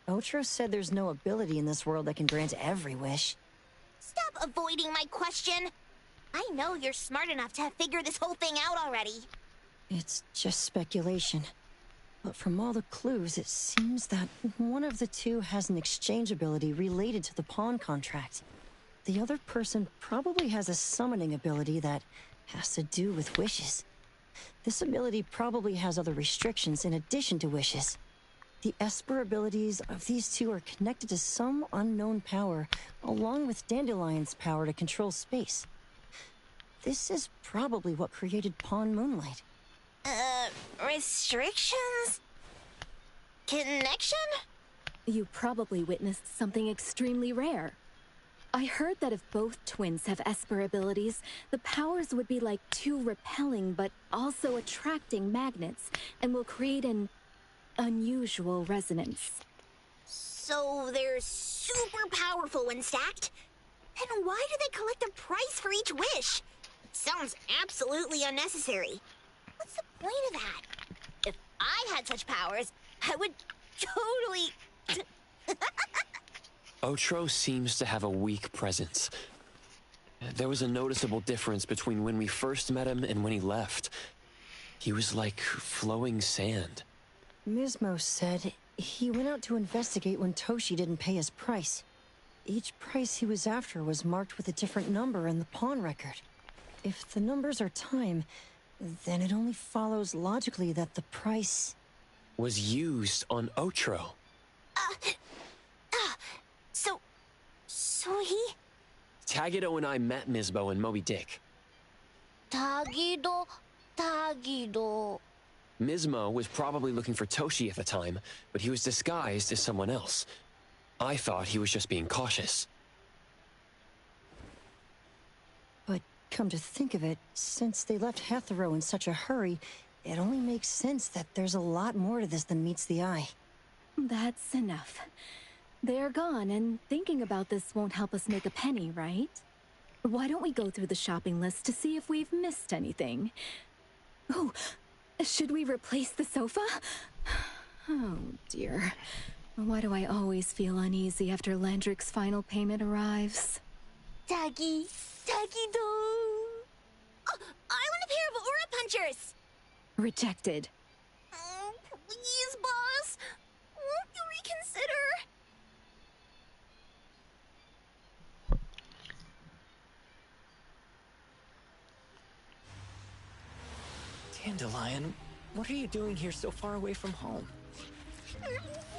Otro said there's no ability in this world that can grant every wish. Stop avoiding my question! I know you're smart enough to have figured this whole thing out already. It's just speculation. But from all the clues, it seems that one of the two has an exchange ability related to the pawn contract. The other person probably has a summoning ability that has to do with wishes. This ability probably has other restrictions in addition to wishes. The Esper abilities of these two are connected to some unknown power, along with Dandelion's power to control space. This is probably what created Pawn Moonlight. Restrictions? Connection? You probably witnessed something extremely rare. I heard that if both twins have Esper abilities, the powers would be like two repelling but also attracting magnets and will create an unusual resonance. So they're super powerful when stacked? Then why do they collect a price for each wish? Sounds absolutely unnecessary. What's the point of that? If I had such powers, I would totally... Otro seems to have a weak presence. There was a noticeable difference between when we first met him and when he left. He was like flowing sand. Mismo said he went out to investigate when Toshi didn't pay his price. Each price he was after was marked with a different number in the pawn record. If the numbers are time, then it only follows logically that the price... was used on Otro. So he... Tagido and I met Misbo and Moby Dick. Tagido... Mismo was probably looking for Toshi at the time, but he was disguised as someone else. I thought he was just being cautious. But come to think of it, since they left Hetero in such a hurry, it only makes sense that there's a lot more to this than meets the eye. That's enough. They're gone, and thinking about this won't help us make a penny, right? Why don't we go through the shopping list to see if we've missed anything? Oh, should we replace the sofa? Oh, dear. Why do I always feel uneasy after Landrick's final payment arrives? Tagido... Oh, I want a pair of aura punchers! Rejected. Oh, please, boss. Won't you reconsider? Dandelion, what are you doing here so far away from home?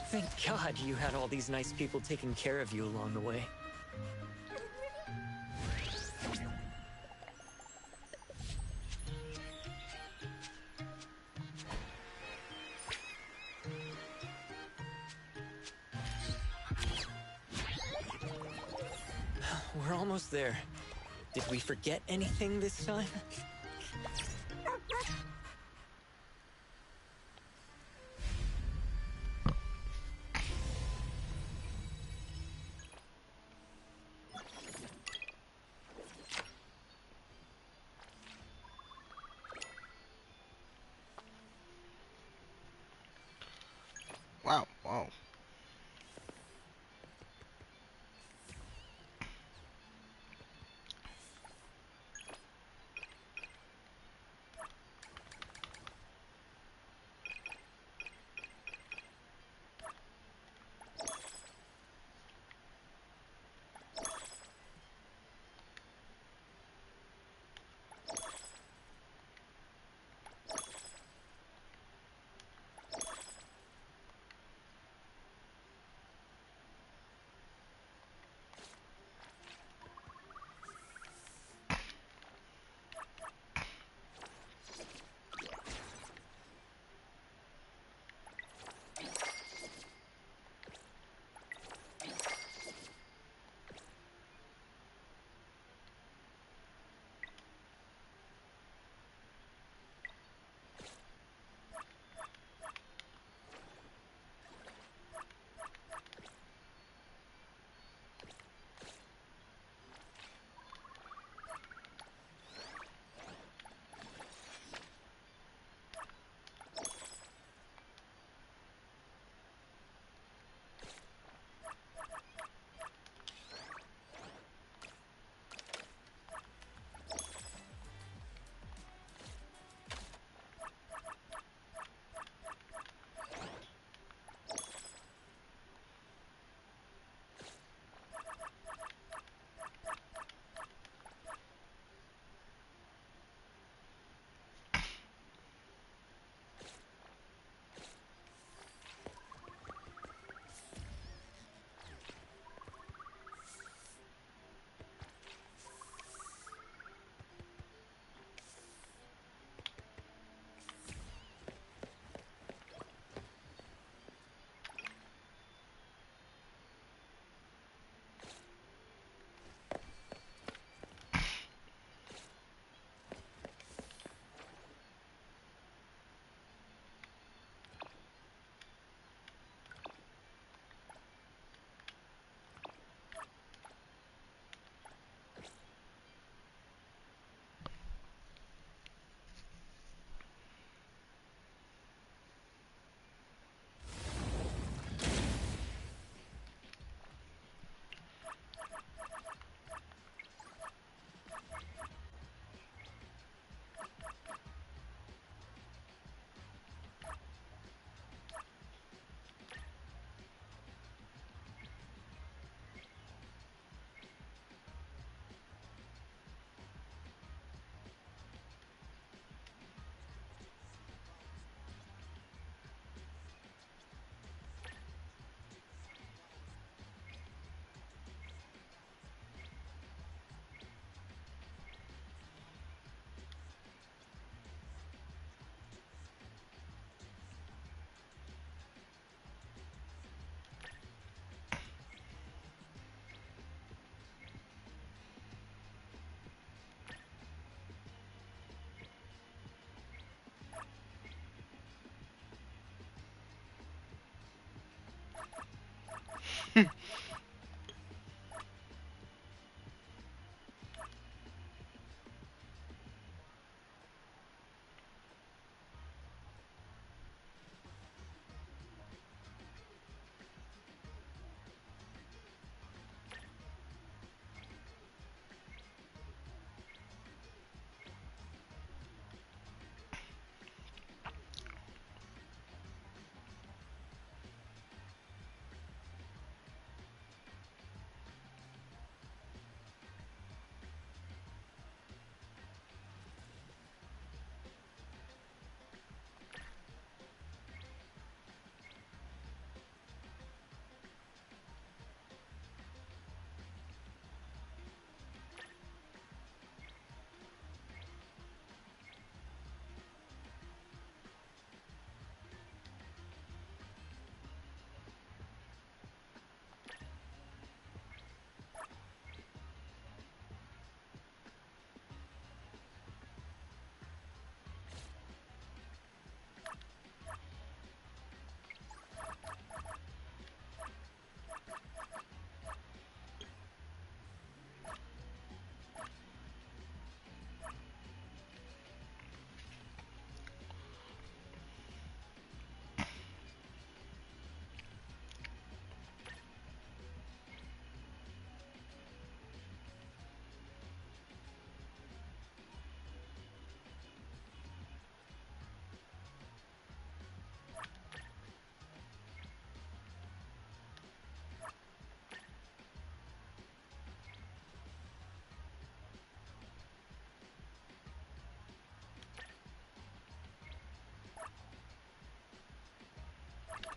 Thank God you had all these nice people taking care of you along the way. We're almost there. Did we forget anything this time? Wow, wow.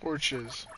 Torches.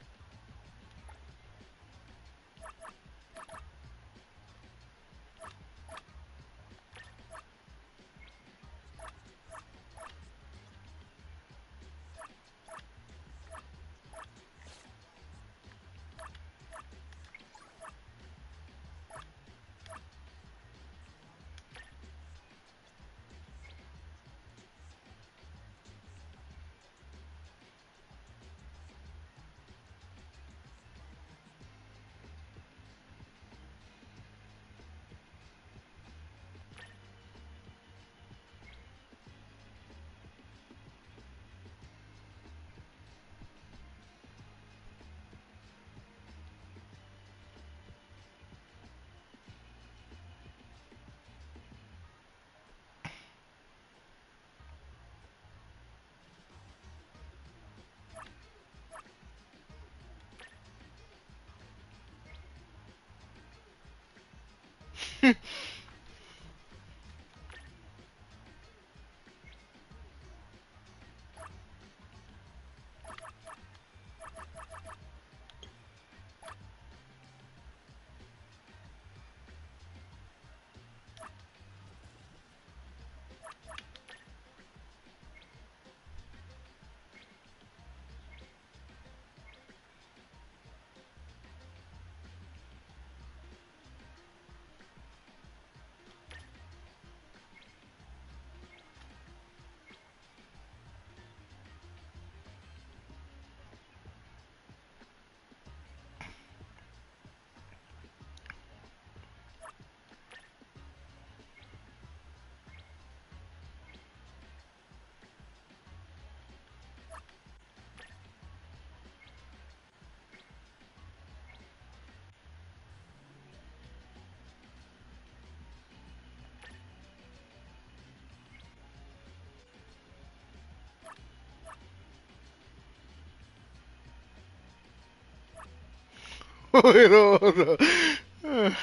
Wait, hold on.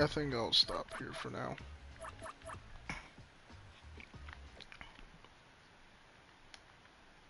I think I'll stop here for now.